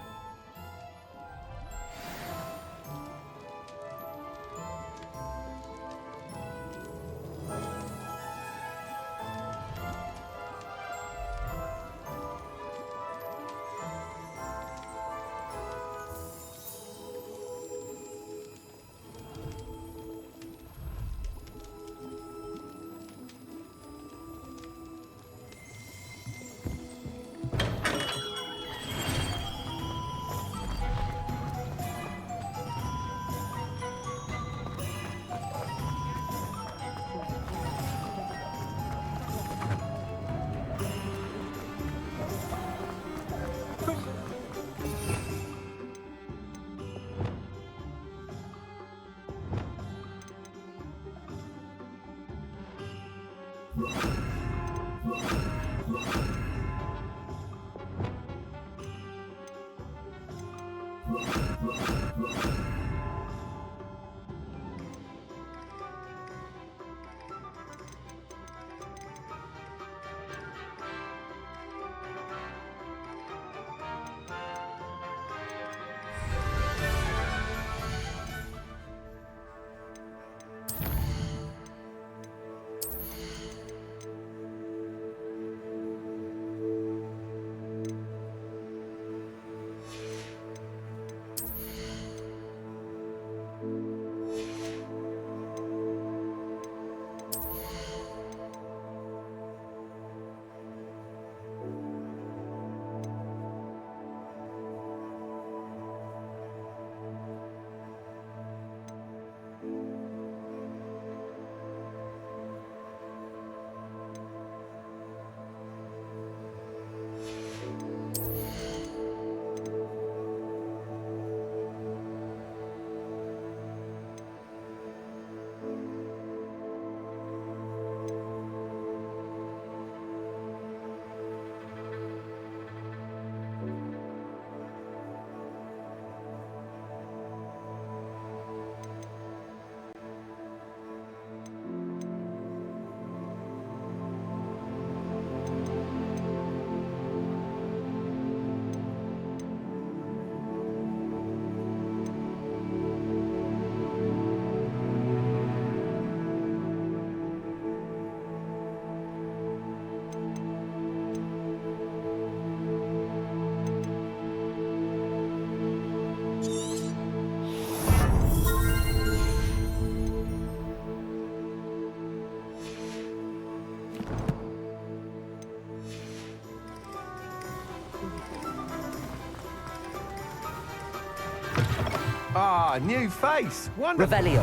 Ah, new face. Wonderful. Revelio.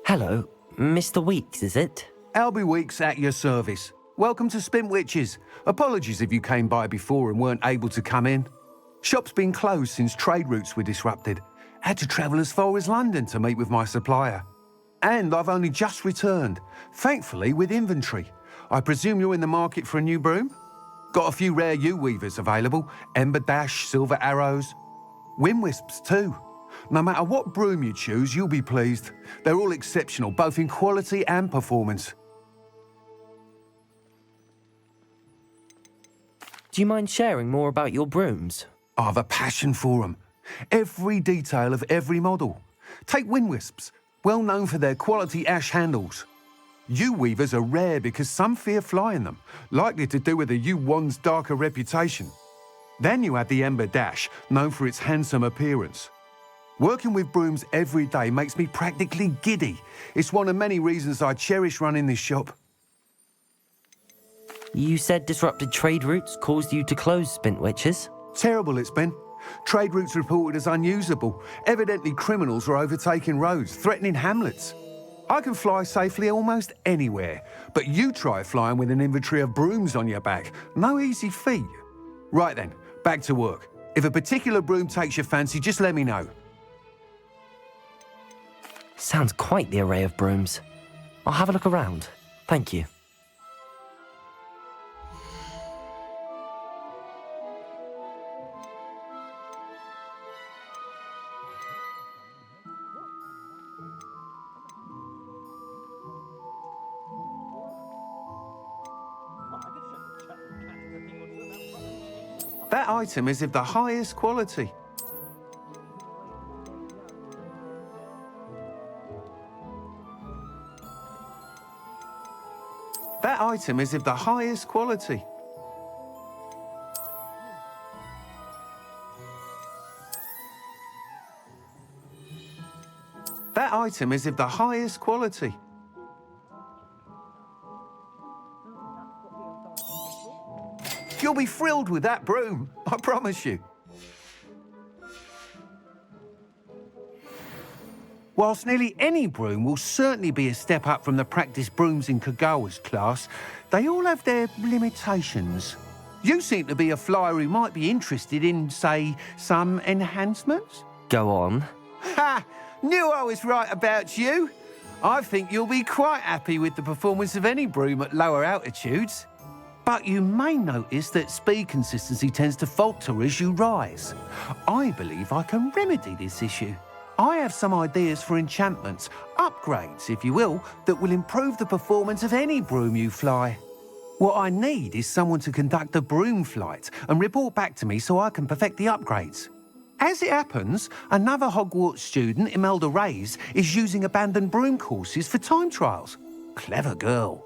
Hello, Mr. Weeks, is it? Albie Weeks at your service. Welcome to Spintwitches. Apologies if you came by before and weren't able to come in. Shop's been closed since trade routes were disrupted. Had to travel as far as London to meet with my supplier. And I've only just returned, thankfully with inventory. I presume you're in the market for a new broom? Got a few rare U-weavers available, Ember Dash, Silver Arrows, Wind Wisps too. No matter what broom you choose, you'll be pleased. They're all exceptional, both in quality and performance. Do you mind sharing more about your brooms? I've a passion for them. Every detail of every model. Take Wind Wisps, well known for their quality ash handles. U-weavers are rare because some fear flying them, likely to do with the U-wand's darker reputation. Then you have the Ember Dash, known for its handsome appearance. Working with brooms every day makes me practically giddy. It's one of many reasons I cherish running this shop. You said disrupted trade routes caused you to close Spintwitches? Terrible it's been. Trade routes reported as unusable. Evidently criminals are overtaking roads, threatening hamlets. I can fly safely almost anywhere, but you try flying with an inventory of brooms on your back. No easy feat. Right then, back to work. If a particular broom takes your fancy, just let me know. Sounds quite the array of brooms. I'll have a look around. Thank you. That item is of the highest quality. That item is of the highest quality. That item is of the highest quality. You'll be thrilled with that broom, I promise you. Whilst nearly any broom will certainly be a step up from the practice brooms in Kagawa's class, they all have their limitations. You seem to be a flyer who might be interested in, say, some enhancements? Go on. Ha! Knew I was right about you. I think you'll be quite happy with the performance of any broom at lower altitudes. But you may notice that speed consistency tends to falter as you rise. I believe I can remedy this issue. I have some ideas for enchantments, upgrades, if you will, that will improve the performance of any broom you fly. What I need is someone to conduct a broom flight and report back to me so I can perfect the upgrades. As it happens, another Hogwarts student, Imelda Reyes, is using abandoned broom courses for time trials. Clever girl.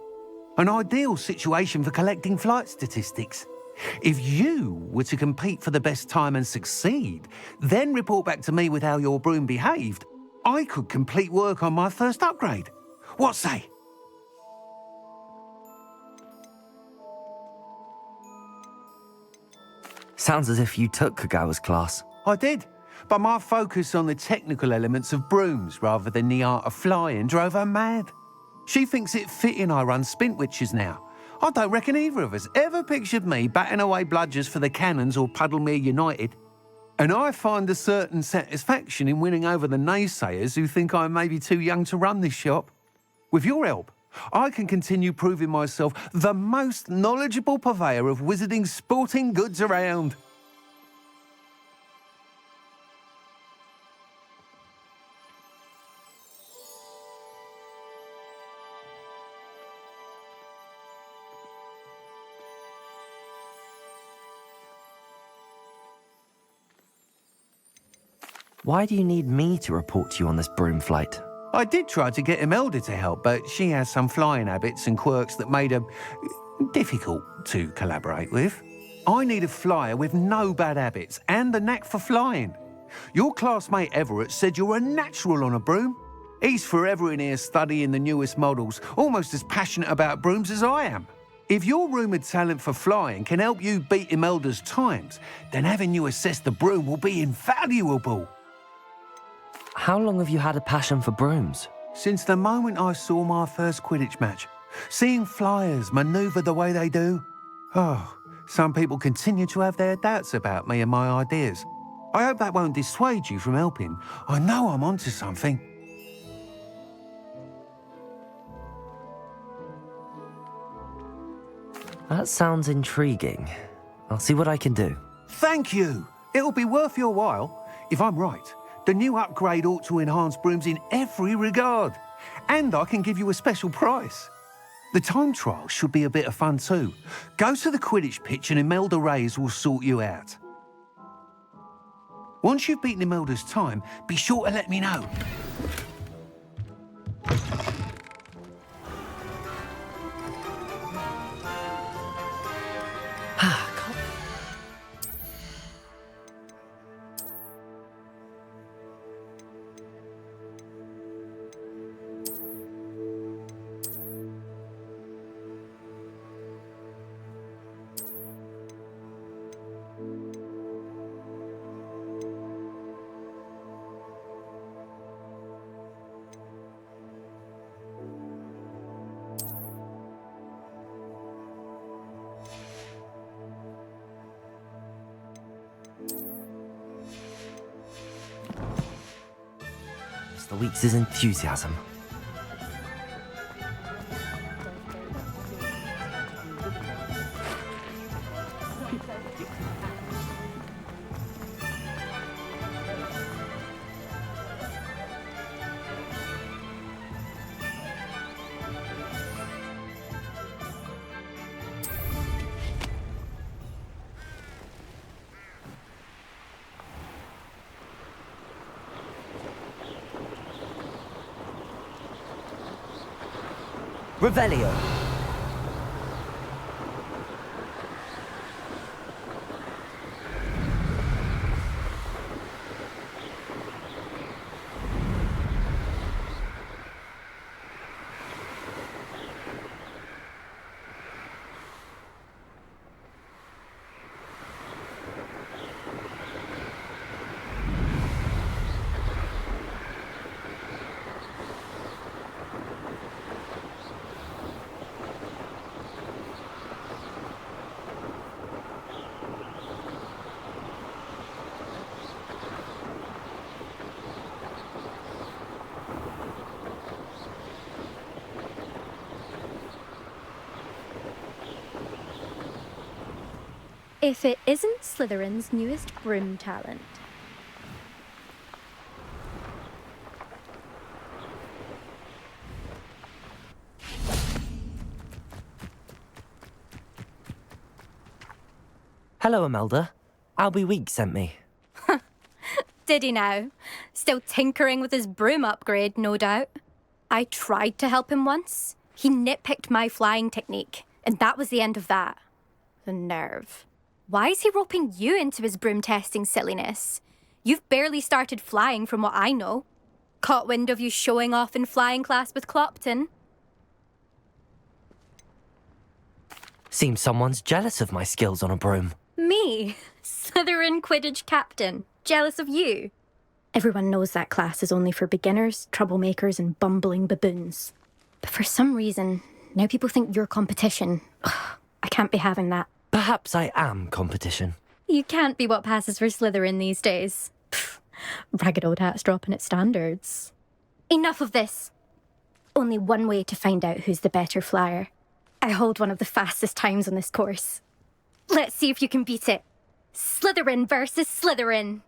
An ideal situation for collecting flight statistics. If you were to compete for the best time and succeed, then report back to me with how your broom behaved, I could complete work on my first upgrade. What say? Sounds as if you took Kagawa's class. I did, but my focus on the technical elements of brooms rather than the art of flying drove her mad. She thinks it fitting I run Spintwitches now. I don't reckon either of us ever pictured me batting away bludgers for the Cannons or Puddlemere United. And I find a certain satisfaction in winning over the naysayers who think I may be too young to run this shop. With your help, I can continue proving myself the most knowledgeable purveyor of wizarding sporting goods around. Why do you need me to report to you on this broom flight? I did try to get Imelda to help, but she has some flying habits and quirks that made her difficult to collaborate with. I need a flyer with no bad habits and the knack for flying. Your classmate Everett said you're a natural on a broom. He's forever in here studying the newest models, almost as passionate about brooms as I am. If your rumoured talent for flying can help you beat Imelda's times, then having you assess the broom will be invaluable. How long have you had a passion for brooms? Since the moment I saw my first Quidditch match. Seeing flyers manoeuvre the way they do. Oh, some people continue to have their doubts about me and my ideas. I hope that won't dissuade you from helping. I know I'm onto something. That sounds intriguing. I'll see what I can do. Thank you. It'll be worth your while. If I'm right, the new upgrade ought to enhance brooms in every regard. And I can give you a special price. The time trial should be a bit of fun too. Go to the Quidditch pitch and Imelda Reyes will sort you out. Once you've beaten Imelda's time, be sure to let me know. Master Weeks' enthusiasm. Revelio. If it isn't Slytherin's newest broom talent. Hello, Imelda. Albie Weeks sent me. Did he now? Still tinkering with his broom upgrade, no doubt. I tried to help him once. He nitpicked my flying technique, and that was the end of that. The nerve. Why is he roping you into his broom testing silliness? You've barely started flying from what I know. Caught wind of you showing off in flying class with Clopton. Seems someone's jealous of my skills on a broom. Me? Slytherin Quidditch captain. Jealous of you? Everyone knows that class is only for beginners, troublemakers, and bumbling baboons. But for some reason, now people think you're competition. Ugh, I can't be having that. Perhaps I am competition. You can't be what passes for Slytherin these days. Pfft, ragged old hat's dropping its standards. Enough of this. Only one way to find out who's the better flyer. I hold one of the fastest times on this course. Let's see if you can beat it. Slytherin versus Slytherin.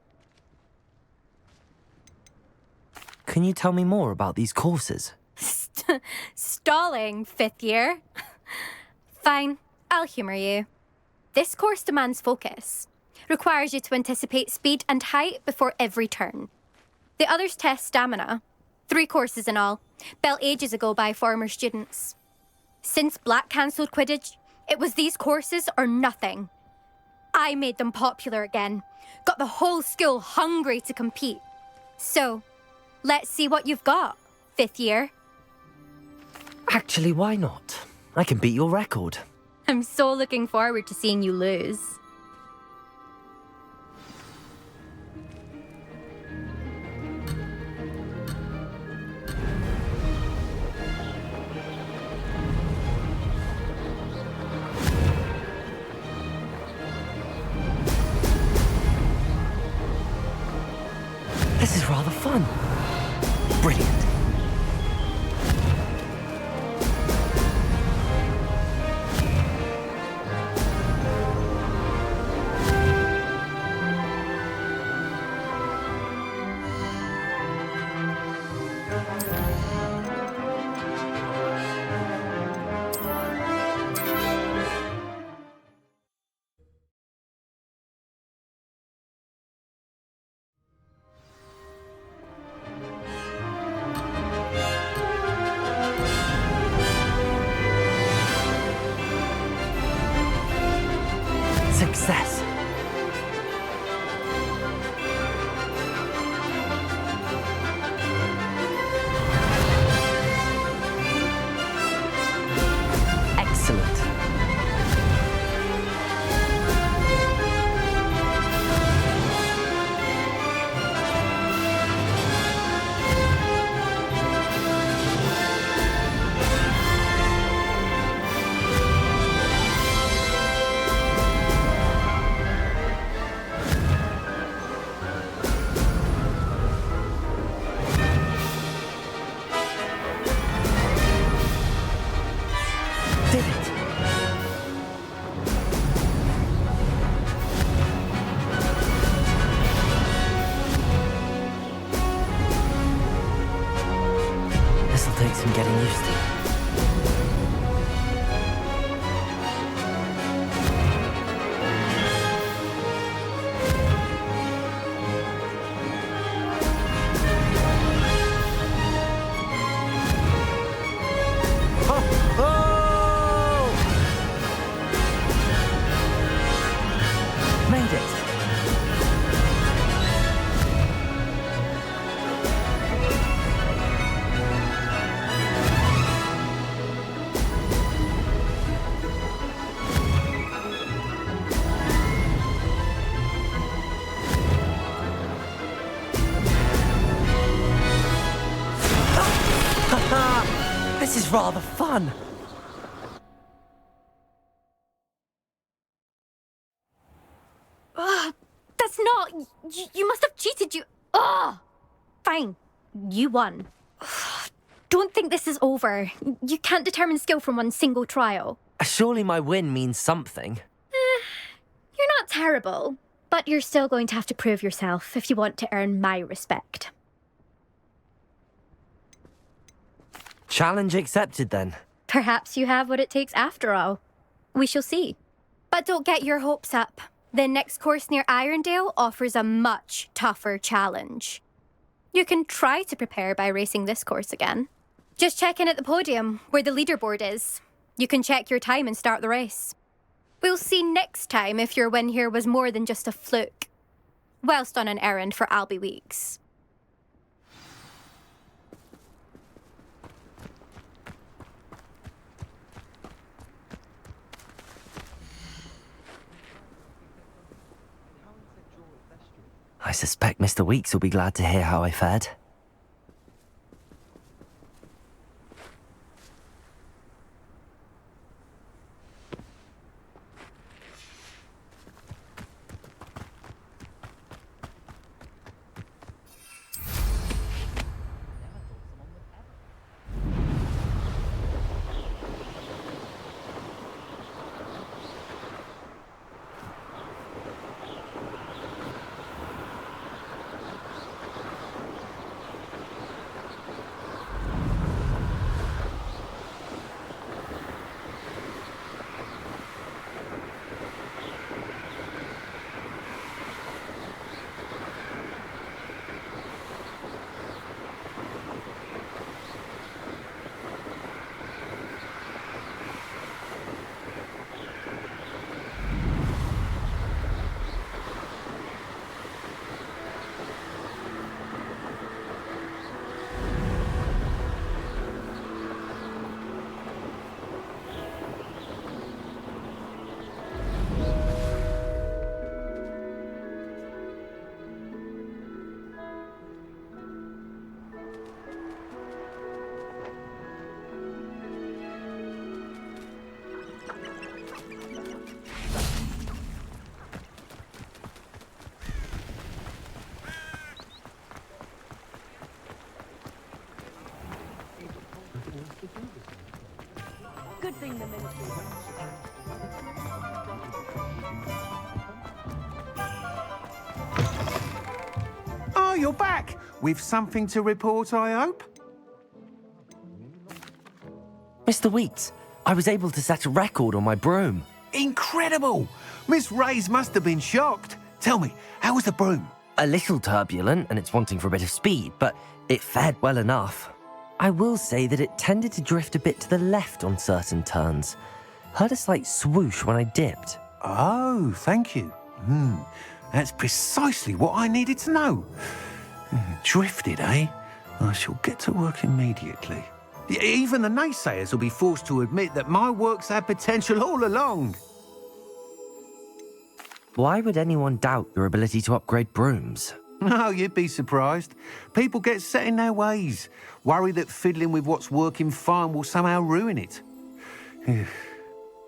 Can you tell me more about these courses? Stalling, 5th year. Fine, I'll humour you. This course demands focus. Requires you to anticipate speed and height before every turn. The others test stamina. 3 courses in all, built ages ago by former students. Since Black cancelled Quidditch, it was these courses or nothing. I made them popular again. Got the whole school hungry to compete. So, let's see what you've got, 5th year. Actually, why not? I can beat your record. I'm so looking forward to seeing you lose. This is rather fun. Brilliant. some getting used to. Made it! This is rather fun. That's not... You must have cheated, you... Ugh! Fine. You won. Don't think this is over. You can't determine skill from one single trial. Surely my win means something. You're not terrible, but you're still going to have to prove yourself if you want to earn my respect. Challenge accepted, then. Perhaps you have what it takes after all. We shall see. But don't get your hopes up. The next course near Irondale offers a much tougher challenge. You can try to prepare by racing this course again. Just check in at the podium, where the leaderboard is. You can check your time and start the race. We'll see next time if your win here was more than just a fluke. Whilst on an errand for Albie Weeks. I suspect Mr. Weeks will be glad to hear how I fared. Good thing the ministry. Oh, you're back! With something to report, I hope? Mr. Weeks, I was able to set a record on my broom. Incredible! Miss Reyes must have been shocked. Tell me, how was the broom? A little turbulent, and it's wanting for a bit of speed, but it fared well enough. I will say that it tended to drift a bit to the left on certain turns. Heard a slight swoosh when I dipped. Oh, thank you. That's precisely what I needed to know. Drifted, eh? I shall get to work immediately. Even the naysayers will be forced to admit that my work's had potential all along. Why would anyone doubt your ability to upgrade brooms? No, you'd be surprised. People get set in their ways, worry that fiddling with what's working fine will somehow ruin it.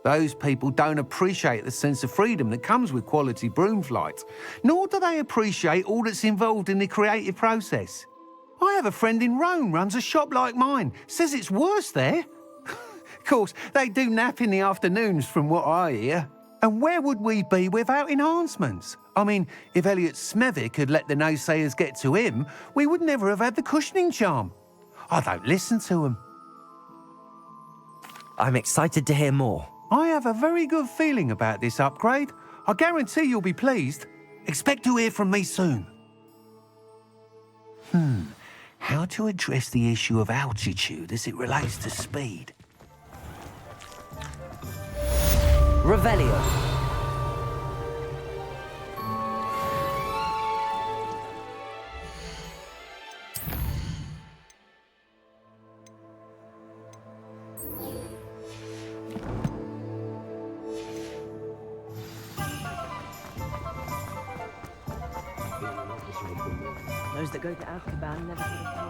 Those people don't appreciate the sense of freedom that comes with quality broom flight, nor do they appreciate all that's involved in the creative process. I have a friend in Rome runs a shop like mine, says it's worse there. Of course, they do nap in the afternoons from what I hear. And where would we be without enhancements? I mean, if Elliot Smethwick had let the naysayers get to him, we would never have had the cushioning charm. I don't listen to them. I'm excited to hear more. I have a very good feeling about this upgrade. I guarantee you'll be pleased. Expect to hear from me soon. How to address the issue of altitude as it relates to speed? Revelio. Those that go to Azkaban never get a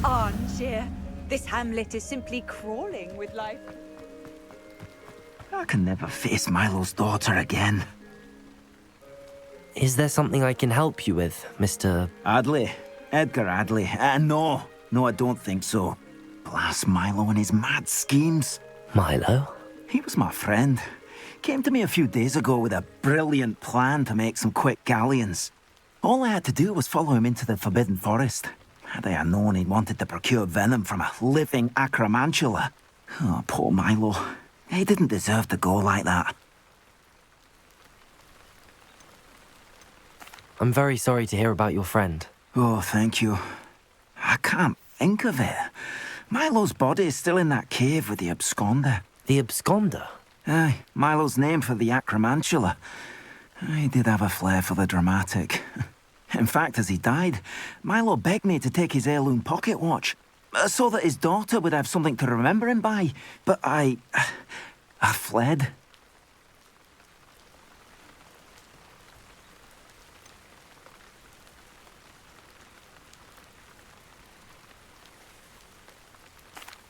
Armchair. This hamlet is simply crawling with life. I can never face Milo's daughter again. Is there something I can help you with, Mr. Adley? Edgar Adley? No, I don't think so. Blast Milo and his mad schemes. Milo? He was my friend. Came to me a few days ago with a brilliant plan to make some quick galleons. All I had to do was follow him into the Forbidden Forest. Had I known he'd wanted to procure venom from a living acromantula. Oh, poor Milo. He didn't deserve to go like that. I'm very sorry to hear about your friend. Oh, thank you. I can't think of it. Milo's body is still in that cave with the absconder. The absconder? Aye, Milo's name for the acromantula. He did have a flair for the dramatic. In fact, as he died, Milo begged me to take his heirloom pocket watch, so that his daughter would have something to remember him by. But I fled.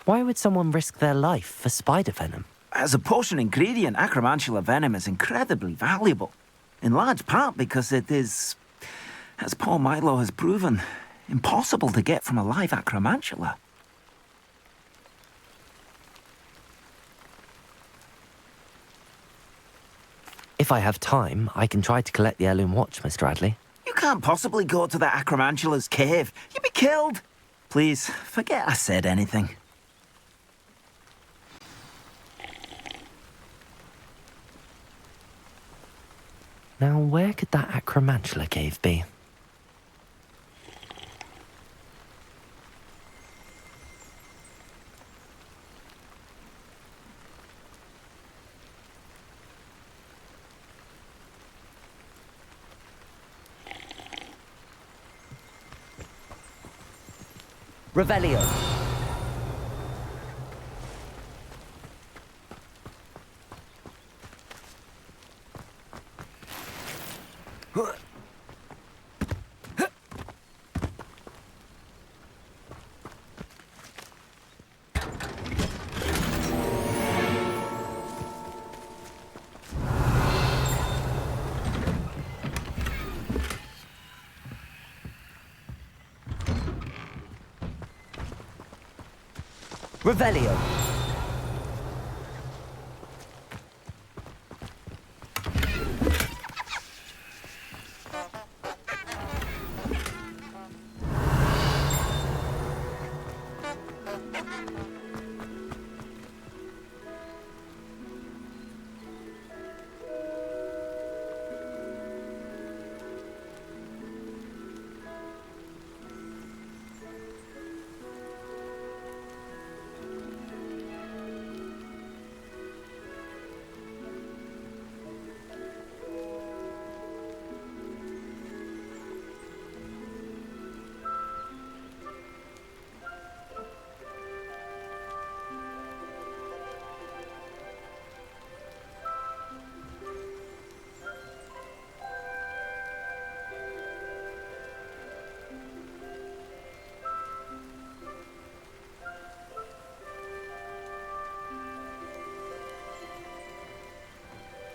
Why would someone risk their life for spider venom? As a potion ingredient, acromantula venom is incredibly valuable. In large part because it is, as Paul Milo has proven, impossible to get from a live acromantula. If I have time, I can try to collect the heirloom watch, Mr. Adley. You can't possibly go to the acromantula's cave. You'd be killed. Please, forget I said anything. Now, where could that acromantula cave be? Revelio. Revelio.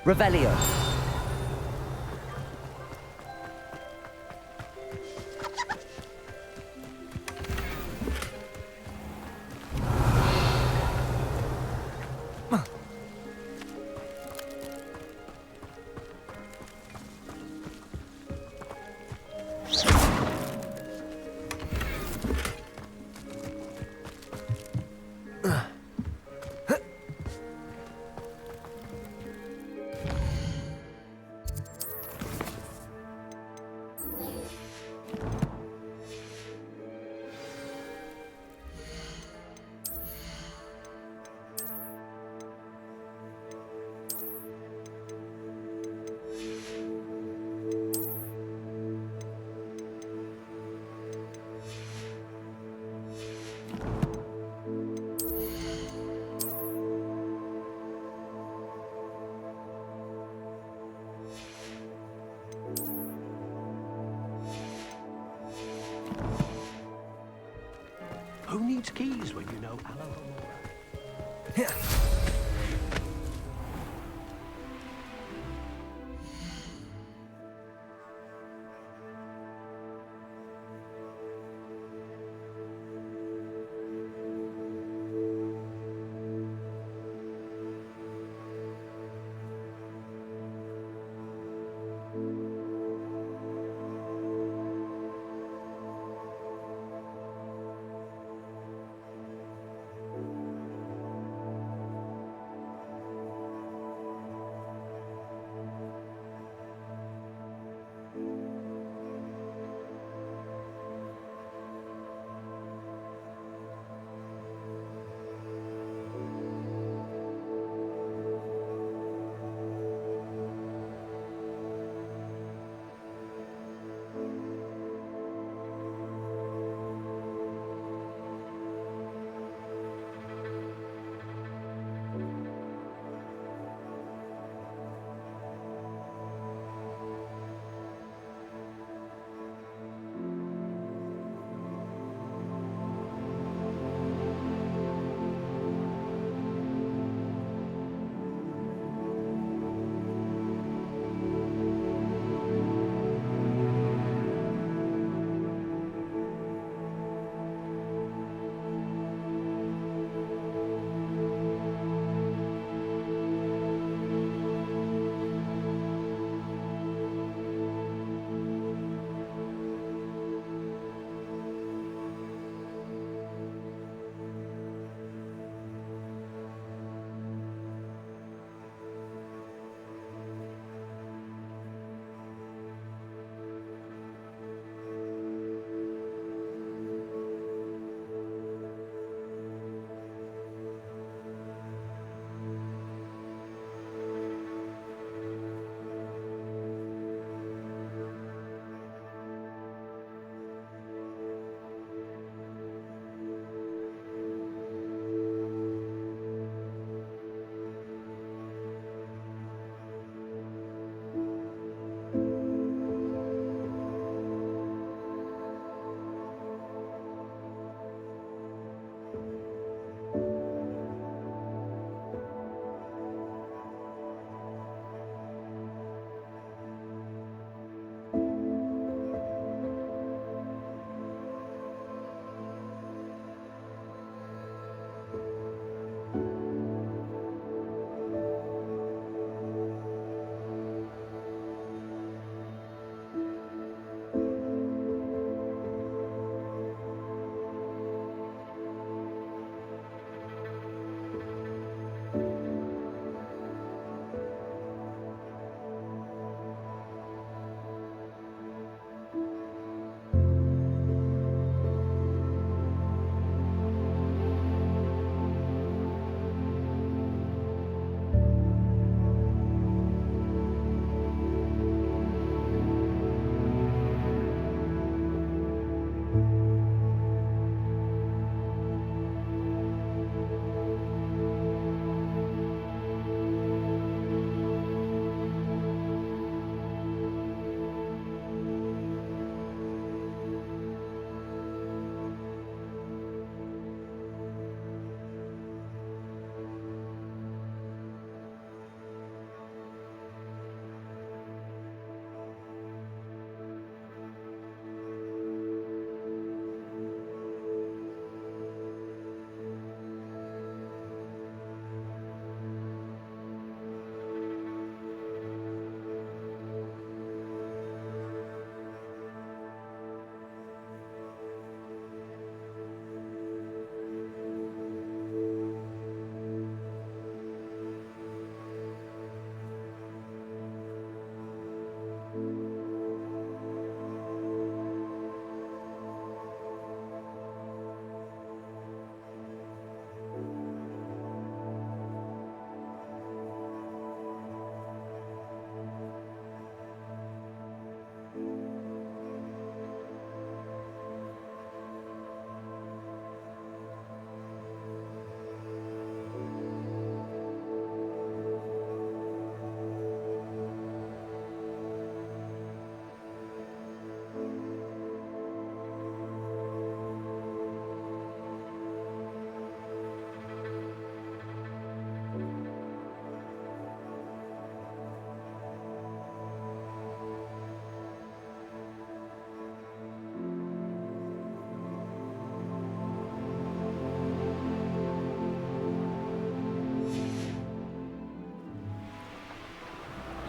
Revelio. Who needs keys when you know Alan?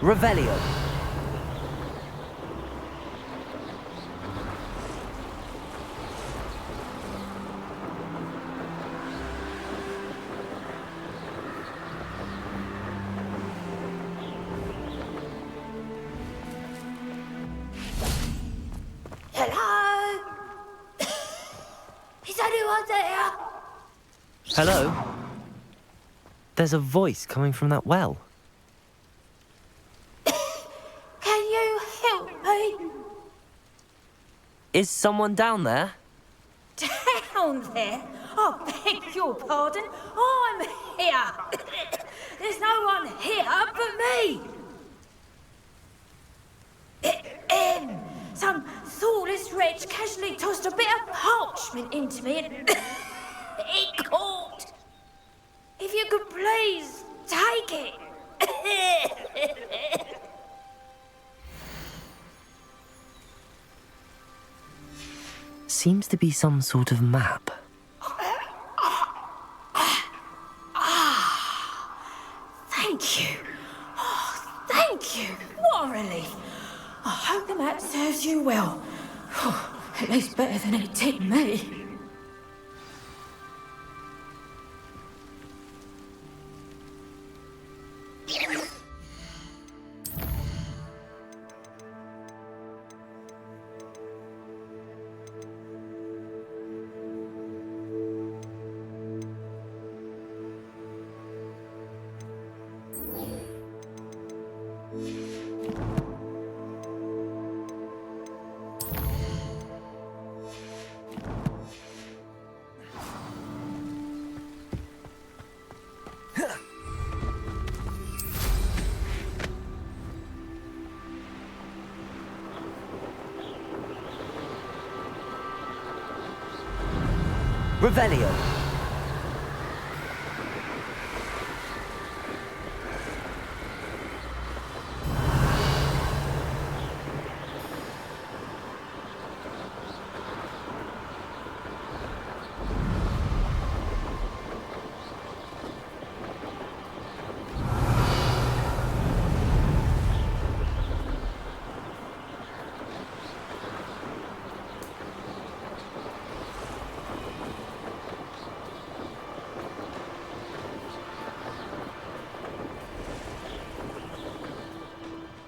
Revelio. Hello? Is anyone there? Hello? There's a voice coming from that well. Can you help me? Is someone down there? Down there? I beg your pardon. I'm here. There's no one here but me. Some thoughtless wretch casually tossed a bit of parchment into me and it caught. If you could please take it. Seems to be some sort of map. Thank you. Oh, thank you. What a relief. I hope the map serves you well. At least better than it did me. Revelio.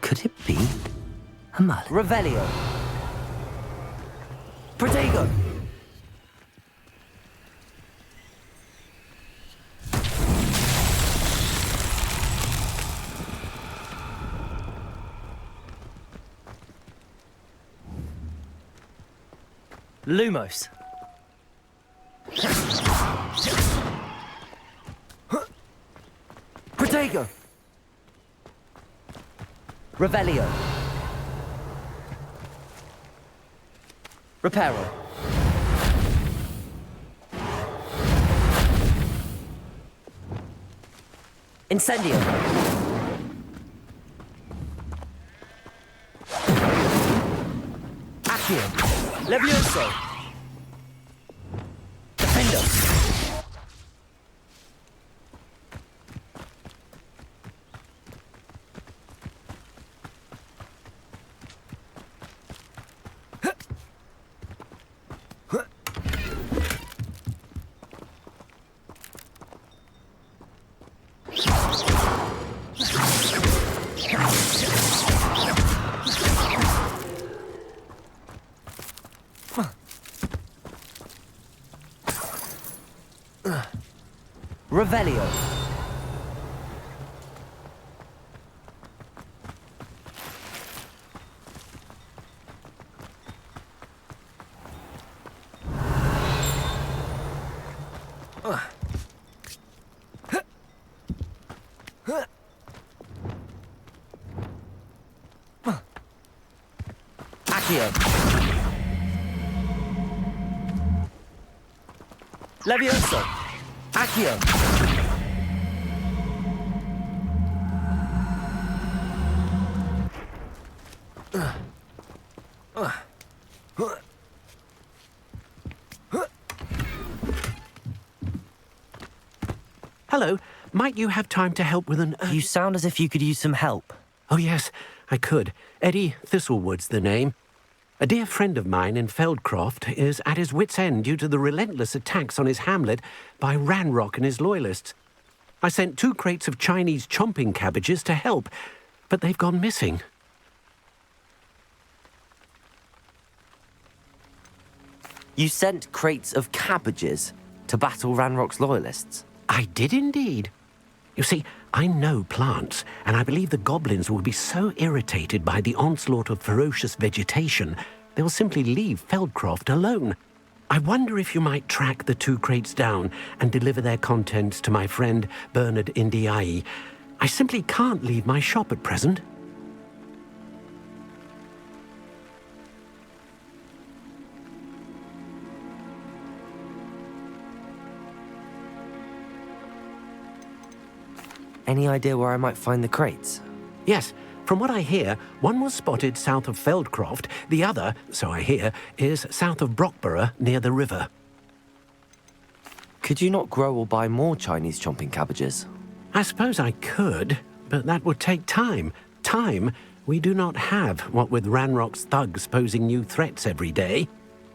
Could it be a mal? Revelio. Protego. Lumos. Protego. Revelio. Reparo. Incendio. Accio. Levioso. Defendo. Revelio. Accio. Levioso. Accio. Hello, might you have time to help with an... You sound as if you could use some help. Oh, yes, I could. Eddie Thistlewood's the name. A dear friend of mine in Feldcroft is at his wit's end due to the relentless attacks on his hamlet by Ranrock and his loyalists. I sent 2 crates of Chinese chomping cabbages to help, but they've gone missing. You sent crates of cabbages to battle Ranrock's loyalists? I did indeed. You see, I know plants, and I believe the goblins will be so irritated by the onslaught of ferocious vegetation, they'll simply leave Feldcroft alone. I wonder if you might track the 2 crates down and deliver their contents to my friend Bernard Indiai. I simply can't leave my shop at present. Any idea where I might find the crates? Yes, from what I hear, one was spotted south of Feldcroft, the other, so I hear, is south of Brockborough near the river. Could you not grow or buy more Chinese chomping cabbages? I suppose I could, but that would take time. Time we do not have, what with Ranrock's thugs posing new threats every day.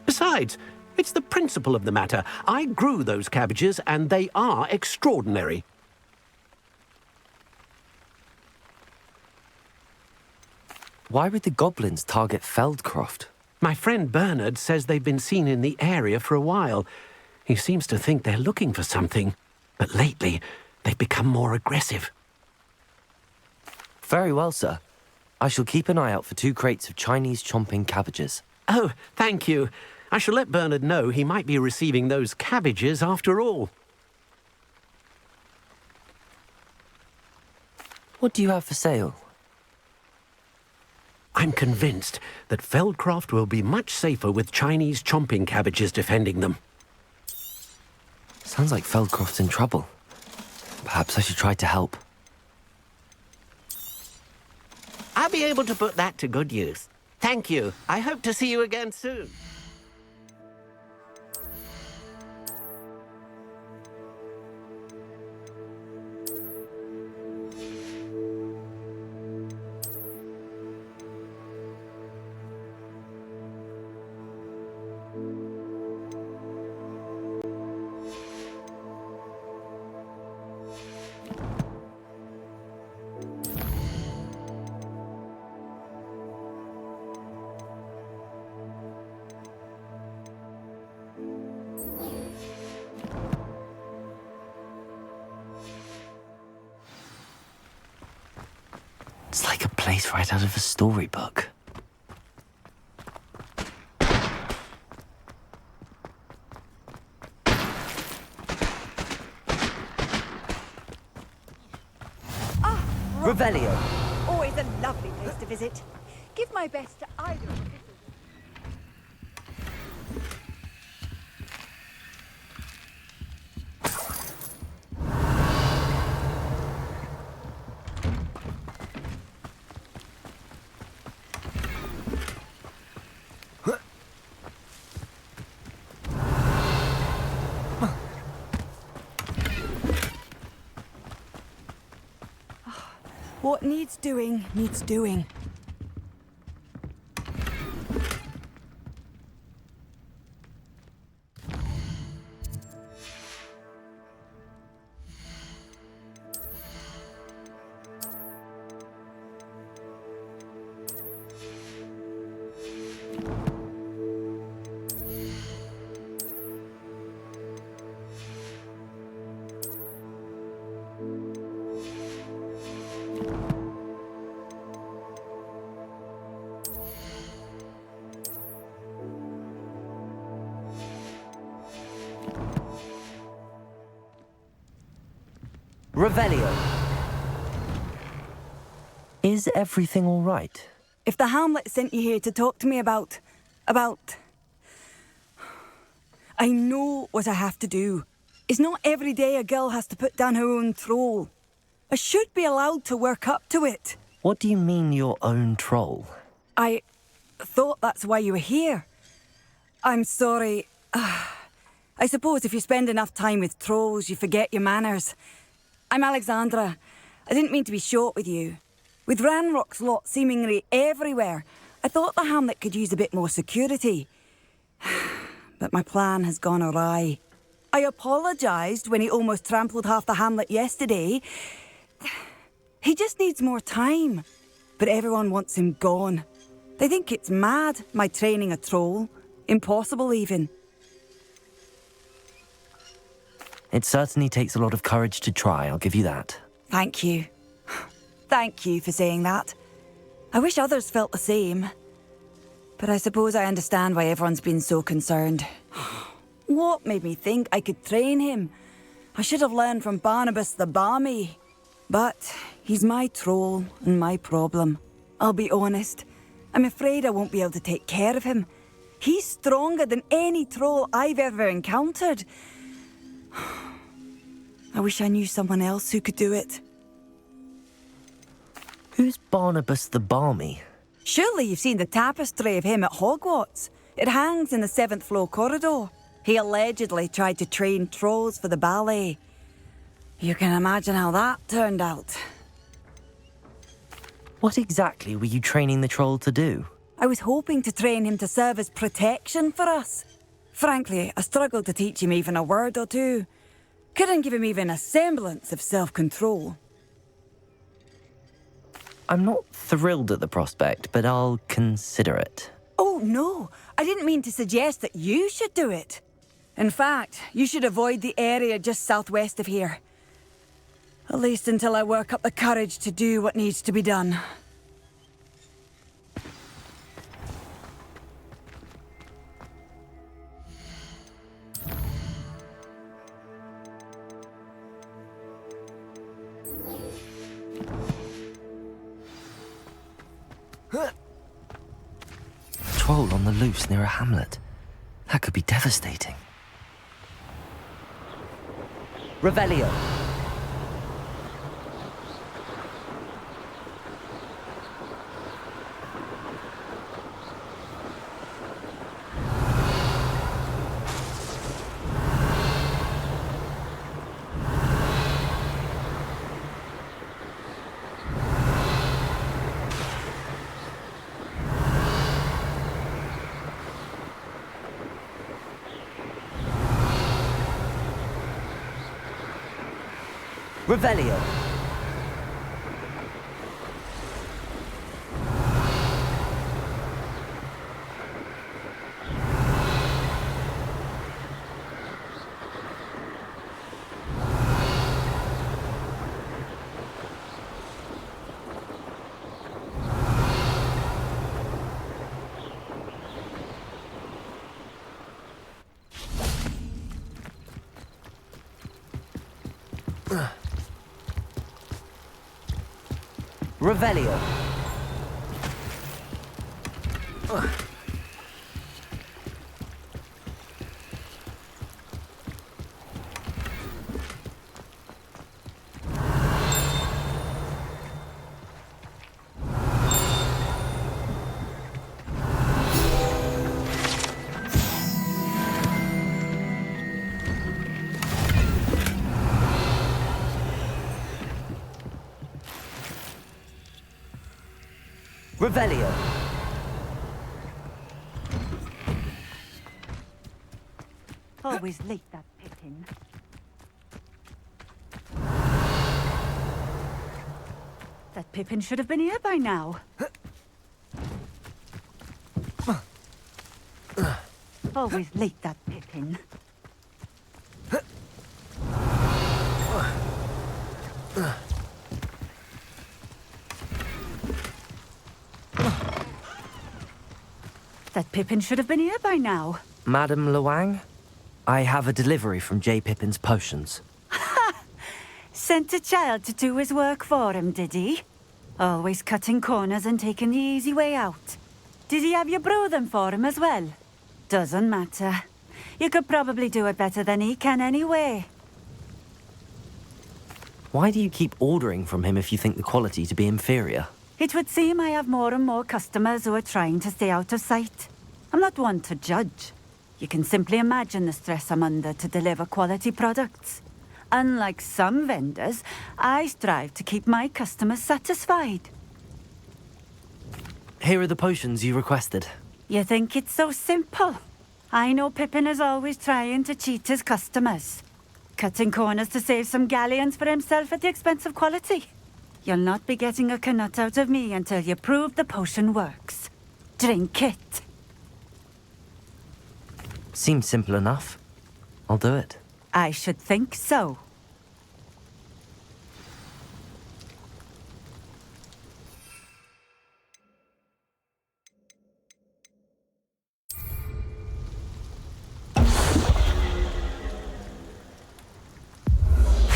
Besides, it's the principle of the matter. I grew those cabbages, and they are extraordinary. Why would the goblins target Feldcroft? My friend Bernard says they've been seen in the area for a while. He seems to think they're looking for something, but lately they've become more aggressive. Very well, sir. I shall keep an eye out for 2 crates of Chinese chomping cabbages. Oh, thank you. I shall let Bernard know he might be receiving those cabbages after all. What do you have for sale? I'm convinced that Feldcroft will be much safer with Chinese chomping cabbages defending them. Sounds like Feldcroft's in trouble. Perhaps I should try to help. I'll be able to put that to good use. Thank you. I hope to see you again soon. It's like a place right out of a storybook. Revelio. Always a lovely place to visit. Give my best to either of you. What needs doing, needs doing. Revelio. Is everything all right? If the Hamlet sent you here to talk to me about... I know what I have to do. It's not every day a girl has to put down her own troll. I should be allowed to work up to it. What do you mean, your own troll? I thought that's why you were here. I'm sorry. I suppose if you spend enough time with trolls, you forget your manners. I'm Alexandra. I didn't mean to be short with you. With Ranrock's lot seemingly everywhere, I thought the hamlet could use a bit more security. But my plan has gone awry. I apologised when he almost trampled half the hamlet yesterday. He just needs more time. But everyone wants him gone. They think it's mad, my training a troll. Impossible, even. It certainly takes a lot of courage to try, I'll give you that. Thank you. Thank you for saying that. I wish others felt the same. But I suppose I understand why everyone's been so concerned. What made me think I could train him? I should have learned from Barnabas the Barmy. But he's my troll and my problem. I'll be honest. I'm afraid I won't be able to take care of him. He's stronger than any troll I've ever encountered. I wish I knew someone else who could do it. Who's Barnabas the Barmy? Surely you've seen the tapestry of him at Hogwarts. It hangs in the 7th floor corridor. He allegedly tried to train trolls for the ballet. You can imagine how that turned out. What exactly were you training the troll to do? I was hoping to train him to serve as protection for us. Frankly, I struggled to teach him even a word or two. Couldn't give him even a semblance of self-control. I'm not thrilled at the prospect, but I'll consider it. Oh, no. I didn't mean to suggest that you should do it. In fact, you should avoid the area just southwest of here. At least until I work up the courage to do what needs to be done. Troll on the loose near a hamlet. That could be devastating. Revelio. Revelio. Revelio. Revelio. Always late, that Pippin. That Pippin should have been here by now. Always late, that Pippin. That Pippin should have been here by now. Madame Luang, I have a delivery from J. Pippin's Potions. Sent a child to do his work for him, did he? Always cutting corners and taking the easy way out. Did he have you brew them for him as well? Doesn't matter. You could probably do it better than he can anyway. Why do you keep ordering from him if you think the quality to be inferior? It would seem I have more and more customers who are trying to stay out of sight. I'm not one to judge. You can simply imagine the stress I'm under to deliver quality products. Unlike some vendors, I strive to keep my customers satisfied. here are the potions you requested. You think it's so simple? I know Pippin is always trying to cheat his customers. Cutting corners to save some galleons for himself at the expense of quality. You'll not be getting a canut out of me until you prove the potion works. Drink it. Seems simple enough. I'll do it. I should think so.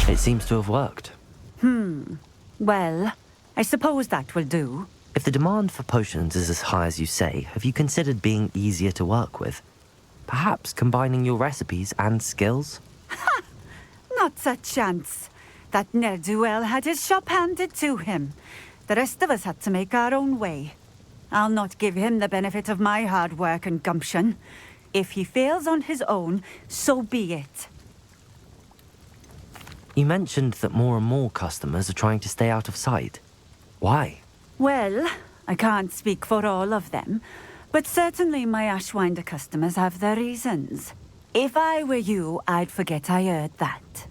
It seems to have worked. Well, I suppose that will do. If the demand for potions is as high as you say, have you considered being easier to work with? Perhaps combining your recipes and skills? Not a chance. That ne'er-do-well had his shop handed to him. The rest of us had to make our own way. I'll not give him the benefit of my hard work and gumption. If he fails on his own, so be it. You mentioned that more and more customers are trying to stay out of sight. Why? Well, I can't speak for all of them, but certainly my Ashwinder customers have their reasons. If I were you, I'd forget I heard that.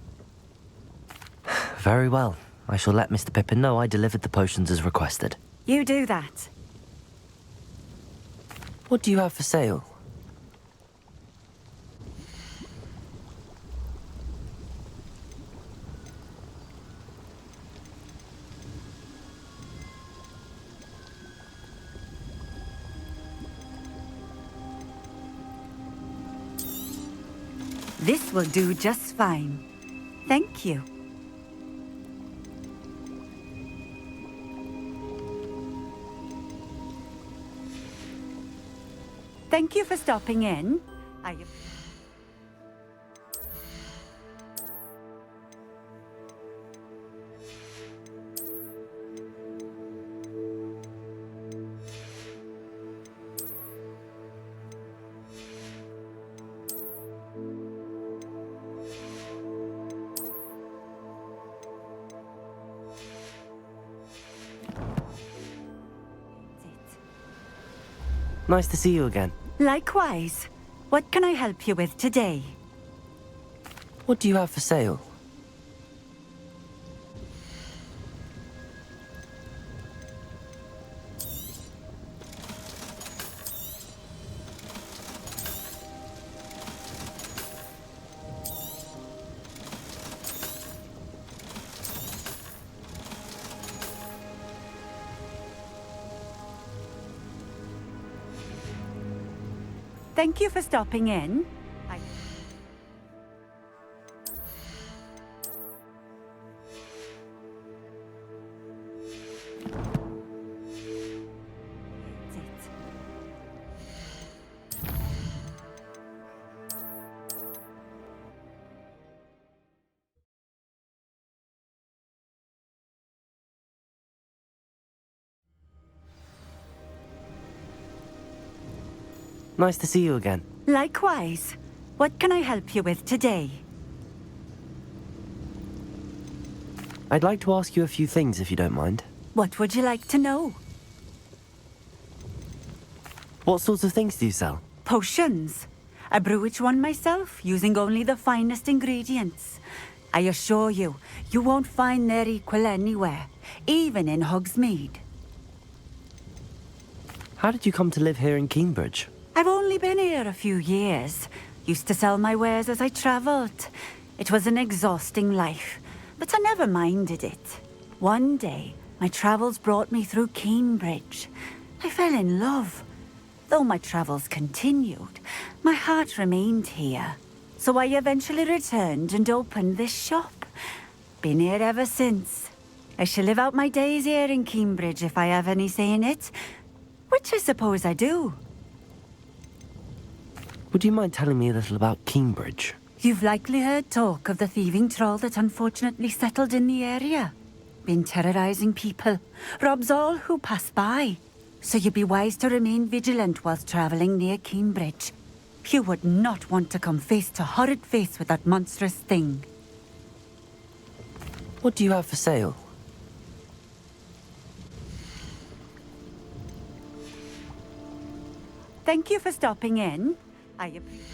Very well. I shall let Mr. Pippin know I delivered the potions as requested. You do that. What do you have for sale? This will do just fine. Thank you. Thank you for stopping in. Nice to see you again. Likewise. What can I help you with today? What do you have for sale? Thank you for stopping in. Nice to see you again. Likewise. What can I help you with today? I'd like to ask you a few things if you don't mind. What would you like to know? What sorts of things do you sell? Potions. I brew each one myself, using only the finest ingredients. I assure you, you won't find their equal anywhere, even in Hogsmeade. How did you come to live here in Cambridge? I've only been here a few years. Used to sell my wares as I travelled. It was an exhausting life, but I never minded it. One day, my travels brought me through Cambridge. I fell in love. Though my travels continued, my heart remained here. So I eventually returned and opened this shop. Been here ever since. I shall live out my days here in Cambridge if I have any say in it, which I suppose I do. Would you mind telling me a little about Cambridge? You've likely heard talk of the thieving troll that unfortunately settled in the area. Been terrorizing people, robs all who pass by. So you'd be wise to remain vigilant whilst traveling near Cambridge. You would not want to come face to horrid face with that monstrous thing. What do you have for sale? Thank you for stopping in. I appreciate.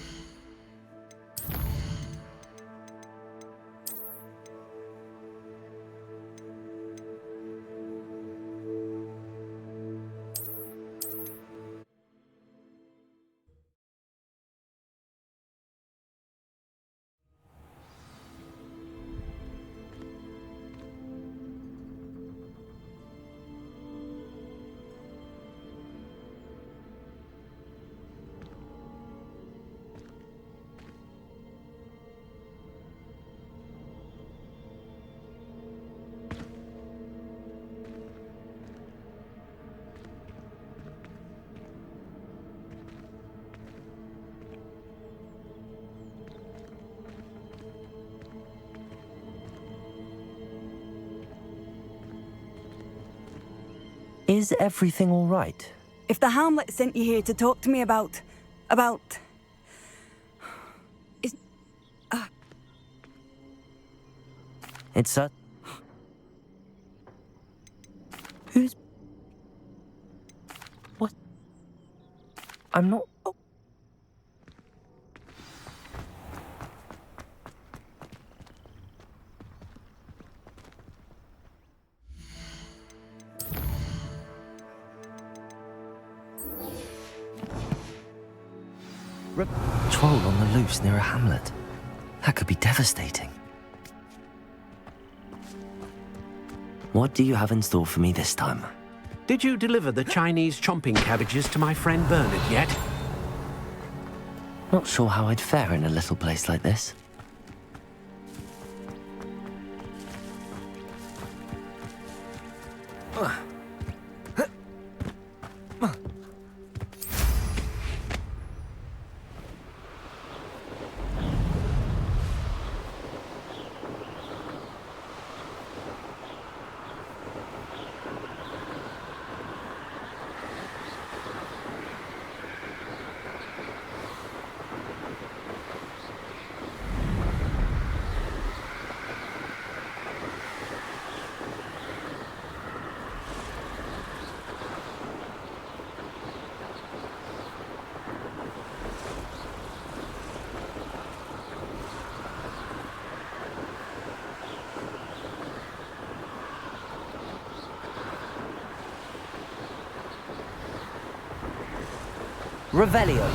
Is everything all right? If the Hamlet sent you here to talk to me about... Is... It's a... Who's... What? I'm not... Oh. Troll on the loose near a hamlet. That could be devastating. What do you have in store for me this time? Did you deliver the Chinese chomping cabbages to my friend Bernard yet? Not sure how I'd fare in a little place like this. Revelio.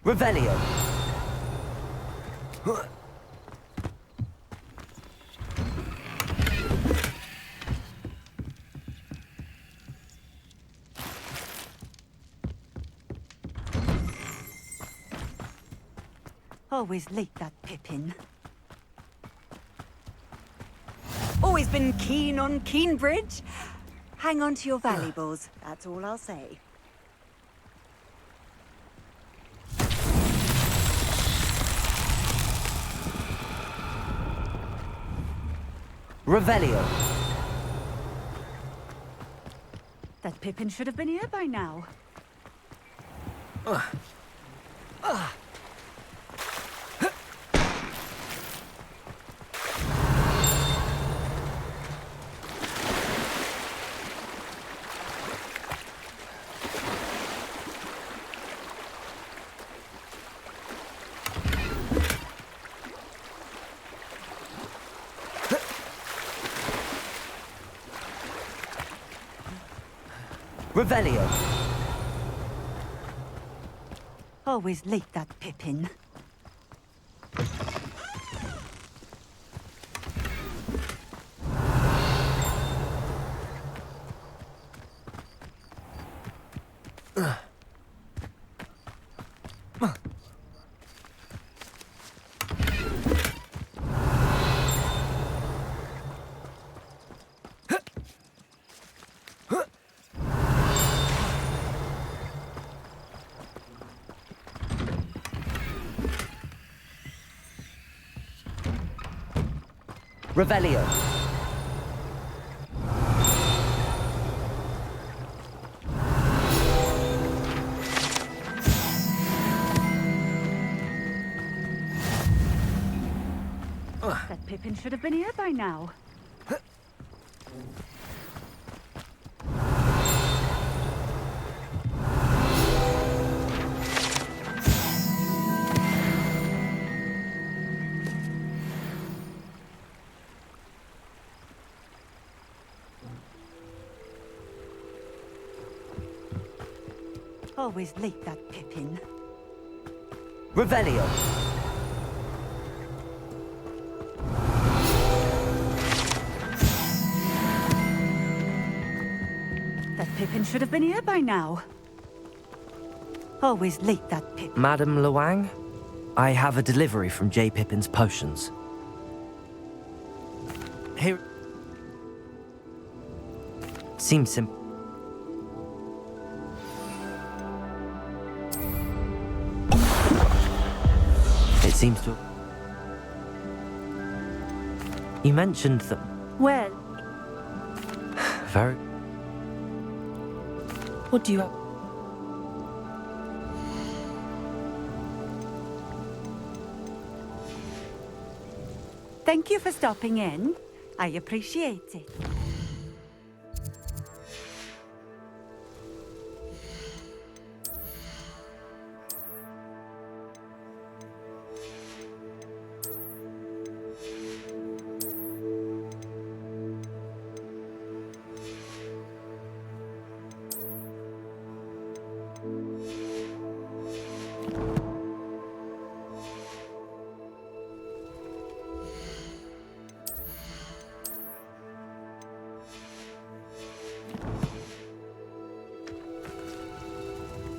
Revelio. Always late, that Pippin. Always been keen on Keenbridge. Hang on to your valuables, that's all I'll say. Revelio. That Pippin should have been here by now. Revelio. Always late, that Pippin. Revelio. That Pippin should have been here by now. Always late, that Pippin. Revelio. That Pippin should have been here by now. Always late, that Pippin. Madam Luang, I have a delivery from J. Pippin's Potions. Here. Seems simple. It seems to. You mentioned that. Well, Very. What do you have? thank you for stopping in. I appreciate it.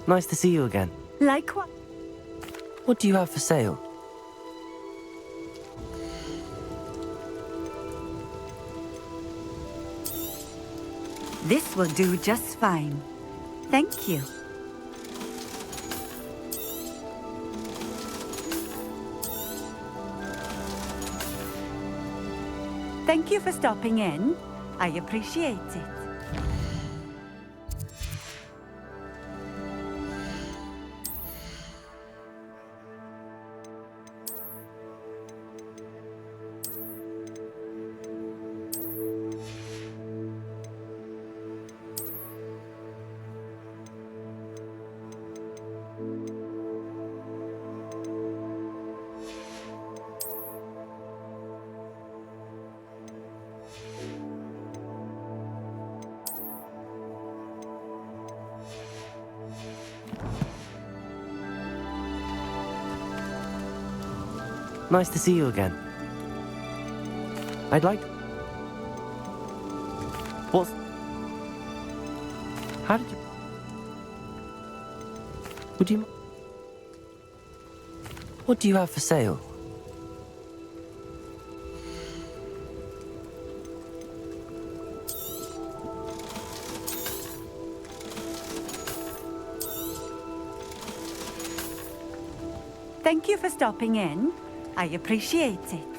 Nice to see you again. Like what? What do you have for sale? This will do just fine. Thank you. Thank you for stopping in. I appreciate it. Nice to see you again. I'd like... What's... How did you... Would you... What do you have for sale? Thank you for stopping in. I appreciate it.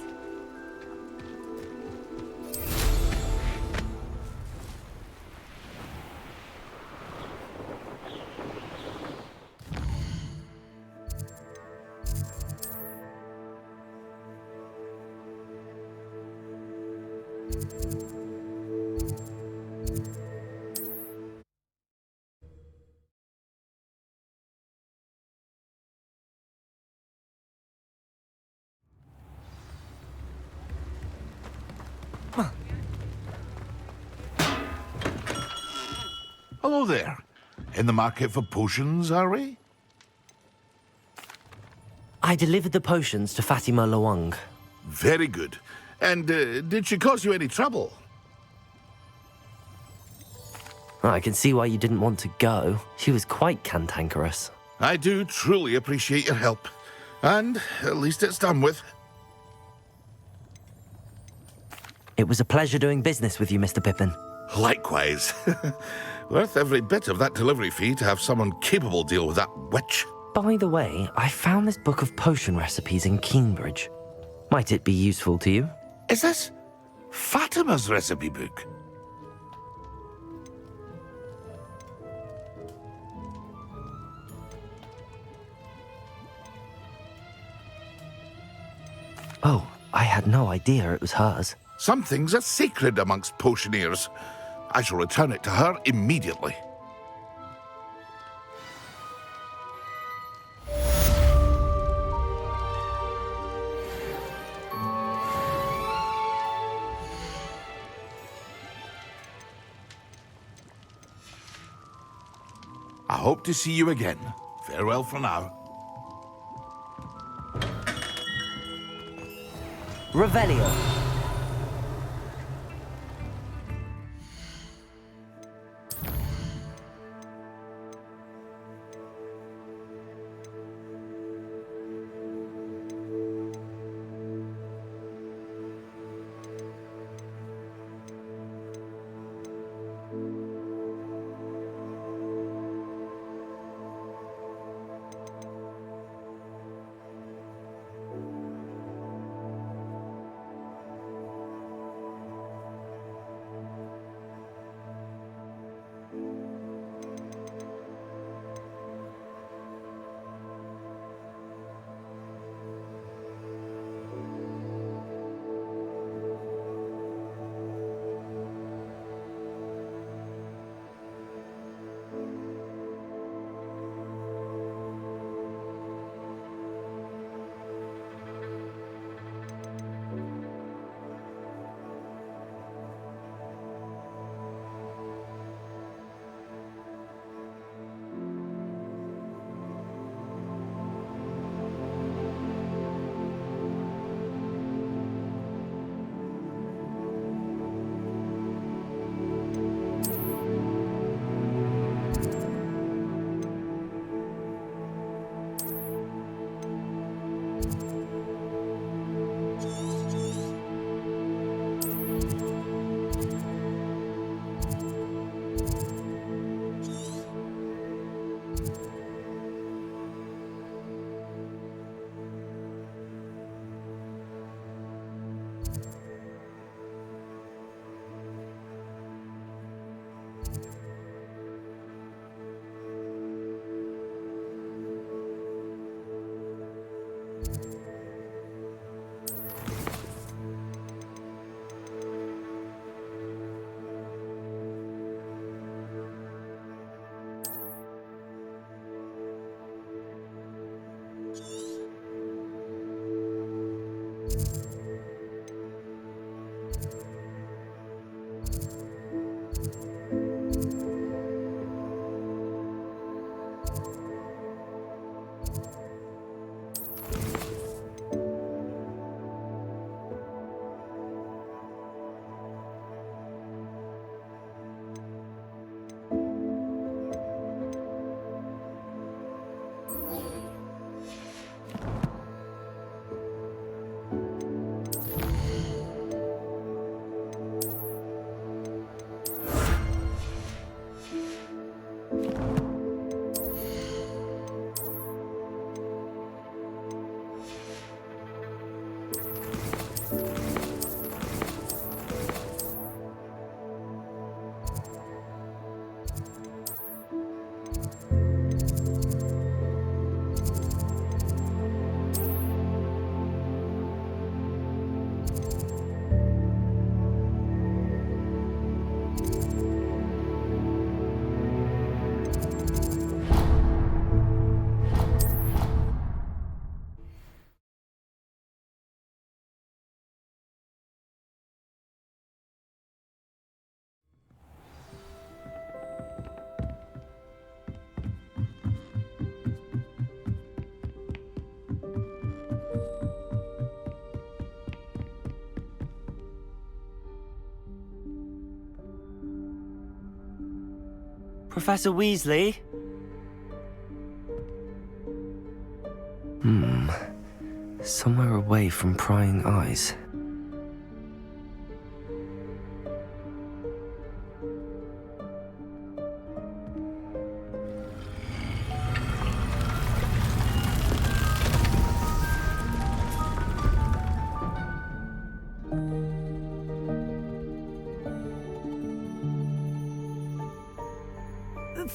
Hello there. In the market for potions, are we? I delivered the potions to Fatima Lawang. Very good. And did she cause you any trouble? I can see why you didn't want to go. She was quite cantankerous. I do truly appreciate your help. And at least it's done with. It was a pleasure doing business with you, Mr. Pippin. Likewise. Worth every bit of that delivery fee to have someone capable deal with that witch. By the way, I found this book of potion recipes in Cambridge. Might it be useful to you? Is this Fatima's recipe book? Oh, I had no idea it was hers. Some things are sacred amongst potioneers. I shall return it to her immediately. I hope to see you again. Farewell for now. Revelio. Professor Weasley? Somewhere away from prying eyes.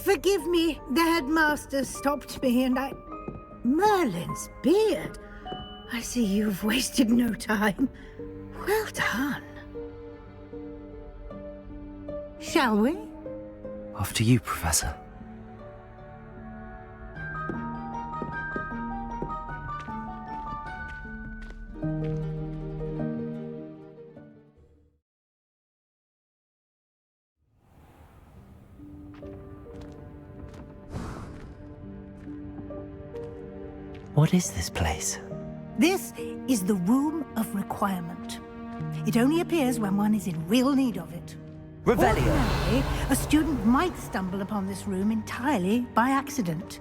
Forgive me, the headmaster stopped me and I... Merlin's beard. I see you've wasted no time. Well done. Shall we? After you, Professor. What is this place? This is the Room of Requirement. It only appears when one is in real need of it. Revelio. Ordinarily, a student might stumble upon this room entirely by accident.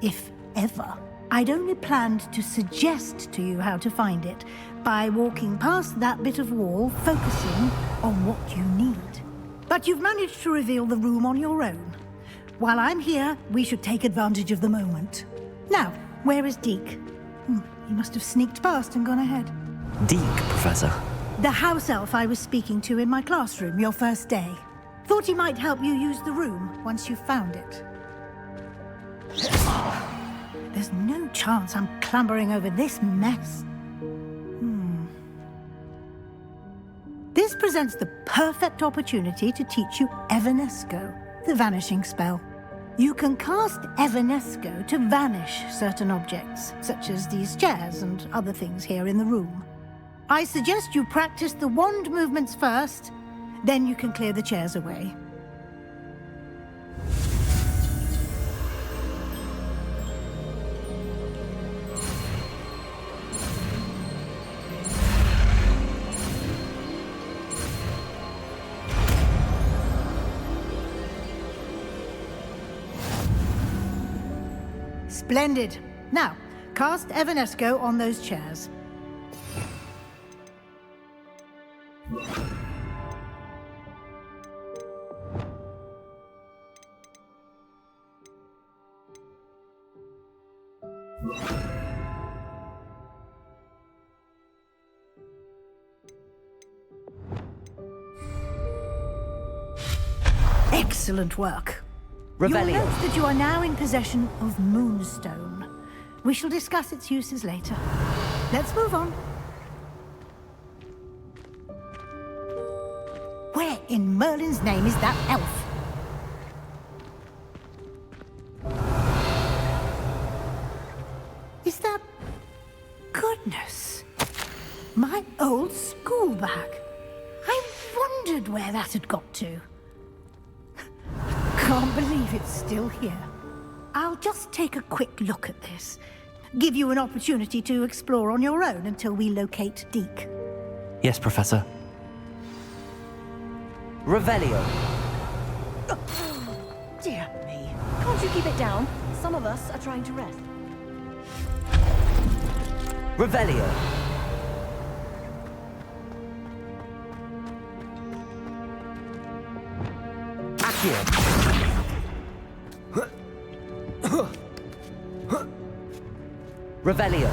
If ever. I'd only planned to suggest to you how to find it by walking past that bit of wall, focusing on what you need. But you've managed to reveal the room on your own. While I'm here, we should take advantage of the moment. Now, where is Deke? He must have sneaked past and gone ahead. Deke, Professor. The house elf I was speaking to in my classroom your first day. Thought he might help you use the room once you found it. There's no chance I'm clambering over this mess. This presents the perfect opportunity to teach you Evanesco, the vanishing spell. You can cast Evanesco to vanish certain objects, such as these chairs and other things here in the room. I suggest you practice the wand movements first, then you can clear the chairs away. Splendid. Now, cast Evanesco on those chairs. Excellent work. Revelio. You'll note that you are now in possession of Moonstone. We shall discuss its uses later. Let's move on. Where in Merlin's name is that elf? Is that... Goodness. My old school bag. I wondered where that had got to. Can't believe it's still here. I'll just take a quick look at this. Give you an opportunity to explore on your own until we locate Deke. Yes, Professor. Revelio. Dear me. Can't you keep it down? Some of us are trying to rest. Revelio. Accio. Revelio.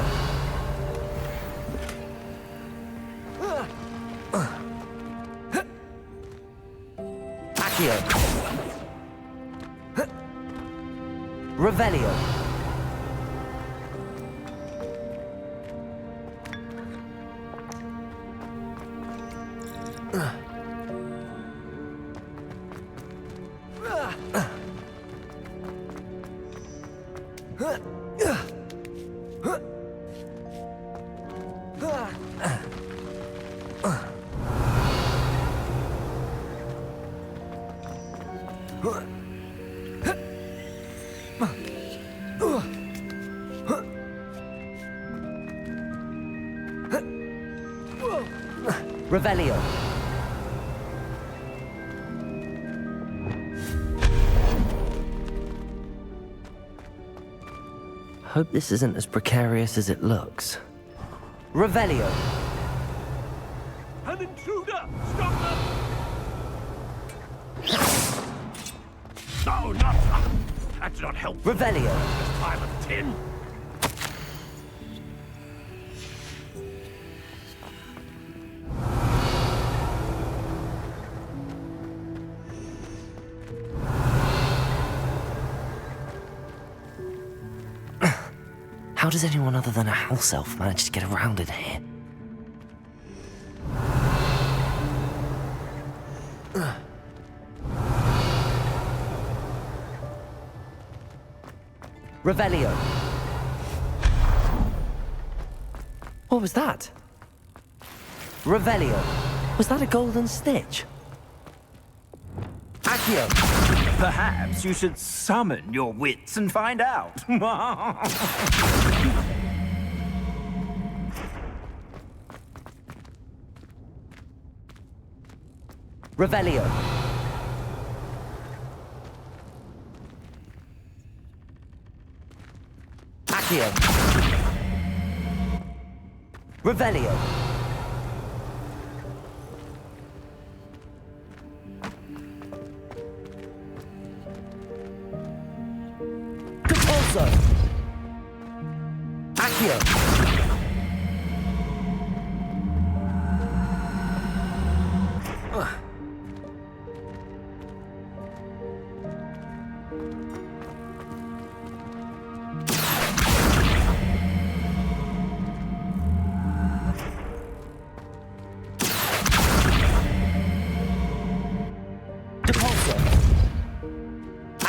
Accio. Revelio. Revelio. Hope this isn't as precarious as it looks. Revelio. An intruder! Stop them! No, not... That's not helpful. Revelio. This pile of tin. How does anyone other than a house elf manage to get around in here? Revelio. What was that? Revelio. Was that a golden stitch? Accio. Perhaps you should summon your wits and find out. Revelio. Accio. Revelio. Compulso. Accio.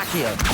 Accio.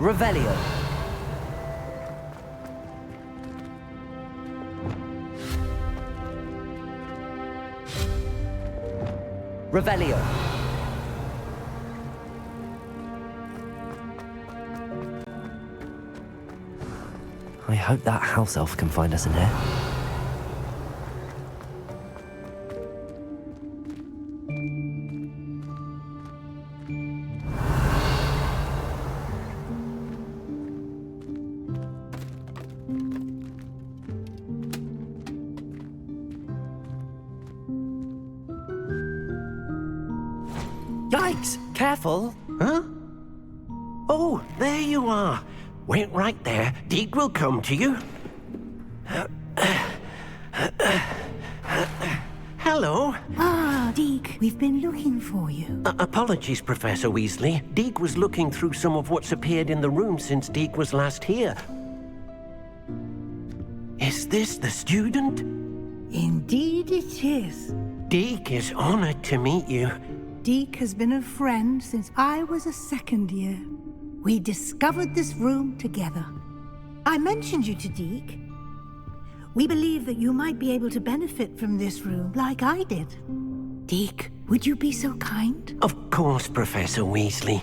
Revelio. Revelio. I hope that house elf can find us in here. Yikes! Careful! Huh? Oh, there you are. Wait right there. Deek will come to you. Hello. Ah, Deek, we've been looking for you. Apologies, Professor Weasley. Deek was looking through some of what's appeared in the room since Deek was last here. Is this the student? Indeed it is. Deek is honored to meet you. Deke has been a friend since I was a second year. We discovered this room together. I mentioned you to Deke. We believe that you might be able to benefit from this room like I did. Deke, would you be so kind? Of course, Professor Weasley.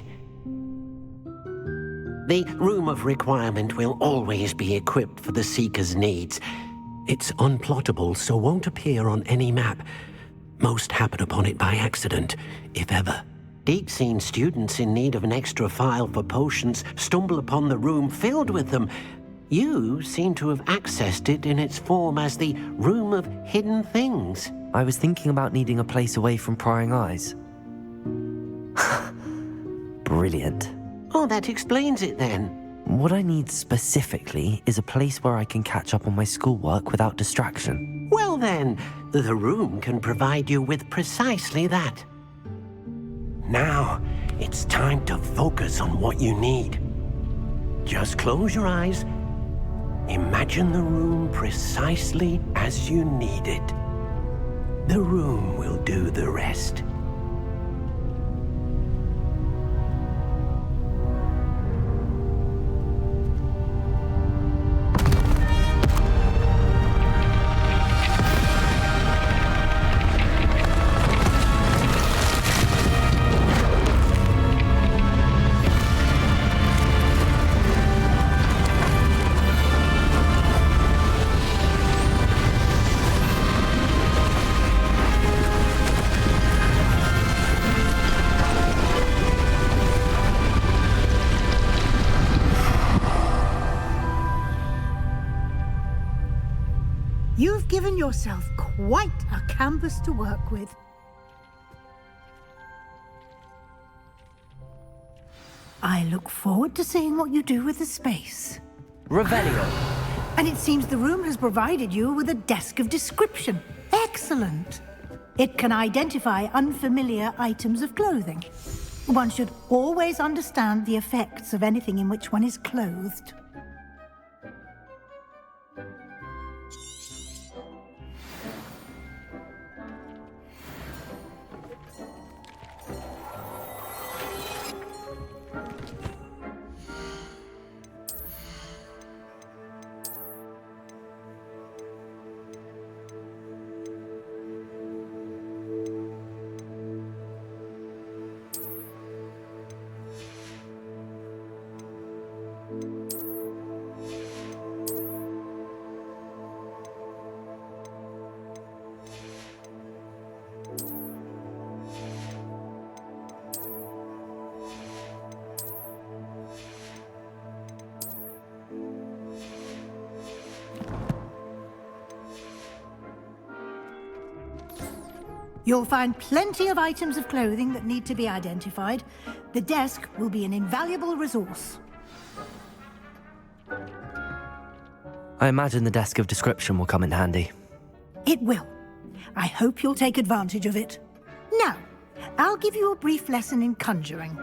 The Room of Requirement will always be equipped for the Seeker's needs. It's unplottable, so won't appear on any map. Most happen upon it by accident, if ever. Deke's seen students in need of an extra file for potions stumble upon the room filled with them. You seem to have accessed it in its form as the Room of Hidden Things. I was thinking about needing a place away from prying eyes. Brilliant. Oh, that explains it then. What I need specifically is a place where I can catch up on my schoolwork without distraction. Well then, the room can provide you with precisely that. Now, it's time to focus on what you need. Just close your eyes. Imagine the room precisely as you need it. The room will do the rest. You've given yourself quite a canvas to work with. I look forward to seeing what you do with the space. Revelio. And it seems the room has provided you with a desk of description. Excellent. It can identify unfamiliar items of clothing. One should always understand the effects of anything in which one is clothed. You'll find plenty of items of clothing that need to be identified. The desk will be an invaluable resource. I imagine the desk of description will come in handy. It will. I hope you'll take advantage of it. Now, I'll give you a brief lesson in conjuring.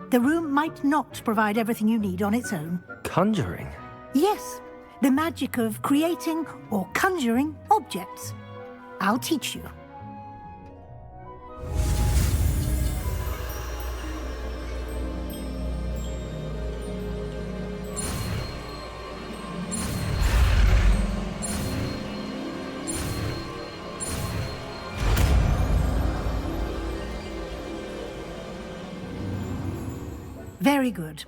The room might not provide everything you need on its own. Conjuring? Yes, the magic of creating or conjuring objects. I'll teach you. Very good.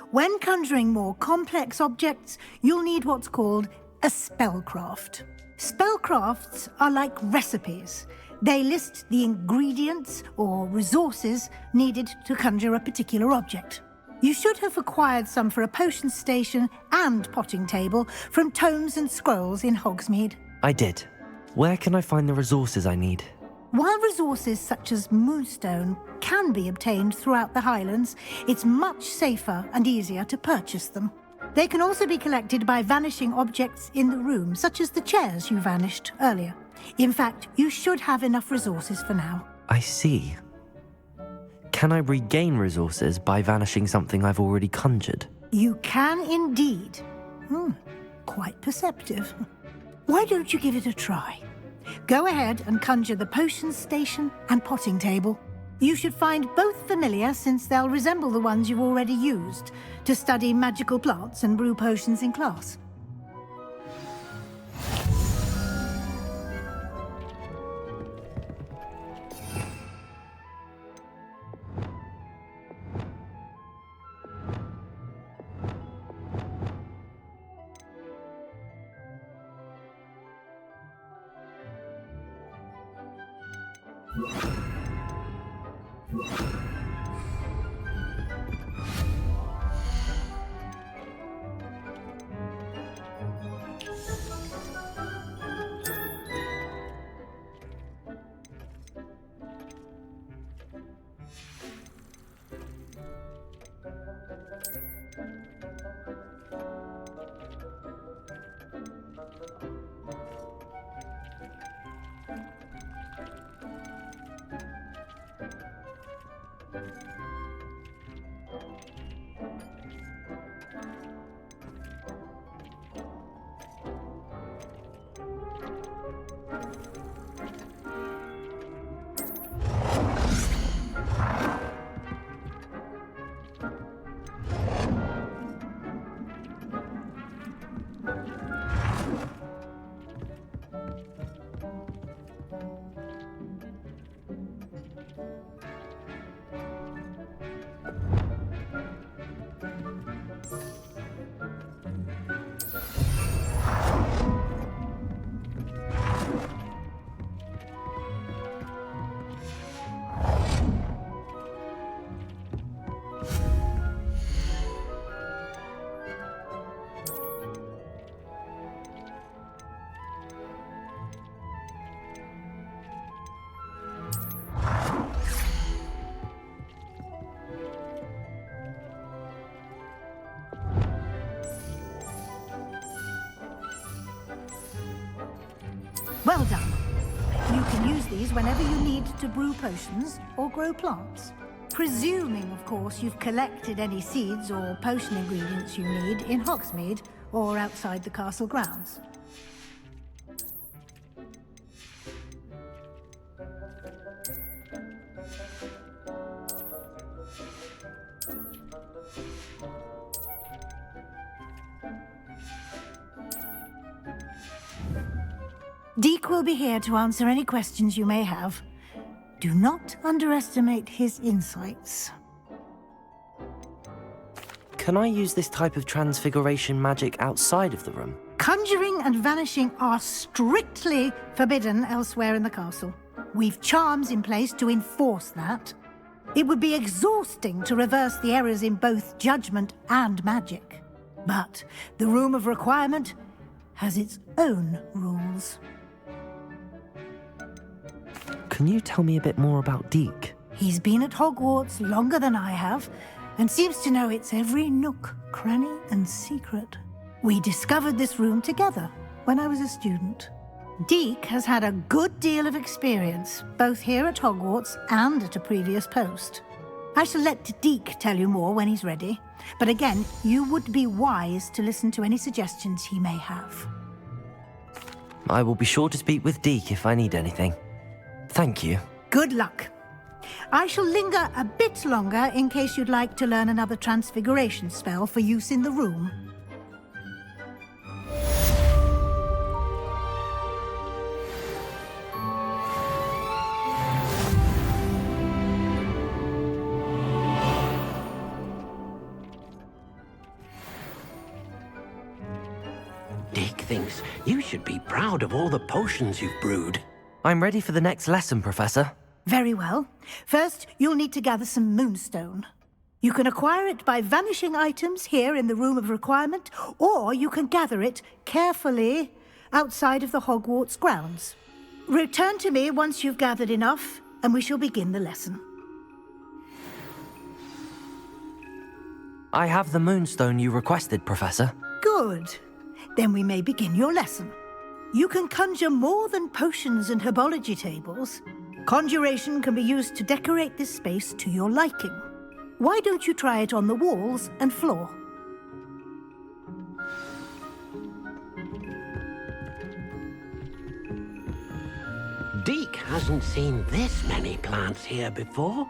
When conjuring more complex objects, you'll need what's called a spellcraft. Spellcrafts are like recipes. They list the ingredients or resources needed to conjure a particular object. You should have acquired some for a potion station and potting table from tomes and scrolls in Hogsmeade. I did. Where can I find the resources I need? While resources such as moonstone can be obtained throughout the Highlands, it's much safer and easier to purchase them. They can also be collected by vanishing objects in the room, such as the chairs you vanished earlier. In fact, you should have enough resources for now. I see. Can I regain resources by vanishing something I've already conjured? You can indeed. Quite perceptive. Why don't you give it a try? Go ahead and conjure the potions station and potting table. You should find both familiar since they'll resemble the ones you've already used to study magical plants and brew potions in class. Well done. You can use these whenever you need to brew potions or grow plants. Presuming, of course, you've collected any seeds or potion ingredients you need in Hogsmeade or outside the castle grounds. Deek will be here to answer any questions you may have. Do not underestimate his insights. Can I use this type of transfiguration magic outside of the room? Conjuring and vanishing are strictly forbidden elsewhere in the castle. We've charms in place to enforce that. It would be exhausting to reverse the errors in both judgment and magic. But the Room of Requirement has its own rules. Can you tell me a bit more about Deek? He's been at Hogwarts longer than I have, and seems to know its every nook, cranny, and secret. We discovered this room together when I was a student. Deek has had a good deal of experience, both here at Hogwarts and at a previous post. I shall let Deek tell you more when he's ready, but again, you would be wise to listen to any suggestions he may have. I will be sure to speak with Deek if I need anything. Thank you. Good luck. I shall linger a bit longer in case you'd like to learn another transfiguration spell for use in the room. Deek thinks you should be proud of all the potions you've brewed. I'm ready for the next lesson, Professor. Very well. First, you'll need to gather some moonstone. You can acquire it by vanishing items here in the Room of Requirement, or you can gather it carefully outside of the Hogwarts grounds. Return to me once you've gathered enough, and we shall begin the lesson. I have the moonstone you requested, Professor. Good. Then we may begin your lesson. You can conjure more than potions and herbology tables. Conjuration can be used to decorate this space to your liking. Why don't you try it on the walls and floor? hasn't seen this many plants here before.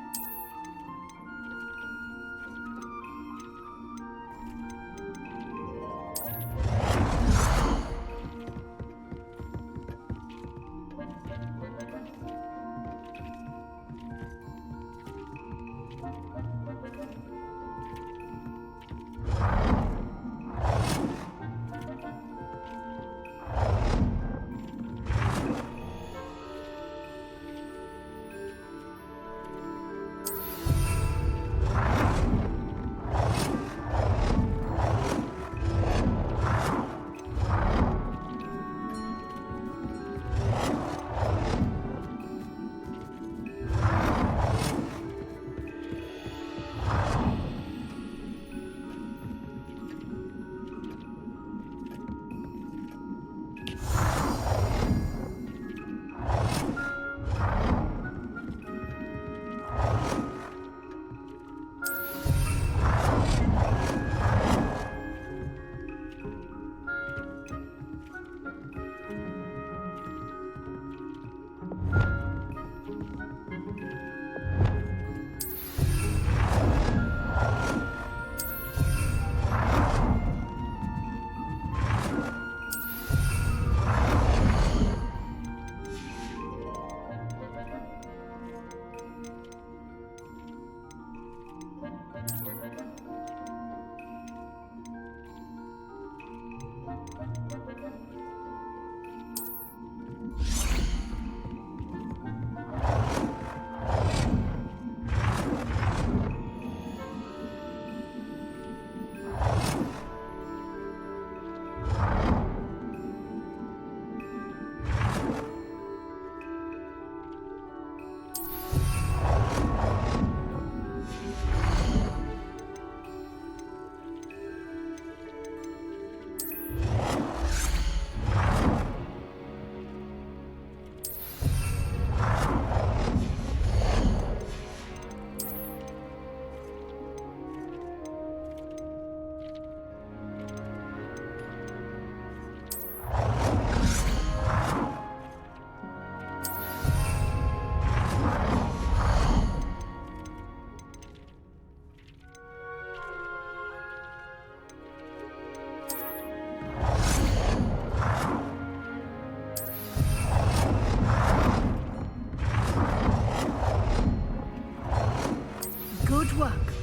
Good work.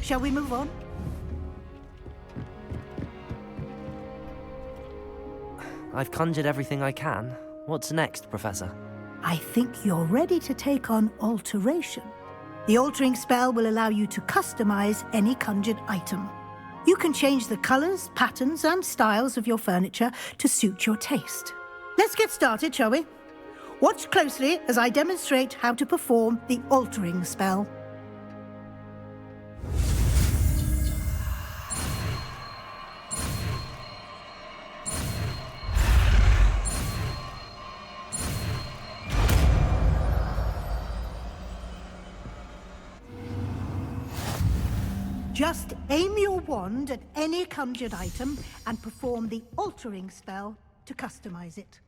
Shall we move on? I've conjured everything I can. What's next, Professor? I think you're ready to take on alteration. The altering spell will allow you to customize any conjured item. You can change the colors, patterns, and styles of your furniture to suit your taste. Let's get started, shall we? Watch closely as I demonstrate how to perform the altering spell. Just aim your wand at any conjured item and perform the altering spell to customize it.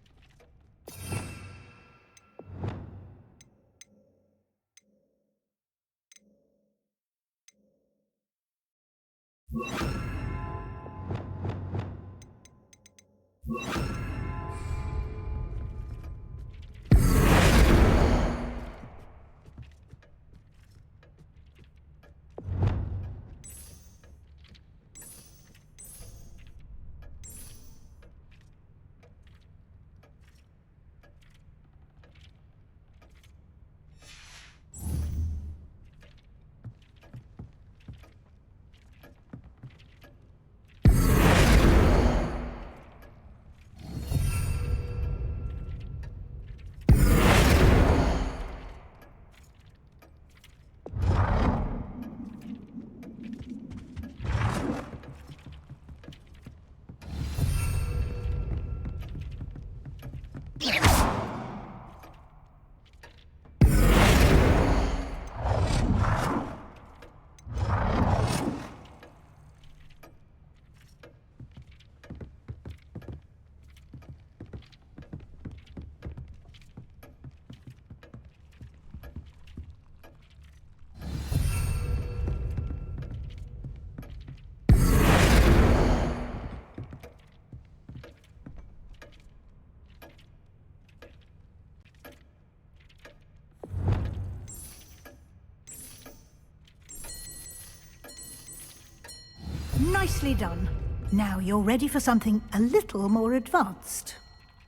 Nicely done. Now you're ready for something a little more advanced.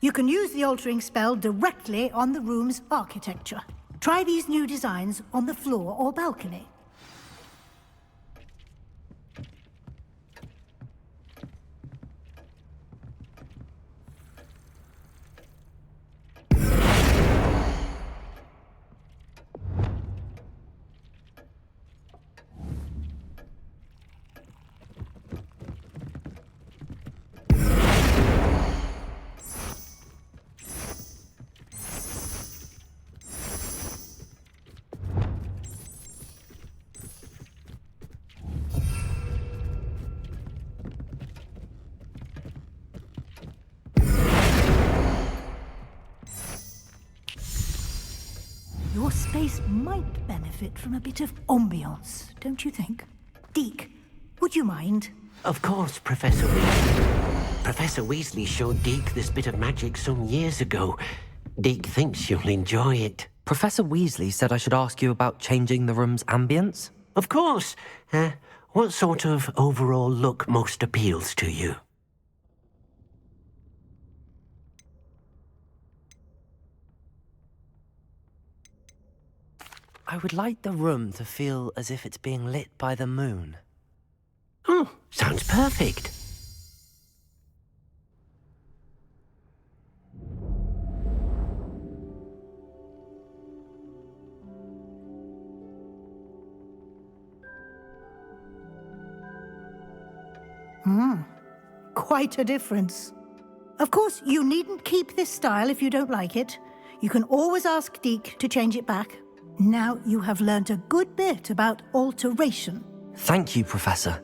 You can use the altering spell directly on the room's architecture. Try these new designs on the floor or balcony. Your space might benefit from a bit of ambiance, don't you think? Deke, would you mind? Of course, Professor Weasley. Professor Weasley showed Deke this bit of magic some years ago. Deke thinks you'll enjoy it. Professor Weasley said I should ask you about changing the room's ambience? Of course. What sort of overall look most appeals to you? I would like the room to feel as if it's being lit by the moon. Oh, sounds perfect. Quite a difference. Of course, you needn't keep this style if you don't like it. You can always ask Deke to change it back. Now you have learnt a good bit about alteration. Thank you, Professor.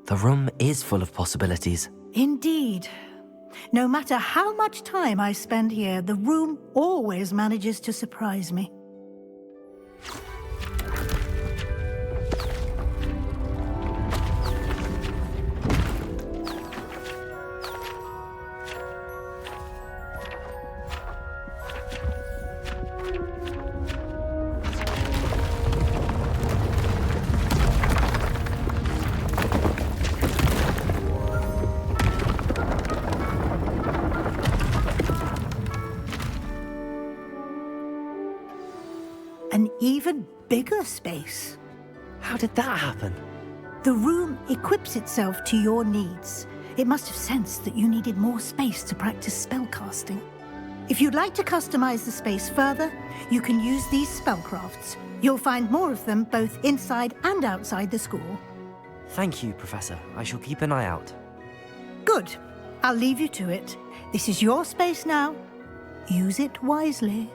The room is full of possibilities. Indeed. No matter how much time I spend here, the room always manages to surprise me. An even bigger space. How did that happen? The room equips itself to your needs. It must have sensed that you needed more space to practice spellcasting. If you'd like to customize the space further, you can use these spellcrafts. You'll find more of them both inside and outside the school. Thank you, Professor. I shall keep an eye out. Good. I'll leave you to it. This is your space now. Use it wisely.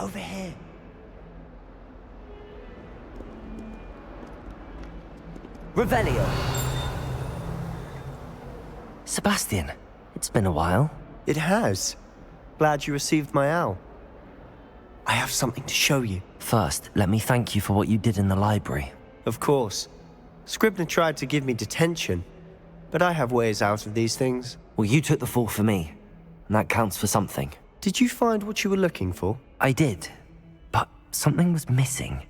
Over here. Revelio. Sebastian, it's been a while. It has. Glad you received my owl. I have something to show you. First, let me thank you for what you did in the library. Of course. Scribner tried to give me detention, but I have ways out of these things. Well, you took the fall for me, and that counts for something. Did you find what you were looking for? I did, but something was missing.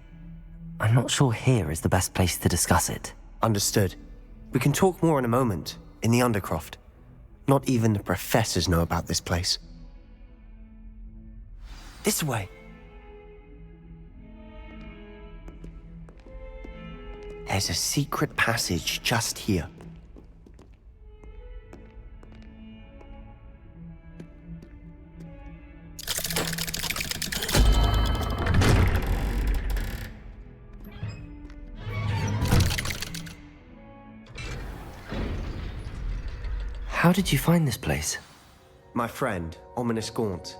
I'm not sure here is the best place to discuss it. Understood. We can talk more in a moment, in the Undercroft. Not even the professors know about this place. This way. There's a secret passage just here. How did you find this place? My friend, Ominous Gaunt.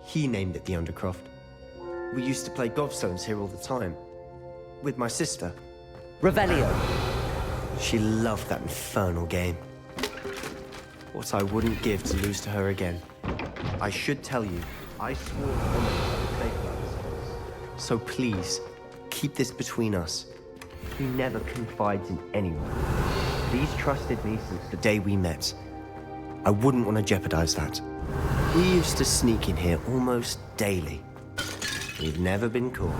He named it the Undercroft. We used to play gobstones here all the time. With my sister. Revelio. She loved that infernal game. What I wouldn't give to lose to her again. I should tell you, I swore to Ominous I would play for us. So please, keep this between us. He never confides in anyone. He's trusted me since the day we met. I wouldn't want to jeopardize that. We used to sneak in here almost daily. We've never been caught.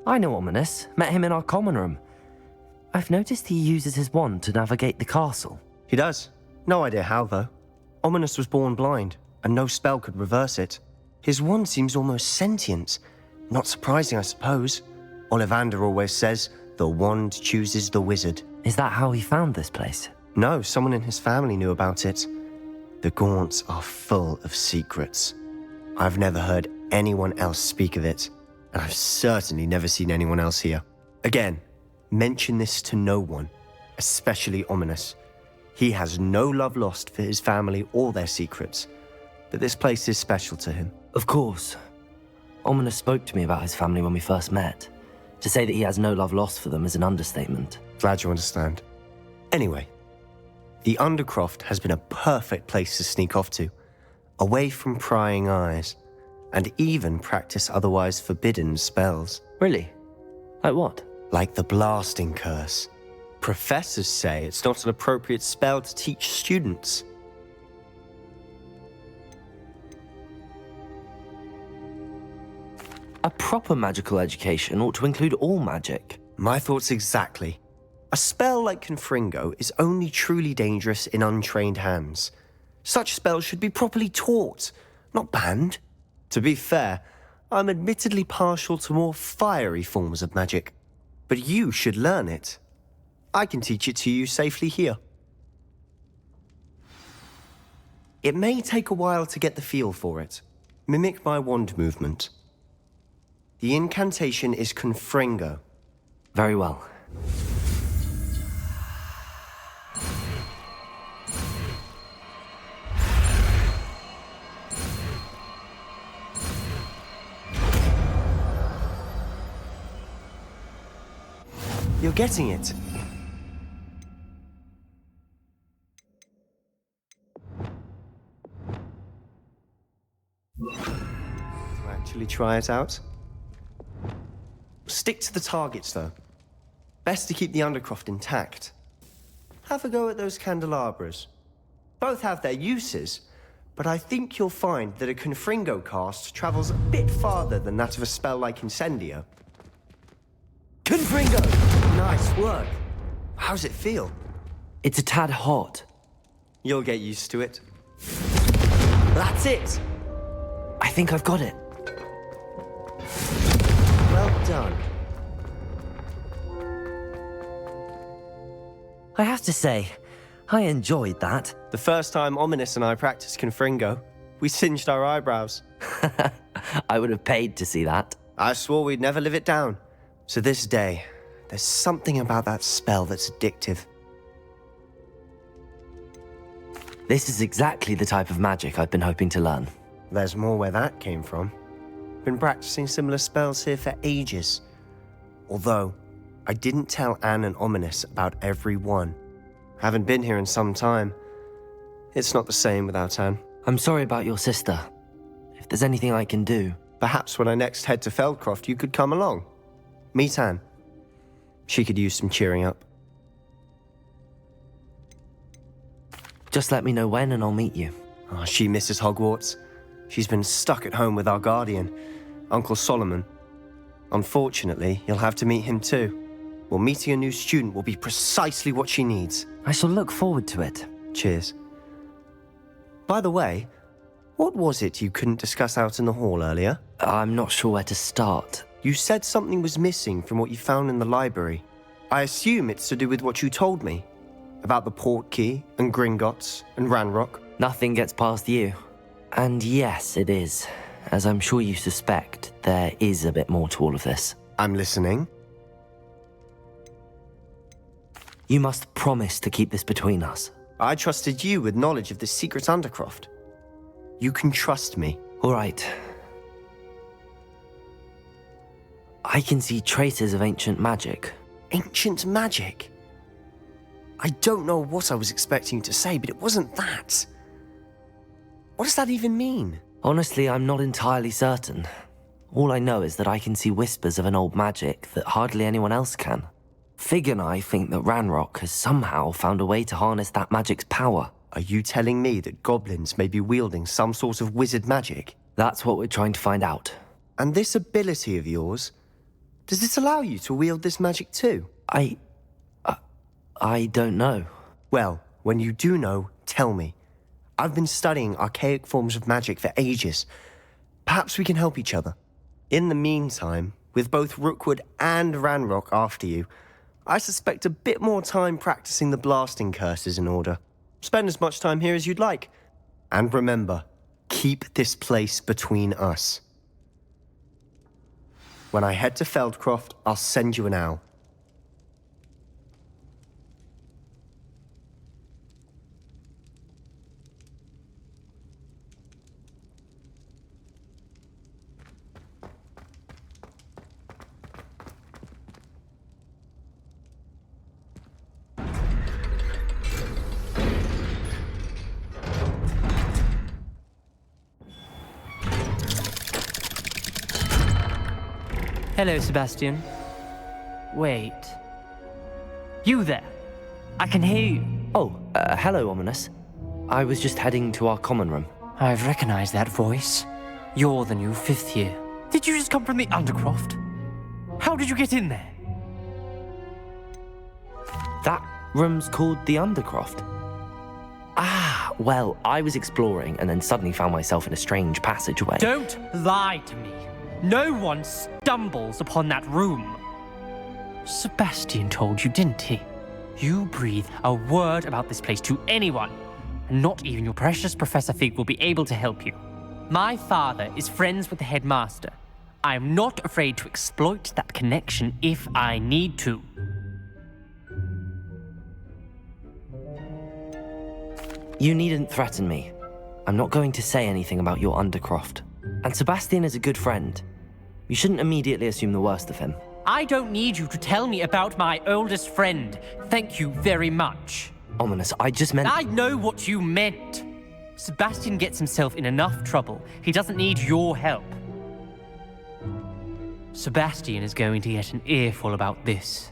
I know Ominous. Met him in our common room. I've noticed he uses his wand to navigate the castle. He does. No idea how, though. Ominous was born blind, and no spell could reverse it. His wand seems almost sentient. Not surprising, I suppose. Ollivander always says, the wand chooses the wizard. Is that how he found this place? No, someone in his family knew about it. The Gaunts are full of secrets. I've never heard anyone else speak of it, and I've certainly never seen anyone else here. Again, mention this to no one, especially Ominous. He has no love lost for his family or their secrets, but this place is special to him. Of course. Ominous spoke to me about his family when we first met. To say that he has no love lost for them is an understatement. Glad you understand. Anyway, the Undercroft has been a perfect place to sneak off to, away from prying eyes, and even practice otherwise forbidden spells. Really? Like what? Like the blasting curse. Professors say it's not an appropriate spell to teach students. A proper magical education ought to include all magic. My thoughts exactly. A spell like Confringo is only truly dangerous in untrained hands. Such spells should be properly taught, not banned. To be fair, I'm admittedly partial to more fiery forms of magic. But you should learn it. I can teach it to you safely here. It may take a while to get the feel for it. Mimic my wand movement. The incantation is Confringo. Very well. You're getting it. To actually try it out? Stick to the targets, though. Best to keep the Undercroft intact. Have a go at those candelabras. Both have their uses, but I think you'll find that a Confringo cast travels a bit farther than that of a spell like Incendio. Confringo! Nice work. How's it feel? It's a tad hot. You'll get used to it. That's it! I think I've got it. Well done. I have to say, I enjoyed that. The first time Ominous and I practiced Confringo, we singed our eyebrows. I would have paid to see that. I swore we'd never live it down. To this day, there's something about that spell that's addictive. This is exactly the type of magic I've been hoping to learn. There's more where that came from. Been practicing similar spells here for ages. Although, I didn't tell Anne and Ominous about every one. Haven't been here in some time. It's not the same without Anne. I'm sorry about your sister. If there's anything I can do... Perhaps when I next head to Feldcroft, you could come along. Meet Anne. She could use some cheering up. Just let me know when and I'll meet you. Oh, she misses Hogwarts. She's been stuck at home with our guardian, Uncle Solomon. Unfortunately, you'll have to meet him too. Well, meeting a new student will be precisely what she needs. I shall look forward to it. Cheers. By the way, what was it you couldn't discuss out in the hall earlier? I'm not sure where to start. You said something was missing from what you found in the library. I assume it's to do with what you told me. About the Portkey, and Gringotts, and Ranrock. Nothing gets past you. And yes, it is. As I'm sure you suspect, there is a bit more to all of this. I'm listening. You must promise to keep this between us. I trusted you with knowledge of this secret Undercroft. You can trust me. All right. I can see traces of ancient magic. Ancient magic? I don't know what I was expecting you to say, but it wasn't that. What does that even mean? Honestly, I'm not entirely certain. All I know is that I can see whispers of an old magic that hardly anyone else can. Fig and I think that Ranrock has somehow found a way to harness that magic's power. Are you telling me that goblins may be wielding some sort of wizard magic? That's what we're trying to find out. And this ability of yours, does it allow you to wield this magic too? I don't know. Well, when you do know, tell me. I've been studying archaic forms of magic for ages. Perhaps we can help each other. In the meantime, with both Rookwood and Ranrock after you, I suspect a bit more time practicing the blasting curse is in order. Spend as much time here as you'd like. And remember, keep this place between us. When I head to Feldcroft, I'll send you an owl. Hello, Sebastian. Wait. You there? I can hear you. Oh, hello, Ominous. I was just heading to our common room. I've recognized that voice. You're the new 5th year. Did you just come from the Undercroft? How did you get in there? That room's called the Undercroft. Ah, well, I was exploring and then suddenly found myself in a strange passageway. Don't lie to me. No one stumbles upon that room. Sebastian told you, didn't he? You breathe a word about this place to anyone, and not even your precious Professor Fig will be able to help you. My father is friends with the headmaster. I am not afraid to exploit that connection if I need to. You needn't threaten me. I'm not going to say anything about your Undercroft. And Sebastian is a good friend. You shouldn't immediately assume the worst of him. I don't need you to tell me about my oldest friend. Thank you very much. Ominous, I just meant... I know what you meant. Sebastian gets himself in enough trouble. He doesn't need your help. Sebastian is going to get an earful about this.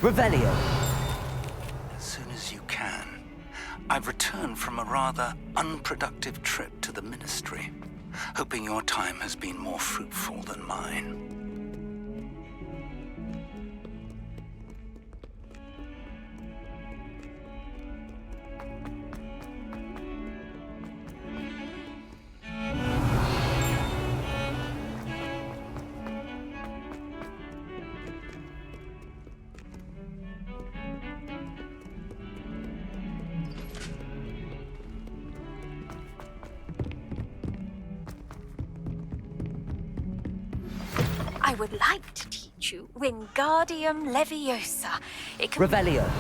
Revelio. As soon as you can. I've returned from a rather unproductive trip to the Ministry, hoping your time has been more fruitful than mine. would like to teach you Wingardium Leviosa. It can Revelio.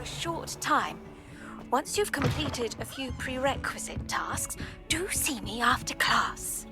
for a short time. Once you've completed a few prerequisite tasks, do see me after class.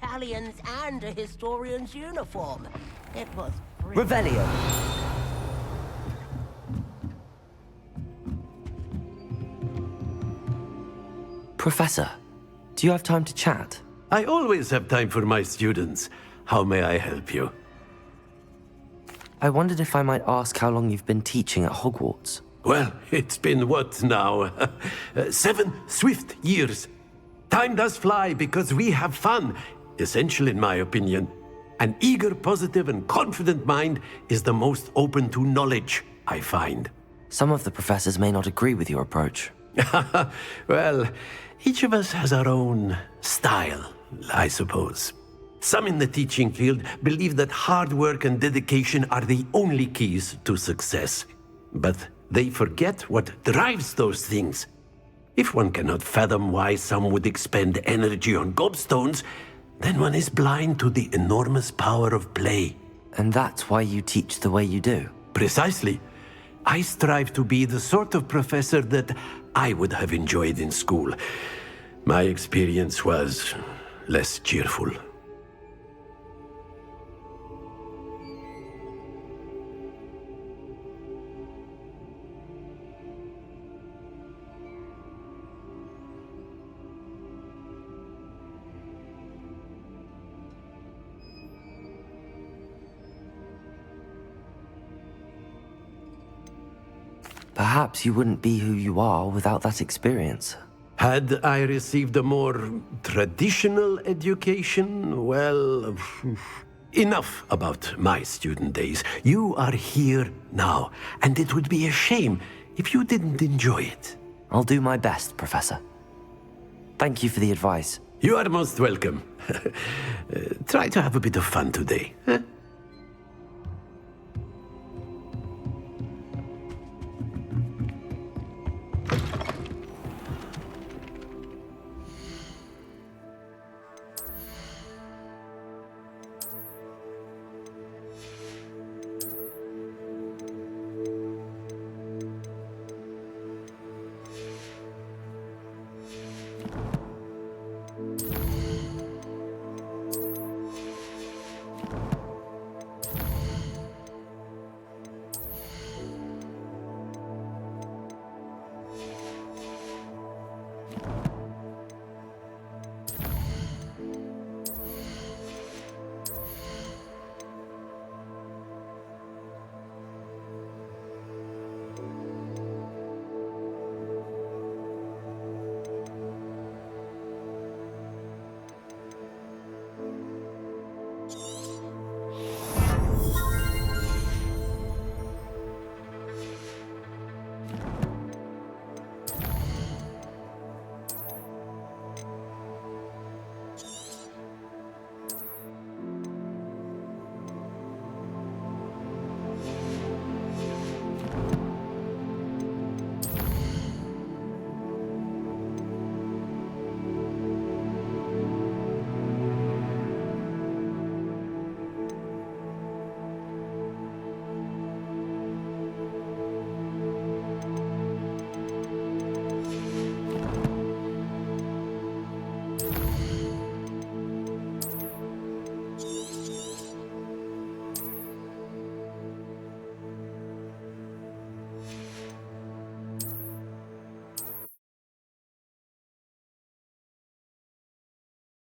Galleons and a historian's uniform. It was Revelio. Professor, do you have time to chat? I always have time for my students. How may I help you? I wondered if I might ask how long you've been teaching at Hogwarts. Well, it's been what now? 7 swift years. Time does fly because we have fun. Essential in my opinion. An eager, positive, and confident mind is the most open to knowledge, I find. Some of the professors may not agree with your approach. Well, each of us has our own style, I suppose. Some in the teaching field believe that hard work and dedication are the only keys to success. But they forget what drives those things. If one cannot fathom why some would expend energy on gobstones, then one is blind to the enormous power of play. And that's why you teach the way you do? Precisely. I strive to be the sort of professor that I would have enjoyed in school. My experience was less cheerful. Perhaps you wouldn't be who you are without that experience. Had I received a more traditional education, well, enough about my student days. You are here now, and it would be a shame if you didn't enjoy it. I'll do my best, Professor. Thank you for the advice. You are most welcome. Try to have a bit of fun today. Huh?